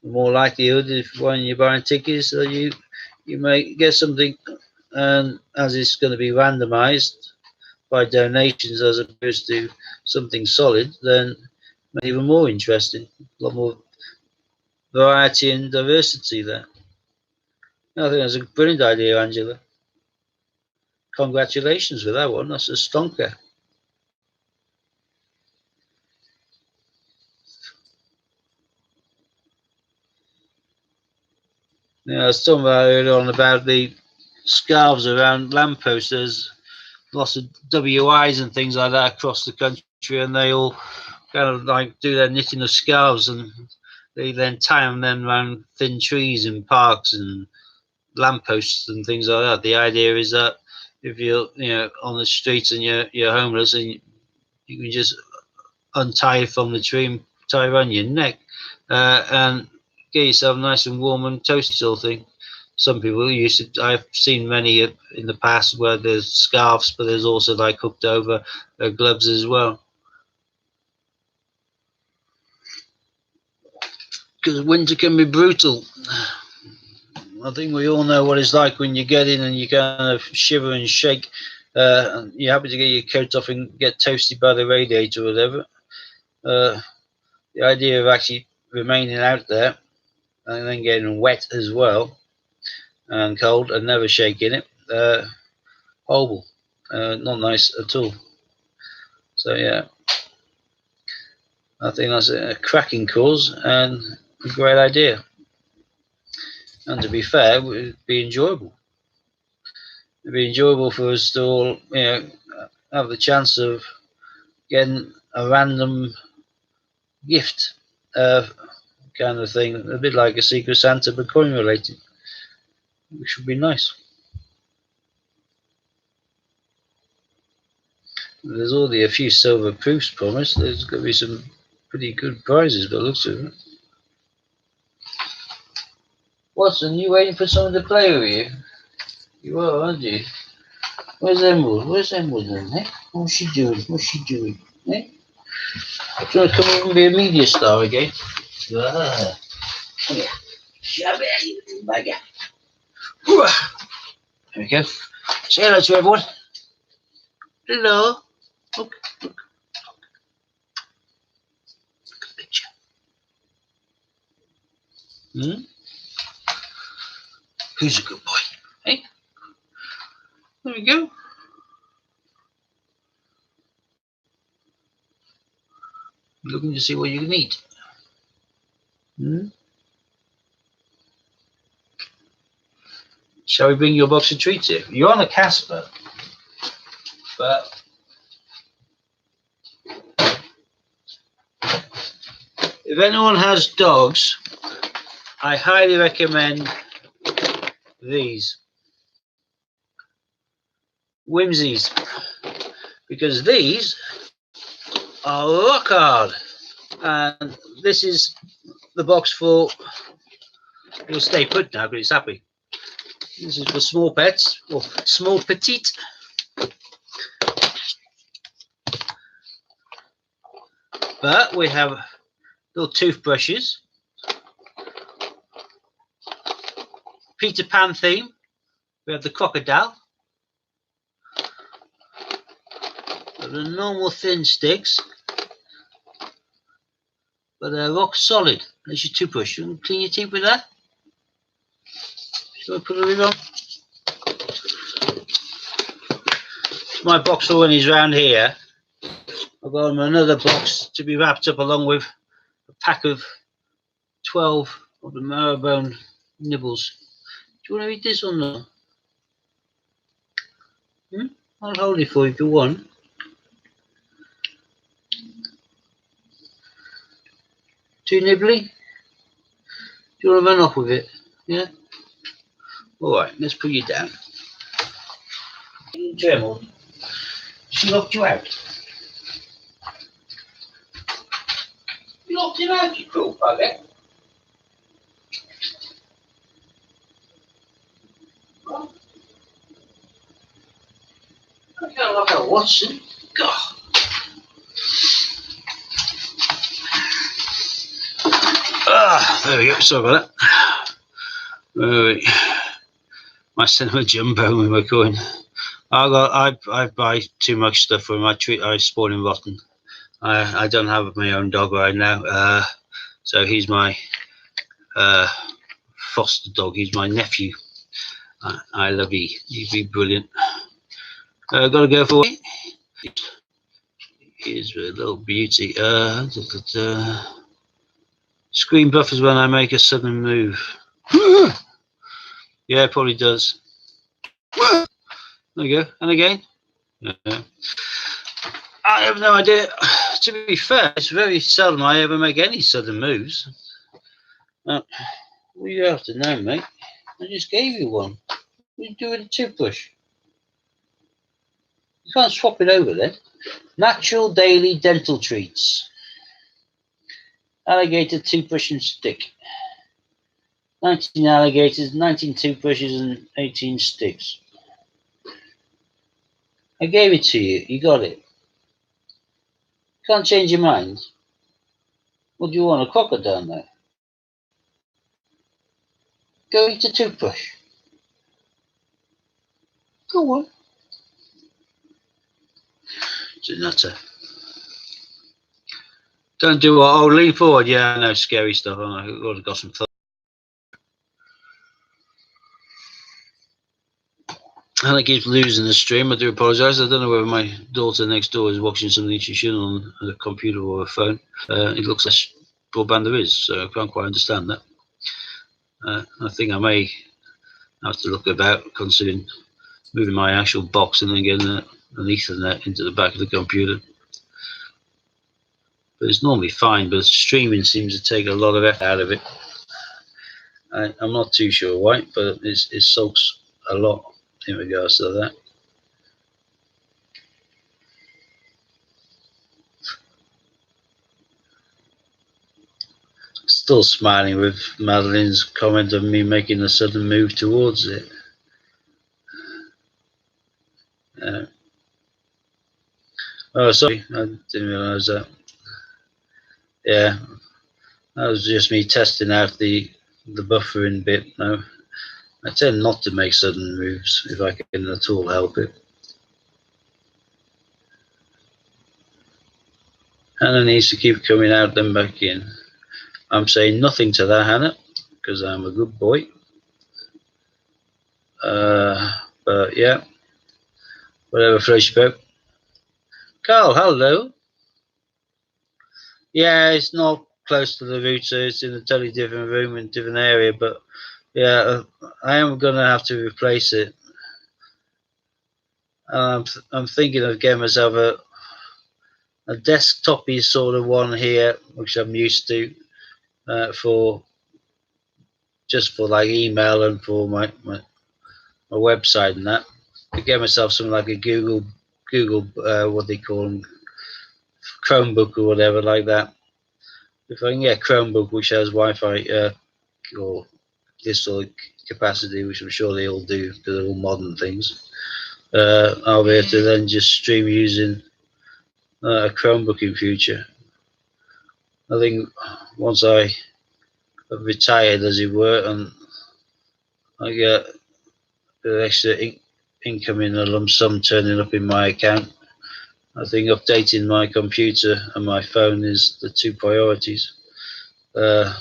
the more likelihood if when you're buying tickets that you may get something, and as it's going to be randomized by donations as opposed to something solid, then even more interesting. A lot more variety and diversity there. I think that's a brilliant idea, Angela. Congratulations for that one. That's a stonker. Yeah, I was talking about earlier on about the scarves around lampposts. There's lots of WIs and things like that across the country, and they all kind of like do their knitting of scarves, and they then tie them then around thin trees in parks and lampposts and things like that. The idea is that if you're on the streets and you're homeless, and you can just untie it from the tree and tie it around your neck, and get yourself nice and warm and toasty sort of thing. Some people used to. I've seen many in the past where there's scarves, but there's also like hooked over gloves as well. Because winter can be brutal. I think we all know what it's like when you get in and you kind of shiver and shake. You're happy to get your coat off and get toasted by the radiator or whatever. The idea of actually remaining out there and then getting wet as well and cold and never shaking it, horrible. Not nice at all. So yeah, I think that's a cracking cause and a great idea. And to be fair, it would be enjoyable. It'd be enjoyable for us to all, have the chance of getting a random gift kind of thing, a bit like a Secret Santa but coin related, which would be nice. There's already a few silver proofs promised. There's going to be some pretty good prizes by the looks of it. Watson, you waiting for someone to play with you? You are, aren't you? Where's Emerald? Where's Emerald then, eh? What's she doing? What's she doing? Eh? Do you want to come here and be a media star again? Ah, come here. Shabby, you bugger. There we go. Say hello to everyone. Hello. Look, look. Look at the picture. Who's a good boy? Hey? There we go. Looking to see what you can eat. Shall we bring your box of treats here? You're on a Casper, but if anyone has dogs, I highly recommend these Whimsies, because these are rock hard. And this is the box for, it'll stay put now because it's happy. This is for small pets, or small petite. But we have little toothbrushes, Peter Pan theme. We have the crocodile, the normal thin sticks, but they're rock solid. There's your toothbrush. You can clean your teeth with that. Shall I put it on? My box for when he's round here. I've got him another box to be wrapped up along with a pack of 12 of the marrowbone nibbles. Do you want to eat this or not? I'll hold it for you if you want. Too nibbly? Do you want to run off with it? Yeah? Alright, let's put you down. Dremel, she locked you out. You locked him out, you cruel bugger. I can't lock out Watson. God. There we go. Sorry about that. My cinema jumbo with my coin. I buy too much stuff for my treat. I spoil him rotten. I don't have my own dog right now. So he's my foster dog. He's my nephew. I love you. You'd be brilliant. Gotta go for it. Here's a little beauty. Screen buffers when I make a sudden move. Yeah, it probably does. There you go. And again. I have no idea. To be fair, it's very seldom I ever make any sudden moves. Well, you have to know, mate. I just gave you one. What do you do with a toothbrush? You can't swap it over then. Natural daily dental treats. Alligator toothbrush and stick. 19 alligators, 19 toothbrushes, and 18 sticks. I gave it to you. You got it. Can't change your mind. What do you want? A crocodile now? Go eat a toothbrush. Go on. It's a nutter. Don't do what? Oh, lean forward. Yeah, I know, scary stuff. I would have got some thought. And I keep losing the stream. I do apologise. I don't know whether my daughter next door is watching something she shouldn't on a computer or a phone. It looks less broadband there is, so I can't quite understand that. I think I may have to look about considering moving my actual box and then getting an Ethernet into the back of the computer. But it's normally fine, but streaming seems to take a lot of effort out of it. I'm not too sure why, but it soaks a lot in regards to that. Still smiling with Madeline's comment of me making a sudden move towards it. Oh, sorry, I didn't realise that. Yeah, that was just me testing out the buffering bit now. I tend not to make sudden moves if I can at all help it. Hannah needs to keep coming out then back in. I'm saying nothing to that, Hannah, because I'm a good boy. But yeah, whatever floats your boat. Carl, hello. Yeah, it's not close to the router. It's in a totally different room and different area. But yeah, I am gonna have to replace it. I'm thinking of getting myself a desktop-y sort of one here, which I'm used to for just for like email and for my website and that. To get myself something like a Google what they call them, Chromebook or whatever like that. If I can get a Chromebook which has Wi-Fi or this sort of capacity, which I'm sure they all do because they're all modern things, I'll be able to then just stream using a Chromebook in future. I think once I have retired, as it were, and I get the extra income in a lump sum turning up in my account, I think updating my computer and my phone is the two priorities. My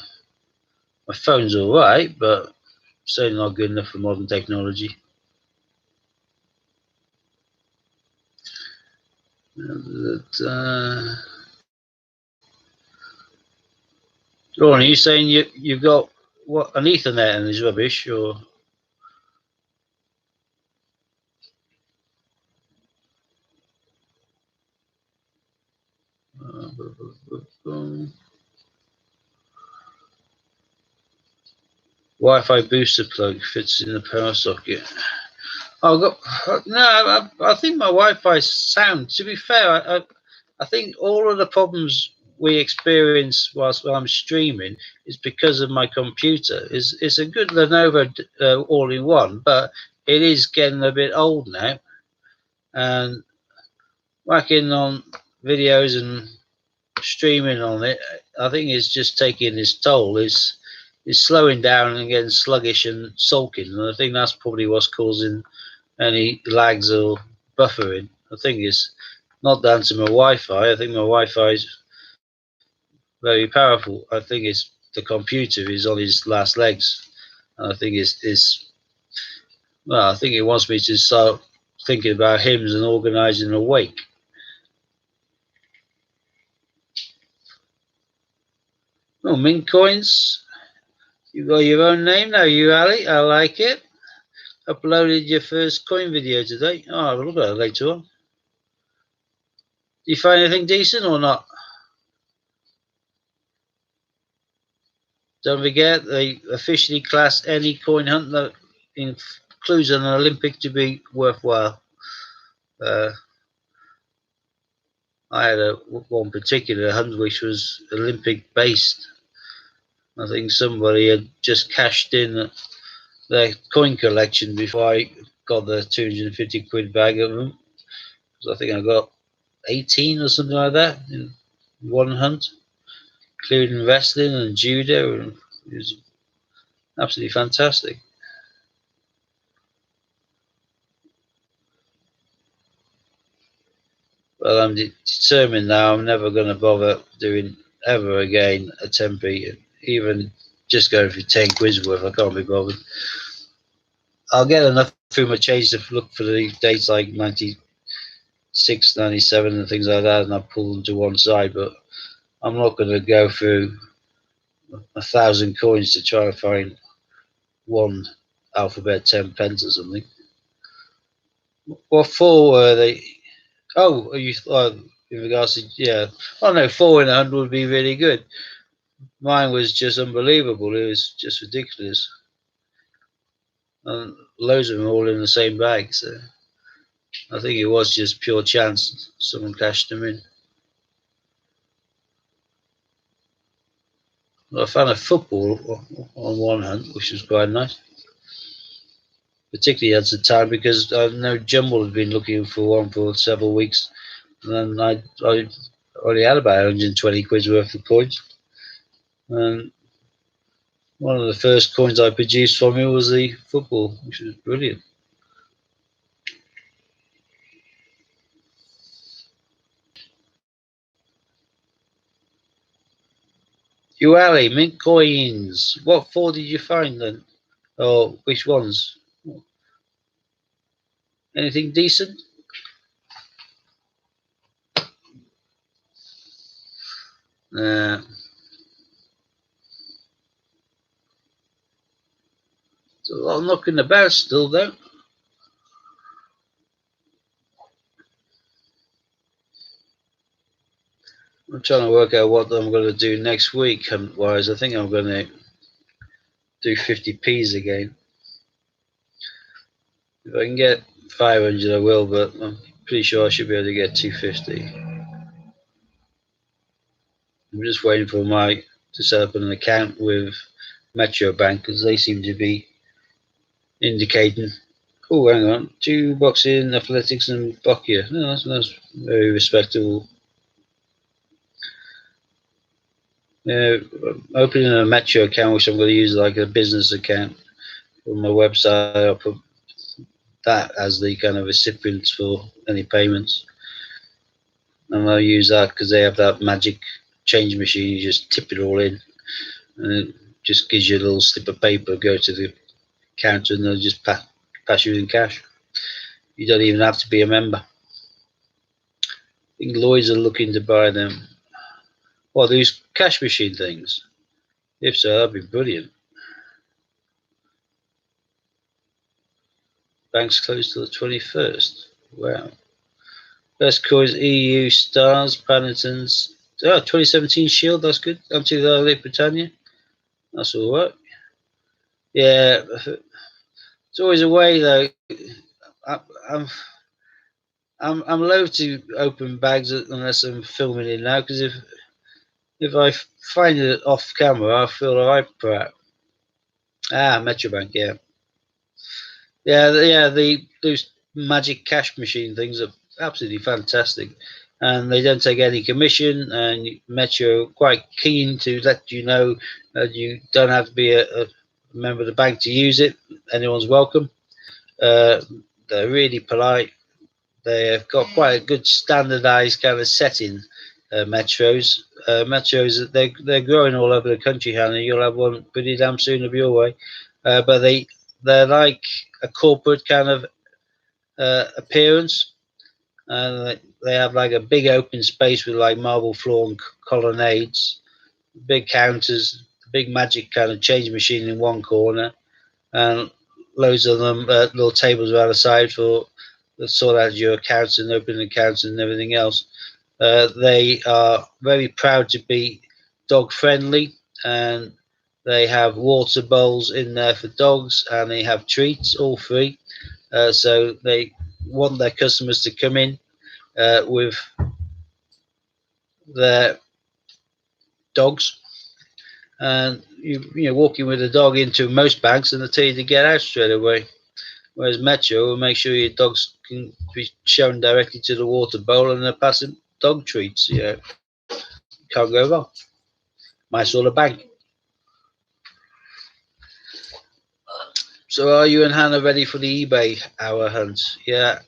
phone's all right, but certainly not good enough for modern technology. Ron, are you saying you've got what an Ethernet and is rubbish, or? Wi-Fi booster plug fits in the power socket. No, I think my Wi-Fi sound. To be fair, I think all of the problems we experience whilst I'm streaming is because of my computer. It's a good Lenovo all-in-one, but it is getting a bit old now, and whacking on videos and streaming on it, I think it's just taking its toll. It's slowing down and getting sluggish and sulking, and I think that's probably what's causing any lags or buffering. I think it's not down to my Wi-Fi. I think my Wi-Fi is very powerful. I think it's the computer is on its last legs. And I think I think it wants me to start thinking about hymns and organising a wake. Oh, Mint Coins, you got your own name now, you Ali. I like it. Uploaded your first coin video today. Oh, I'll look at it later on. Do you find anything decent or not? Don't forget, they officially class any coin hunt that includes an Olympic to be worthwhile. I had one particular hunt which was Olympic based. I think somebody had just cashed in their coin collection before I got the 250 quid bag of them. So I think I got 18 or something like that in one hunt, including wrestling and judo, and it was absolutely fantastic. Well, I'm determined now. I'm never going to bother doing ever again a tempe, even just going for 10 quid's worth. I can't be bothered. I'll get enough through my change to look for the dates like 96, 97 and things like that, and I'll pull them to one side, but I'm not going to go through 1,000 coins to try and find one alphabet 10 pence or something. What for were they? Oh, you in regards to, yeah. Oh no, 4 in 100 would be really good. Mine was just unbelievable. It was just ridiculous. And loads of them all in the same bag, so I think it was just pure chance. Someone cashed them in. I found a football on one hunt, which was quite nice. Particularly at the time because I know Jumble had been looking for one for several weeks, and I already had about 120 quid's worth of coins. And one of the first coins I produced from it was the football, which was brilliant. Ali, mint coins. What for did you find then? Or which ones? Anything decent? Nah. There's a lot of knocking about still though. I'm trying to work out what I'm going to do next week hunt wise. I think I'm going to do 50p's again. If I can get 500 I will, but I'm pretty sure I should be able to get 250. I'm just waiting for Mike to set up an account with Metro Bank because they seem to be indicating, oh hang on, 2 boxing, athletics and Bokia. No, that's very respectable. Opening a Metro account, which I'm going to use like a business account on my website. I'll put that as the kind of recipients for any payments, and I'll use that because they have that magic change machine. You just tip it all in, and it just gives you a little slip of paper. Go to the counter, and they'll just pass you in cash. You don't even have to be a member. I think Lloyd's are looking to buy them. Well, these cash machine things. If so, that'd be brilliant. Bank's closed till the 21st. Wow. Best coins: EU Stars, Paddingtons. Oh, 2017 Shield, that's good. Until the Lake Britannia. That's all right. Yeah, it's always a way though. I'm loath to open bags unless I'm filming it now, because if I find it off camera, I feel alright for it. Metrobank, yeah. Those magic cash machine things are absolutely fantastic, and they don't take any commission. And Metro are quite keen to let you know that you don't have to be a member of the bank to use it. Anyone's welcome. They're really polite. They've got quite a good standardized kind of setting. Metros, they're growing all over the country, Hannah. You'll have one pretty damn soon of your way. But they're like a corporate kind of appearance, and they have like a big open space with like marble floor and colonnades, big counters, big magic kind of change machine in one corner, and loads of them little tables around the side for sort out your accounts and opening accounts and everything else. They are very proud to be dog friendly, and they have water bowls in there for dogs, and they have treats all free. So they want their customers to come in with their dogs, and you walking with a dog into most banks, and they tell you to get out straight away. Whereas Metro will make sure your dogs can be shown directly to the water bowl, and they're passing dog treats. Yeah, can't go wrong. My sort of bank. So are you and Hannah ready for the eBay hour hunt? Yeah.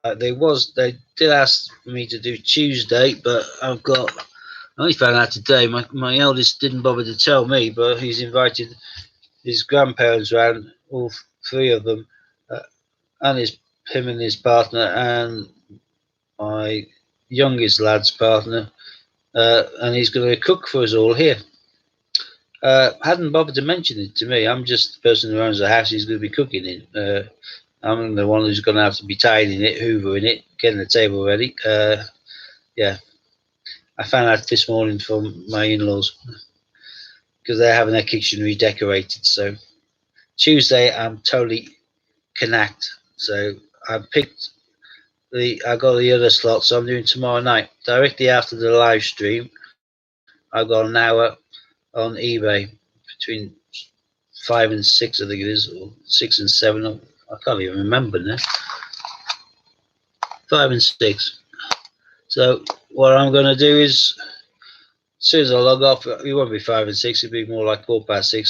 They did ask me to do Tuesday, but I only found out today. My eldest didn't bother to tell me, but he's invited his grandparents around, all three of them, and him and his partner, and my youngest lad's partner, and he's going to cook for us all here. Hadn't bothered to mention it to me. I'm just the person who owns the house he's going to be cooking in. I'm the one who's going to have to be tidying it, hoovering it, getting the table ready. Yeah, I found out this morning from my in-laws because they're having their kitchen redecorated. So Tuesday, I'm totally knacked. So I got the other slot, so I'm doing tomorrow night directly after the live stream. I've got an hour on eBay between 5 and 6, I think it is, or 6 and 7. I can't even remember now. 5 and 6. So what I'm going to do is, as soon as I log off, it won't be 5 and 6. It'll be more like 6:15,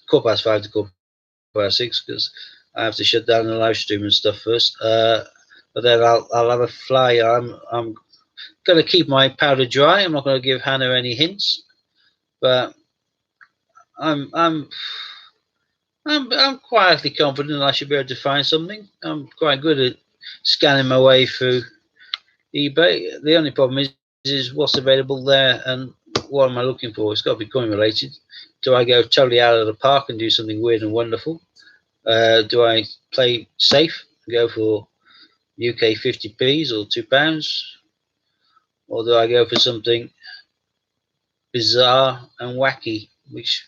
5:15 to 6:15, because I have to shut down the live stream and stuff first. But then I'll have a fly. I'm going to keep my powder dry. I'm not going to give Hannah any hints, but I'm quietly confident I should be able to find something. I'm quite good at scanning my way through eBay. The only problem is what's available there and what am I looking for. It's got to be coin related. Do I go totally out of the park and do something weird and wonderful? Do I play safe and go for UK 50p's or £2? Or do I go for something bizarre and wacky, which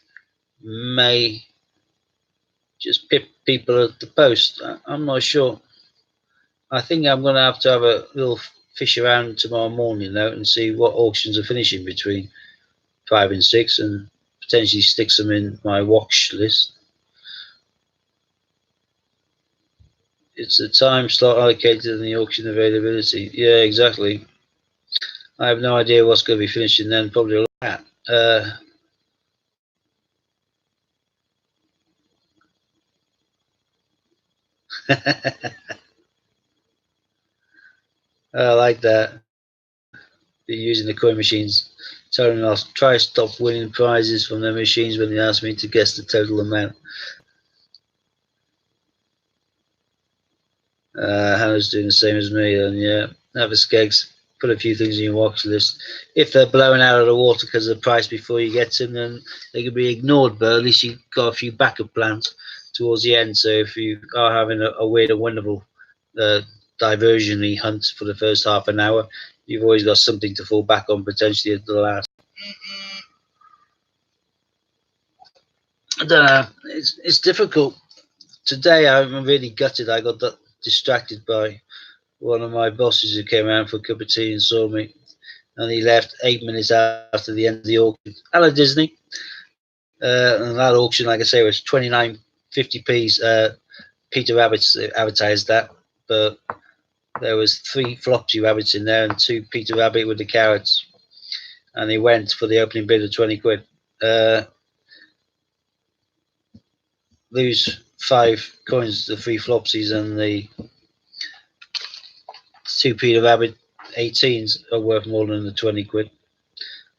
may just pip people at the post? I'm not sure. I think I'm going to have a little fish around tomorrow morning though and see what auctions are finishing between 5 and 6 and potentially stick some in my watch list. It's a time slot allocated in the auction availability. Yeah, exactly. I have no idea what's going to be finishing then, probably a lot. I like that. Be using the coin machines. Telling them I'll try to stop winning prizes from the machines when they ask me to guess the total amount. Hannah's doing the same as me, and yeah, have a skegs. Put a few things in your watch list. If they're blowing out of the water because of the price before you get them, then they can be ignored, but at least you've got a few backup plans towards the end. So if you are having a weird and wonderful diversionary hunt for the first half an hour, you've always got something to fall back on potentially at the last. I don't know. It's difficult. Today I'm really gutted. I got distracted by one of my bosses who came around for a cup of tea and saw me, and he left 8 minutes after the end of the auction. Hello, Disney. And that auction, like I say, was 29.50p's. Peter Rabbits advertised that, but there was 3 Flopsy Rabbits in there and 2 Peter Rabbit with the carrots, and he went for the opening bid of 20 quid. Lose 5 coins, the 3 Flopsies and the 2 Peter Rabbit 18s are worth more than the 20 quid.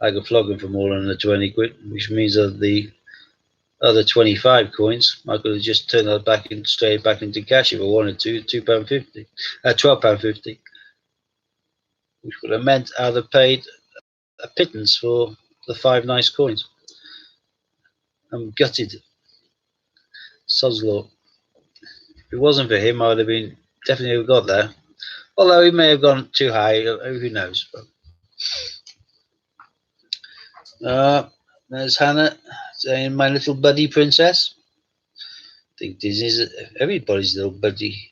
I could flog them for more than the 20 quid, which means that the other 25 coins, I could have just turned that back in, straight back into cash if I wanted to, £2.50, £12.50, which would have meant I'd have paid a pittance for the 5 nice coins. I'm gutted. Sod's law. If it wasn't for him, I would have been definitely got there. Although he may have gone too high, who knows. There's Hannah saying, my little buddy princess. I think Disney's everybody's little buddy.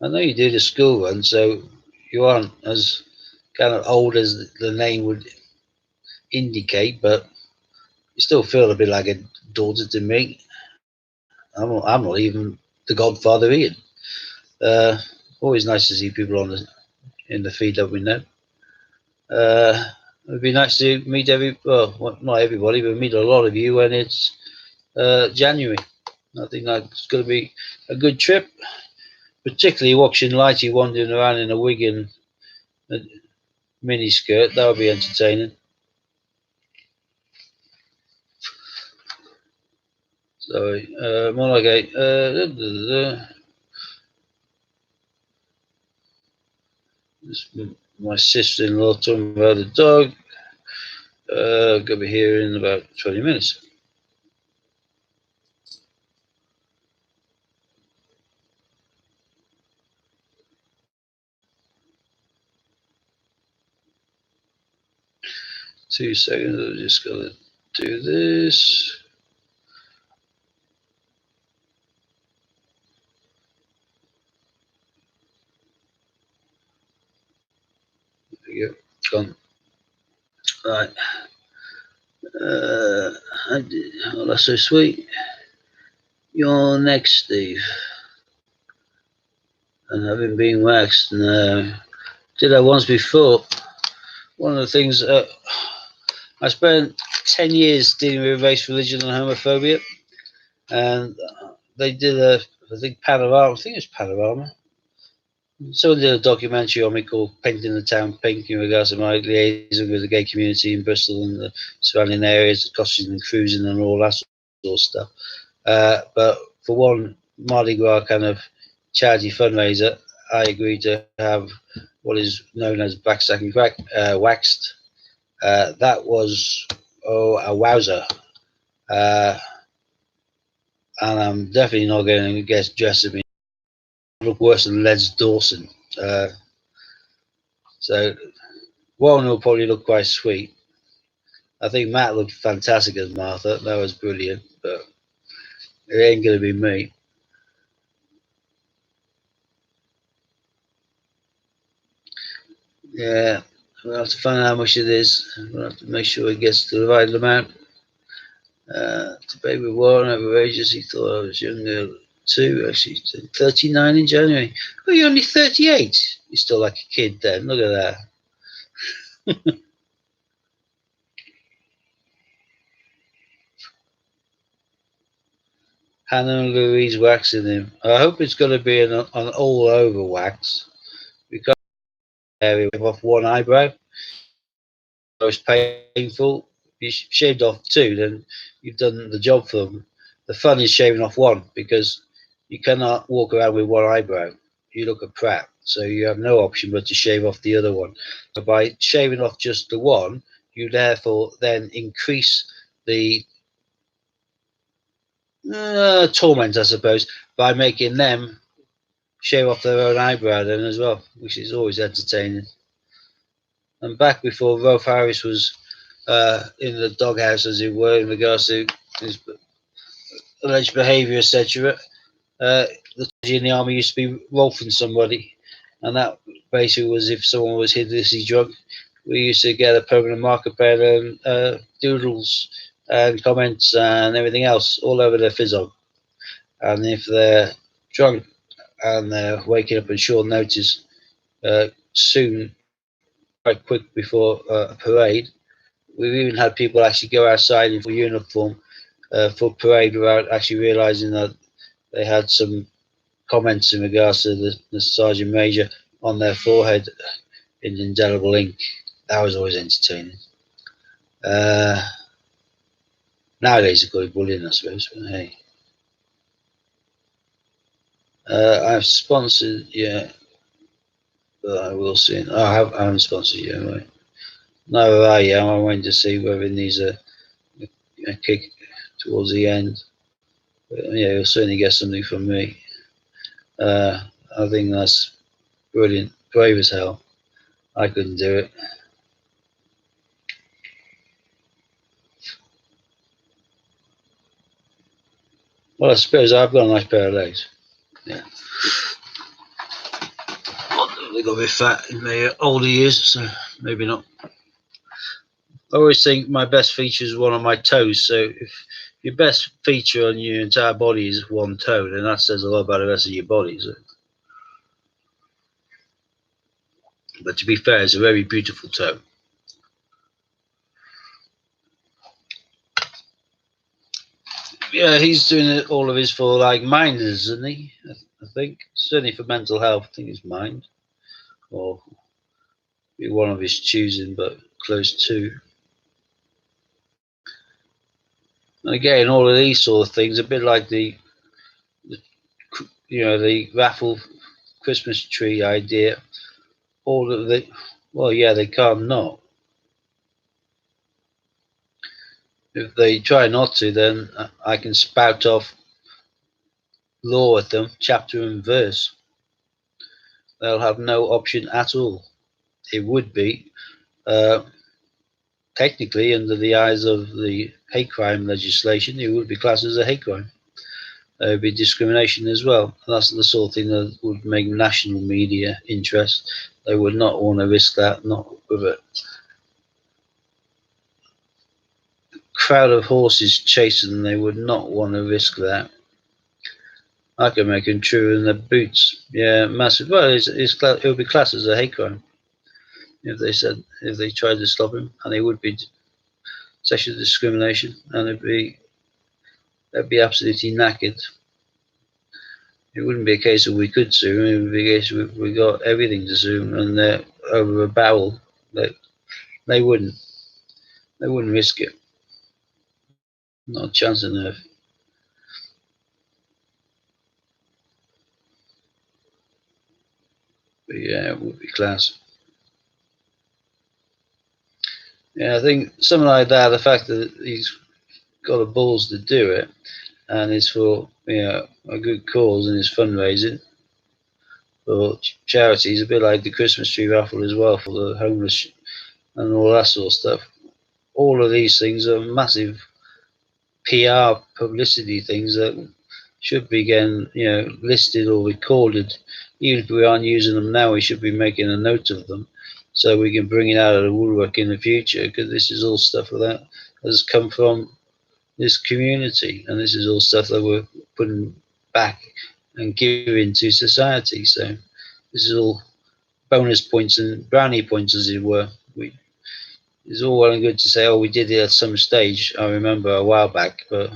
I know you do the school run, so you aren't as kind of old as the name would indicate, but you still feel a bit like a daughter to me. I'm not even the godfather Ian. Always nice to see people in the feed that we know. It'd be nice to meet not everybody, but meet a lot of you when it's January. I think that's going to be a good trip, particularly watching Lighty wandering around in a wig and a mini skirt. That would be entertaining. Sorry, more like a. This is my sister-in-law talking about the dog. Gonna be here in about 20 minutes. Two seconds. I'm just gonna do this. There we go. Gone. Right. Oh, that's so sweet. You're next, Steve. And having been waxed, no. Did I once before? One of the things I spent 10 years dealing with race, religion, and homophobia, and they did I think Panorama. I think it was Panorama. Someone did a documentary on me called "Painting the Town Pink" in regards to my liaison with the gay community in Bristol and the surrounding areas, costumes and cruising and all that sort of stuff. But for one Mardi Gras kind of charity fundraiser, I agreed to have what is known as black sack and crack waxed. That was a wowzer, and I'm definitely not going to get dressed to look worse than Les Dawson. So one will probably look quite sweet. I think Matt looked fantastic as Martha. That was brilliant, but it ain't going to be me. Yeah, we'll have to find out how much it is. We'll have to make sure it gets to the right amount. To baby Warren overages, he thought I was younger too, actually. 39 in January. Oh, you're only 38. You're still like a kid then. Look at that. Hannah and Louise waxing him. I hope it's going to be an all over wax. Because area off one eyebrow. Most painful. If you shaved off two, then you've done the job for them. The fun is shaving off one because you cannot walk around with one eyebrow. You look a prat, so you have no option but to shave off the other one. So by shaving off just the one, you therefore then increase the torment, I suppose, by making them shave off their own eyebrow then as well, which is always entertaining. And back before Rolf Harris was in the doghouse, as it were, in regards to his alleged behaviour, etc. The in the army used to be Rolfing somebody, and that basically was if someone was hideously drunk, we used to get a permanent marker pen and doodles and comments and everything else all over their physog. And if they're drunk and they're waking up on short notice, soon, quite quick before a parade, we've even had people actually go outside in full uniform for parade without actually realising that they had some comments in regards to the sergeant major on their forehead in indelible ink. That was always entertaining. Nowadays, it's called bullying, I suppose. But hey, I've sponsored, yeah, but I will soon. I haven't sponsored yet. Right? No, I am. I'm waiting to see whether it needs a kick towards the end. But yeah, you'll certainly get something from me. I think that's brilliant. Brave as hell. I couldn't do it. Well, I suppose I've got a nice pair of legs. Yeah. They got a bit fat in my older years, so maybe not. I always think my best feature is one of my toes. So if your best feature on your entire body is one toe, then that says a lot about the rest of your body. So. But to be fair, it's a very beautiful toe. Yeah, he's doing it, all of his for like minders, isn't he? I think certainly for mental health. I think it's mind, or be one of his choosing, but close to. And again, all of these sort of things, a bit like the the raffle Christmas tree idea. All of the, well, yeah, they can't not. If they try not to, then I can spout off law at them, chapter and verse. They'll have no option at all. It would be uh, technically, under the eyes of the hate crime legislation, it would be classed as a hate crime. There would be discrimination as well. And that's the sort of thing that would make national media interest. They would not want to risk that, not with a crowd of horses chasing them. They would not want to risk that. I can make them true in their boots. Yeah, massive. Well, it would be classed as a hate crime if they tried to stop him, and it would be sexual discrimination, and they'd be absolutely knackered. It wouldn't be a case of we could sue. It would be a case of we got everything to sue, and they're over a barrel. They wouldn't. They wouldn't risk it. Not a chance on earth. But yeah, it would be class. Yeah, I think something like that. The fact that he's got the balls to do it, and it's for a good cause, and it's fundraising for charities, a bit like the Christmas tree raffle as well for the homeless and all that sort of stuff. All of these things are massive PR publicity things that should be getting listed or recorded. Even if we aren't using them now, we should be making a note of them so we can bring it out of the woodwork in the future, because this is all stuff that has come from this community, and this is all stuff that we're putting back and giving to society. So this is all bonus points and brownie points, as it were. It's all well and good to say, oh, we did it at some stage, I remember a while back, but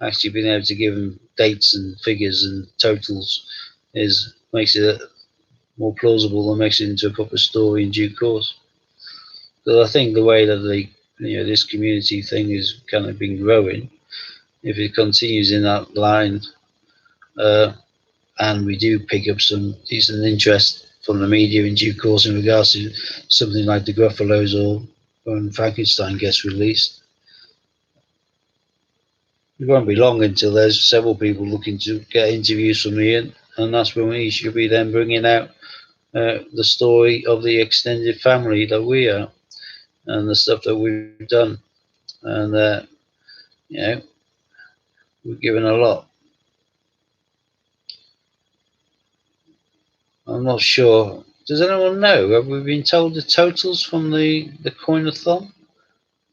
actually being able to give them dates and figures and totals makes it more plausible and makes it into a proper story in due course. So I think the way that this community thing is kind of been growing, if it continues in that line, and we do pick up some decent interest from the media in due course in regards to something like the Gruffalos or when Frankenstein gets released, it won't be long until there's several people looking to get interviews from Ian, and that's when we should be then bringing out the story of the extended family that we are and the stuff that we've done. And, we've given a lot. I'm not sure. Does anyone know? Have we been told the totals from the coin-a-thon?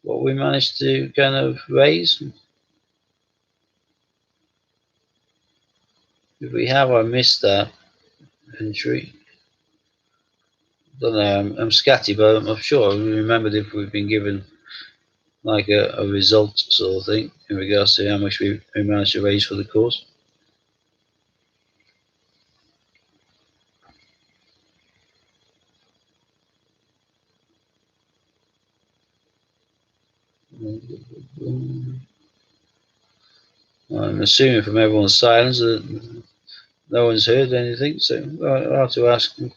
What we managed to kind of raise? If we have, I missed that entry. Don't know. I'm scatty, but I'm sure I remembered if we've been given like a result sort of thing in regards to how much we managed to raise for the cause. I'm assuming from everyone's silence that no one's heard anything, so I'll have to ask and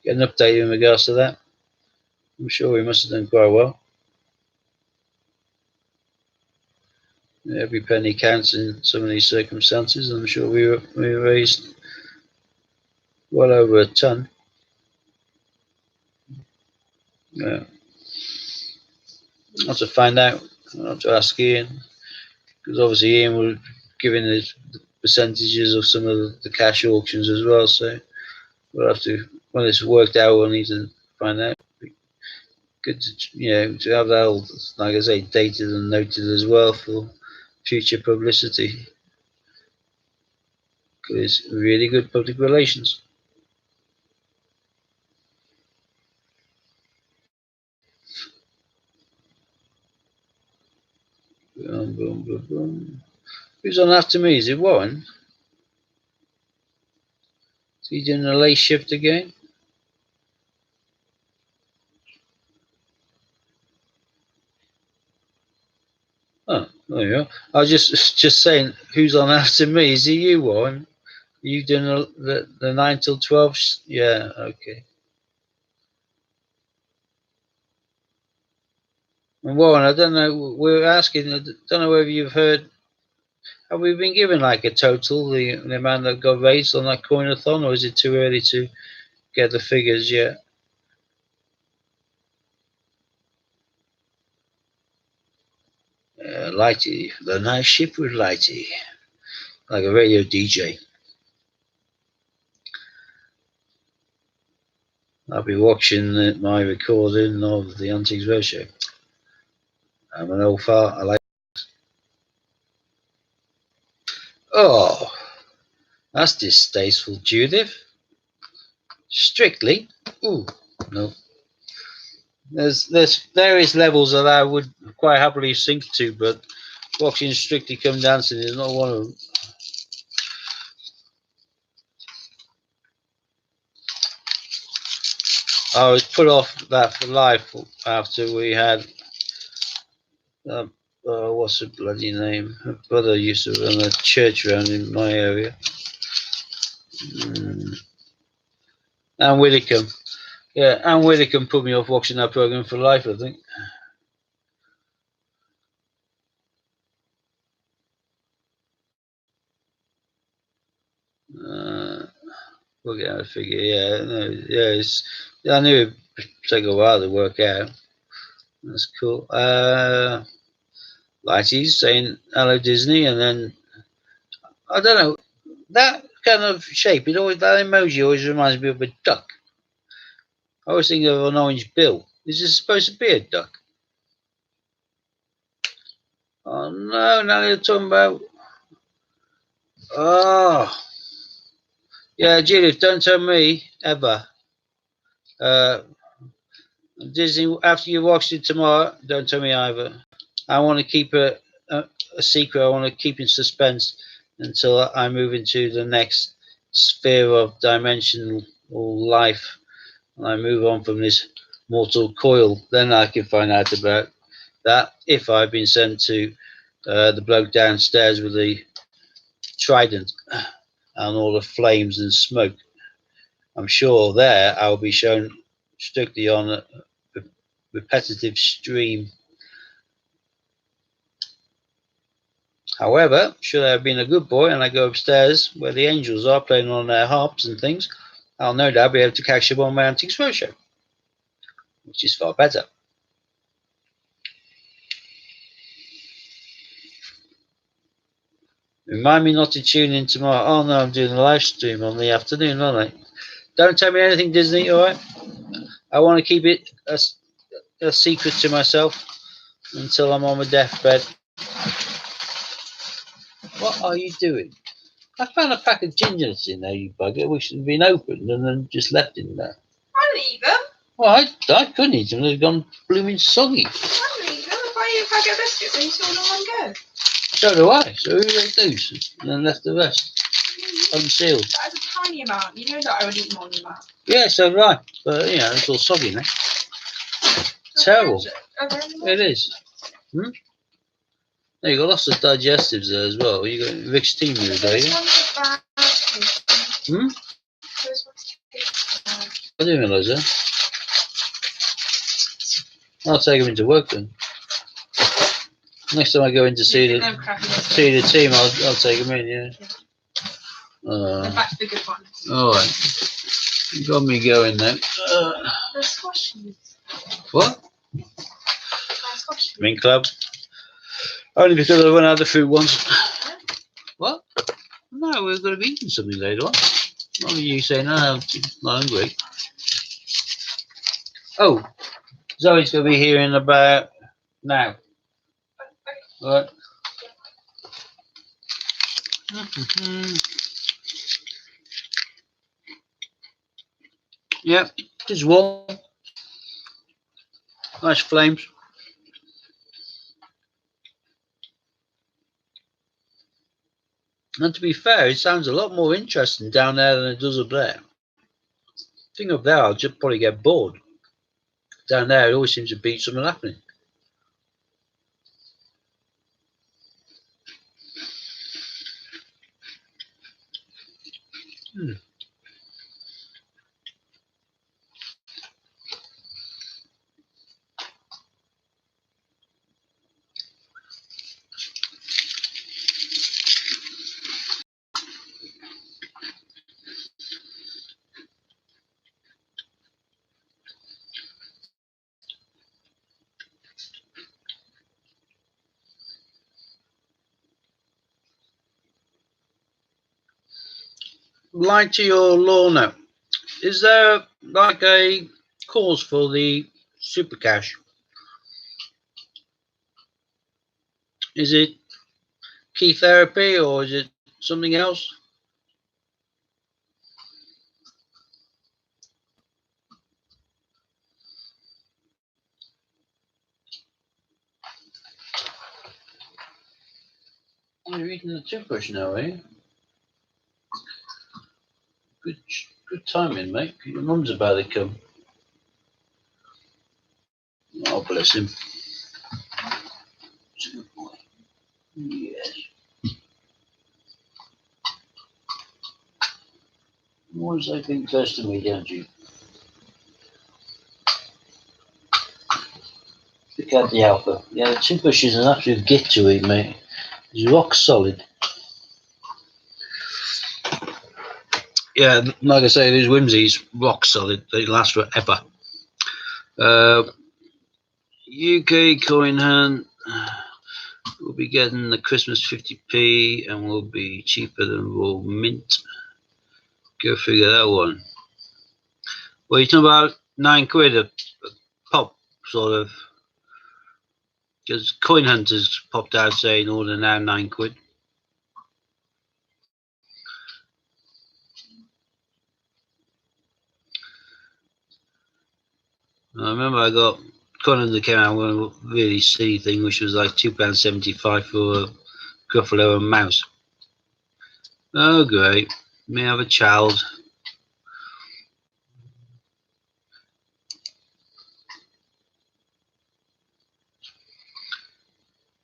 get an update in regards to that. I'm sure we must have done quite well. Every penny counts in some of these circumstances. I'm sure we raised well over a ton. Yeah. I'll have to find out. I'll have to ask Ian, because obviously Ian will give in his percentages of some of the cash auctions as well. So we'll have to, when it's worked out, we'll need to find out. Good to have that all, like I say, dated and noted as well for future publicity. Because it's really good public relations. Boom, boom, boom, boom. Who's on after me? Is it Warren? Is he doing a late shift again? Oh, Oh yeah. I was just saying, who's on after me? Is it you, Warren? Are you doing the 9 till 12? Yeah, okay. And Warren, I don't know. We're asking. I don't know whether you've heard. Have we been given like a total the amount that got raised on that coin-a-thon, or is it too early to get the figures yet? Lighty, the night shift with Lighty, like a radio DJ. I'll be watching my recording of the Antiques Roadshow. I'm an old fart. I like. Oh, that's distasteful, Judith. Strictly. Ooh, no. There's various levels that I would quite happily sink to, but watching Strictly Come Dancing is not one of them. I was put off that for life after we had what's the bloody name? My brother used to run a church around in my area. Anne Widdicombe. Yeah, Anne Widdicombe put me off watching that program for life, I think. We'll get a figure. Yeah, no, yeah. I knew it'd take a while to work out. That's cool. Lighty's saying hello Disney, and then I don't know that kind of shape. That emoji always reminds me of a duck. I always think of an orange bill. Is this supposed to be a duck? Oh no! Now you're talking about. Oh, yeah, Judith. Don't tell me ever. Disney. After you watch it tomorrow, don't tell me either. I want to keep a secret. I want to keep in suspense until I move into the next sphere of dimensional life. And I move on from this mortal coil. Then I can find out about that if I've been sent to the bloke downstairs with the trident and all the flames and smoke. I'm sure there I'll be shown strictly on a repetitive stream. However, should I have been a good boy and I go upstairs where the angels are playing on their harps and things, I'll no doubt be able to catch them on my Antiques Roadshow, which is far better. Remind me not to tune in tomorrow. Oh no, I'm doing a live stream on the afternoon, aren't I? Don't tell me anything, Disney, alright? I want to keep it a secret to myself until I'm on my deathbed. What are you doing? I found a pack of gingers in there, you bugger, which had been opened and then just left in there. I'll eat them. Well, I couldn't eat them. They've gone blooming soggy. I'll eat them if I eat a packet of biscuits and you still don't want to go. So do I. So who they do? And then left the rest unsealed. That is a tiny amount. You know that I would eat more than that. Yeah, so do I. But, you know, it's all soggy now. Terrible. It is. Hmm? Now, you've got lots of digestives there as well. You got Rick's team here, do you? Hmm? I didn't realise that. I'll take them into work then. Next time I go in to see the team, I'll take them in, yeah. Back to the good ones. Alright. You got me going then. The squashies. What? Mint Club. Only because I went out the food once. What? No, we're going to be eating something later on. Not you saying, no, I'm not hungry. Oh, Zoe's going to be here in about now. Right. Yep, just warm. Nice flames. And to be fair, it sounds a lot more interesting down there than it does up there. I think up there I'll just probably get bored. Down there it always seems to be something happening. Hmm. Like to your Lorna, is there like a cause for the super cash? Is it key therapy or is it something else? Oh, you're eating the toothbrush now, eh? Good timing, mate. Your mum's about to come. Oh, bless him. He's a good boy. Yes. You always like being close to me, don't you? Pick out the alpha. Yeah, the toothbrush is an absolute git to eat, mate. It's rock solid. Yeah, like I say, these whimsies, rock solid. They last forever. UK coin hand. We'll be getting the Christmas 50p and will be cheaper than raw mint. Go figure that one. Well, you're talking about £9 a pop, sort of. Because Coin Hunters popped out saying order now £9. I remember I got Coin Hunter came out with a really silly thing, which was like £2.75 for a Gruffalo and mouse. Oh, great. May have a child.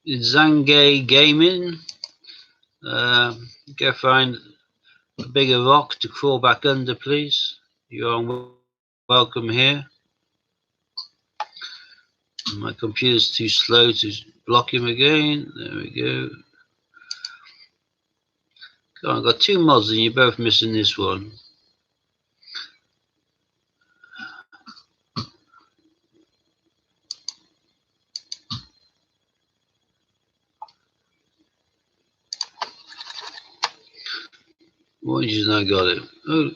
Zange Gaming. Go find a bigger rock to crawl back under, please. You're welcome here. My computer's too slow to block him again. There we go. Come on, I've got two mods and you're both missing this one. Why you not got it? Oh,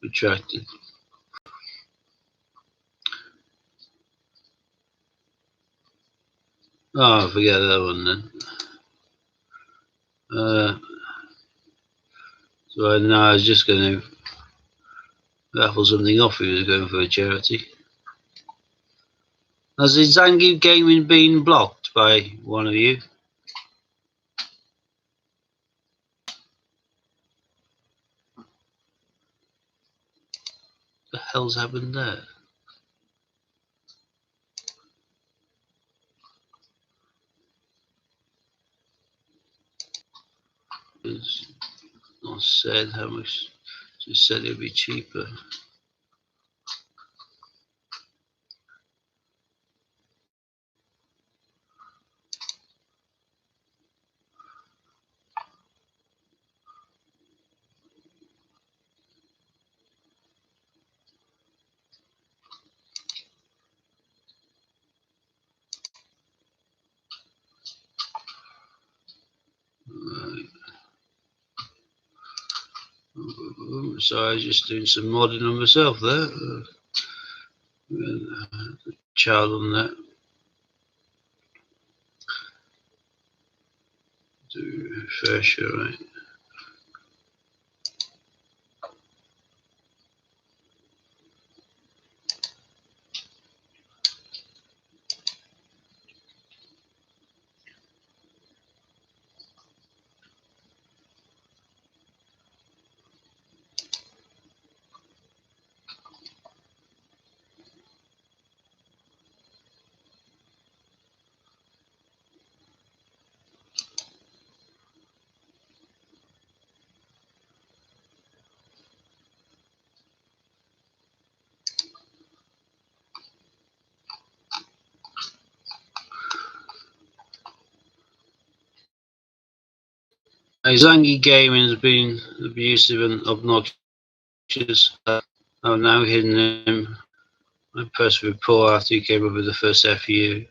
retracted. Oh, forget that one then. So now I was just going to raffle something off if he was going for a charity. Has the Zangi Gaming been blocked by one of you? What the hell's happened there? It's not said how much, just said it'd be cheaper. Right. So I was just doing some modding on myself there. Child on that. Do fair share, right? Zangi Gaming has been abusive and obnoxious. I've now hidden him. I pressed report after he came up with the first FU.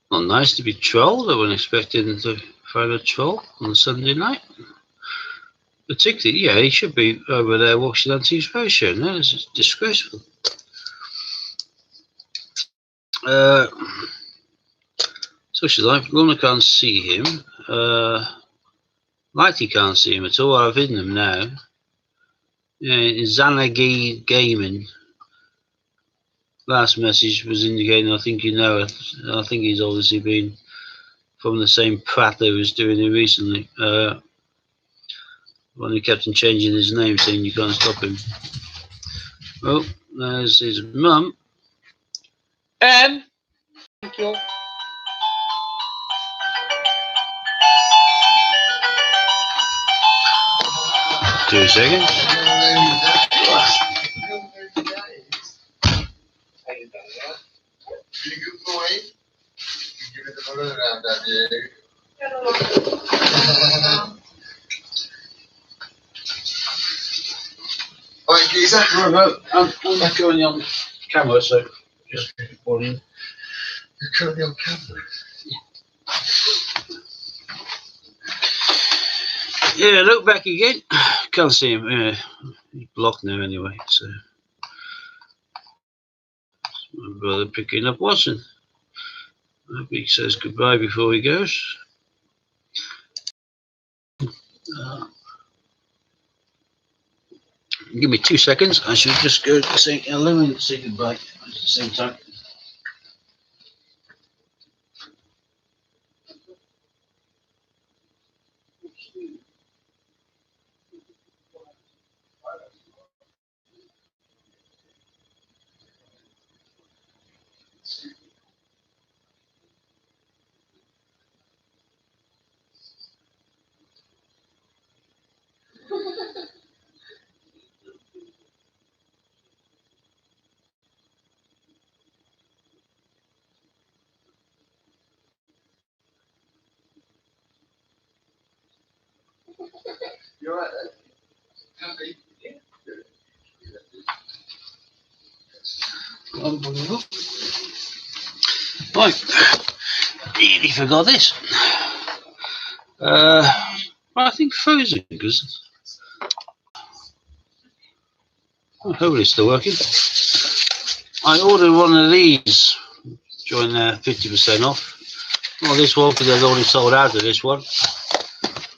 Not nice to be trolled. I wasn't expecting to find a troll on a Sunday night. Particularly, yeah, he should be over there watching Auntie's Pro Show. No, this is disgraceful. Social life, Lorna can't see him. Lighty can't see him at all. I've hidden him now. Yeah, Zanagi Gaming. Last message was indicating, I think you know it. I think he's obviously been from the same prat that was doing it recently. When he kept on changing his name, saying you can't stop him. Oh, there's his mum. Thank you. 2 seconds. Good boy. Give it a run around, Daddy. Alright, geezer. I'm not currently on camera, so just warning. You're currently on camera. Yeah, look back again. Can't see him. Yeah, he's blocked now anyway. So my brother picking up Watson. I hope he says goodbye before he goes. Give me 2 seconds. I should just go say hello and say goodbye at the same time. You alright then? Happy? Yeah. Unbelievable. Right, nearly forgot this. I think frozen because hopefully it's still working. I ordered one of these during 50% off. Not this one because I'd already sold out of this one,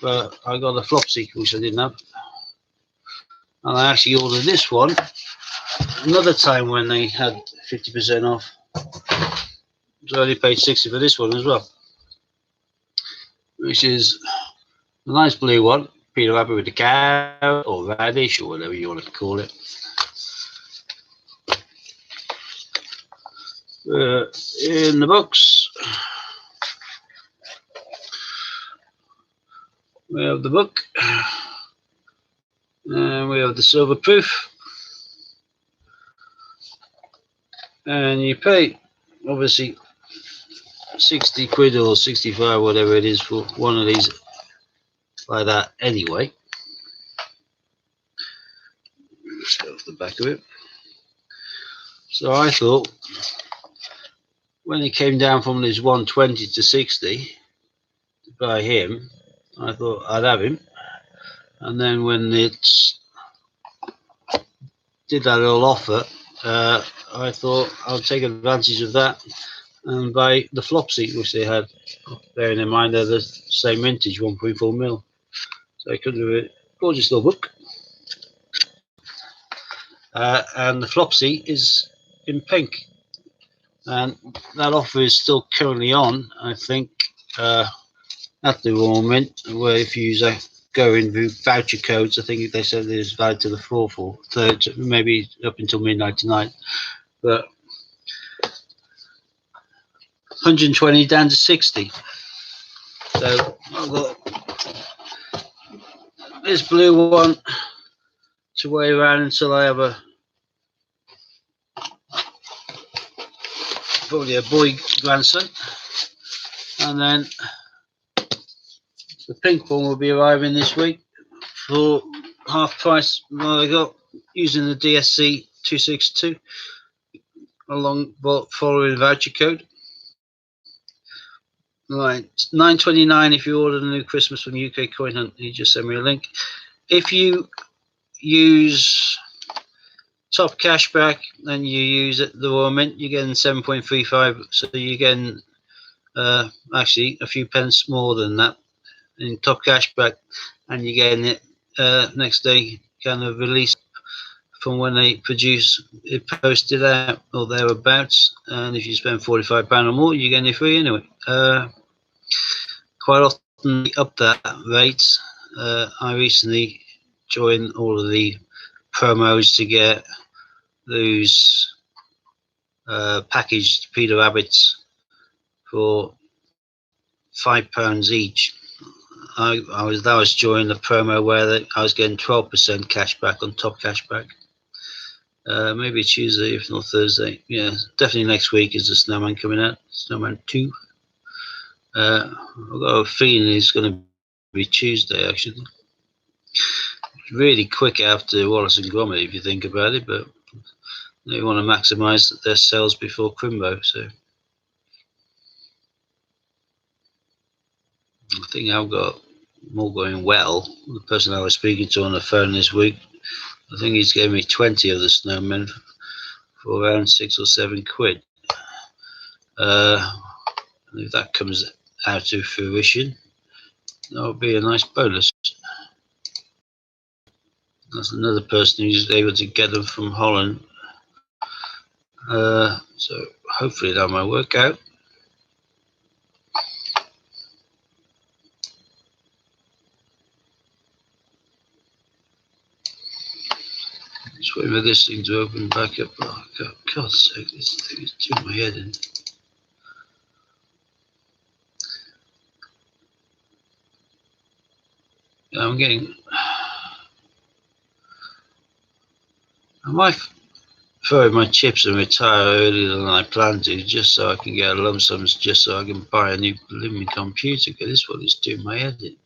but I got a Flopsy which I didn't have, and I actually ordered this one another time when they had 50% off. So I only paid 60 for this one as well, which is a nice blue one. Peter Rabbit with the cow or radish or whatever you want to call it. In the box we have the book and we have the silver proof, and you pay obviously 60 quid or 65 whatever it is for one of these like that anyway. Let's go off the back of it. So I thought when it came down from this 120 to 60 to buy him, I thought I'd have him, and then when it did that little offer, I thought I'll take advantage of that and buy the Flopsy which they had, bearing in mind they're the same vintage, 1.4 mil. So I could do it. Gorgeous little book. And the Flopsy is in pink, and that offer is still currently on, I think, at the moment, where if you use go in voucher codes, I think they said it is valid to the 4th or 3rd, maybe up until midnight tonight, but 120 down to 60. So I've got this blue one to weigh around until I have a probably a boy grandson. And then the pink one will be arriving this week for half price. I got using the DSC 262 along following voucher code. Right, $9.29 if you order the new Christmas from UK Coin Hunt. You just send me a link. If you use top cashback and you use it the Royal Mint, you're getting 7.35. So you're getting actually a few pence more than that in top cashback, and you're getting it next day kind of released from when they produce it, posted out or thereabouts. And if you spend £45 or more, you're getting it free anyway. Quite often they up that rate. I recently joined all of the promos to get those packaged Peter Rabbits for £5 each. That was during the promo where I was getting 12% cash back on top cashback. Maybe Tuesday, if not Thursday. Yeah, definitely next week is the Snowman coming out. Snowman 2. I've got a feeling it's going to be Tuesday, actually. Really quick after Wallace and Gromit, if you think about it, but they want to maximise their sales before Crimbo, so I think I've got more going well. The person I was speaking to on the phone this week, I think he's gave me 20 of the snowmen for around £6 or £7. And if that comes out to fruition, that would be a nice bonus. That's another person who's able to get them from Holland. So hopefully that might work out. Just waiting for this thing to open back up. Oh, God's sake, this thing is doing my head in. Yeah, I'm getting. I might throw my chips and retire earlier than I plan to, just so I can get a lump sums, just so I can buy a new blooming computer, because this one is doing my head in.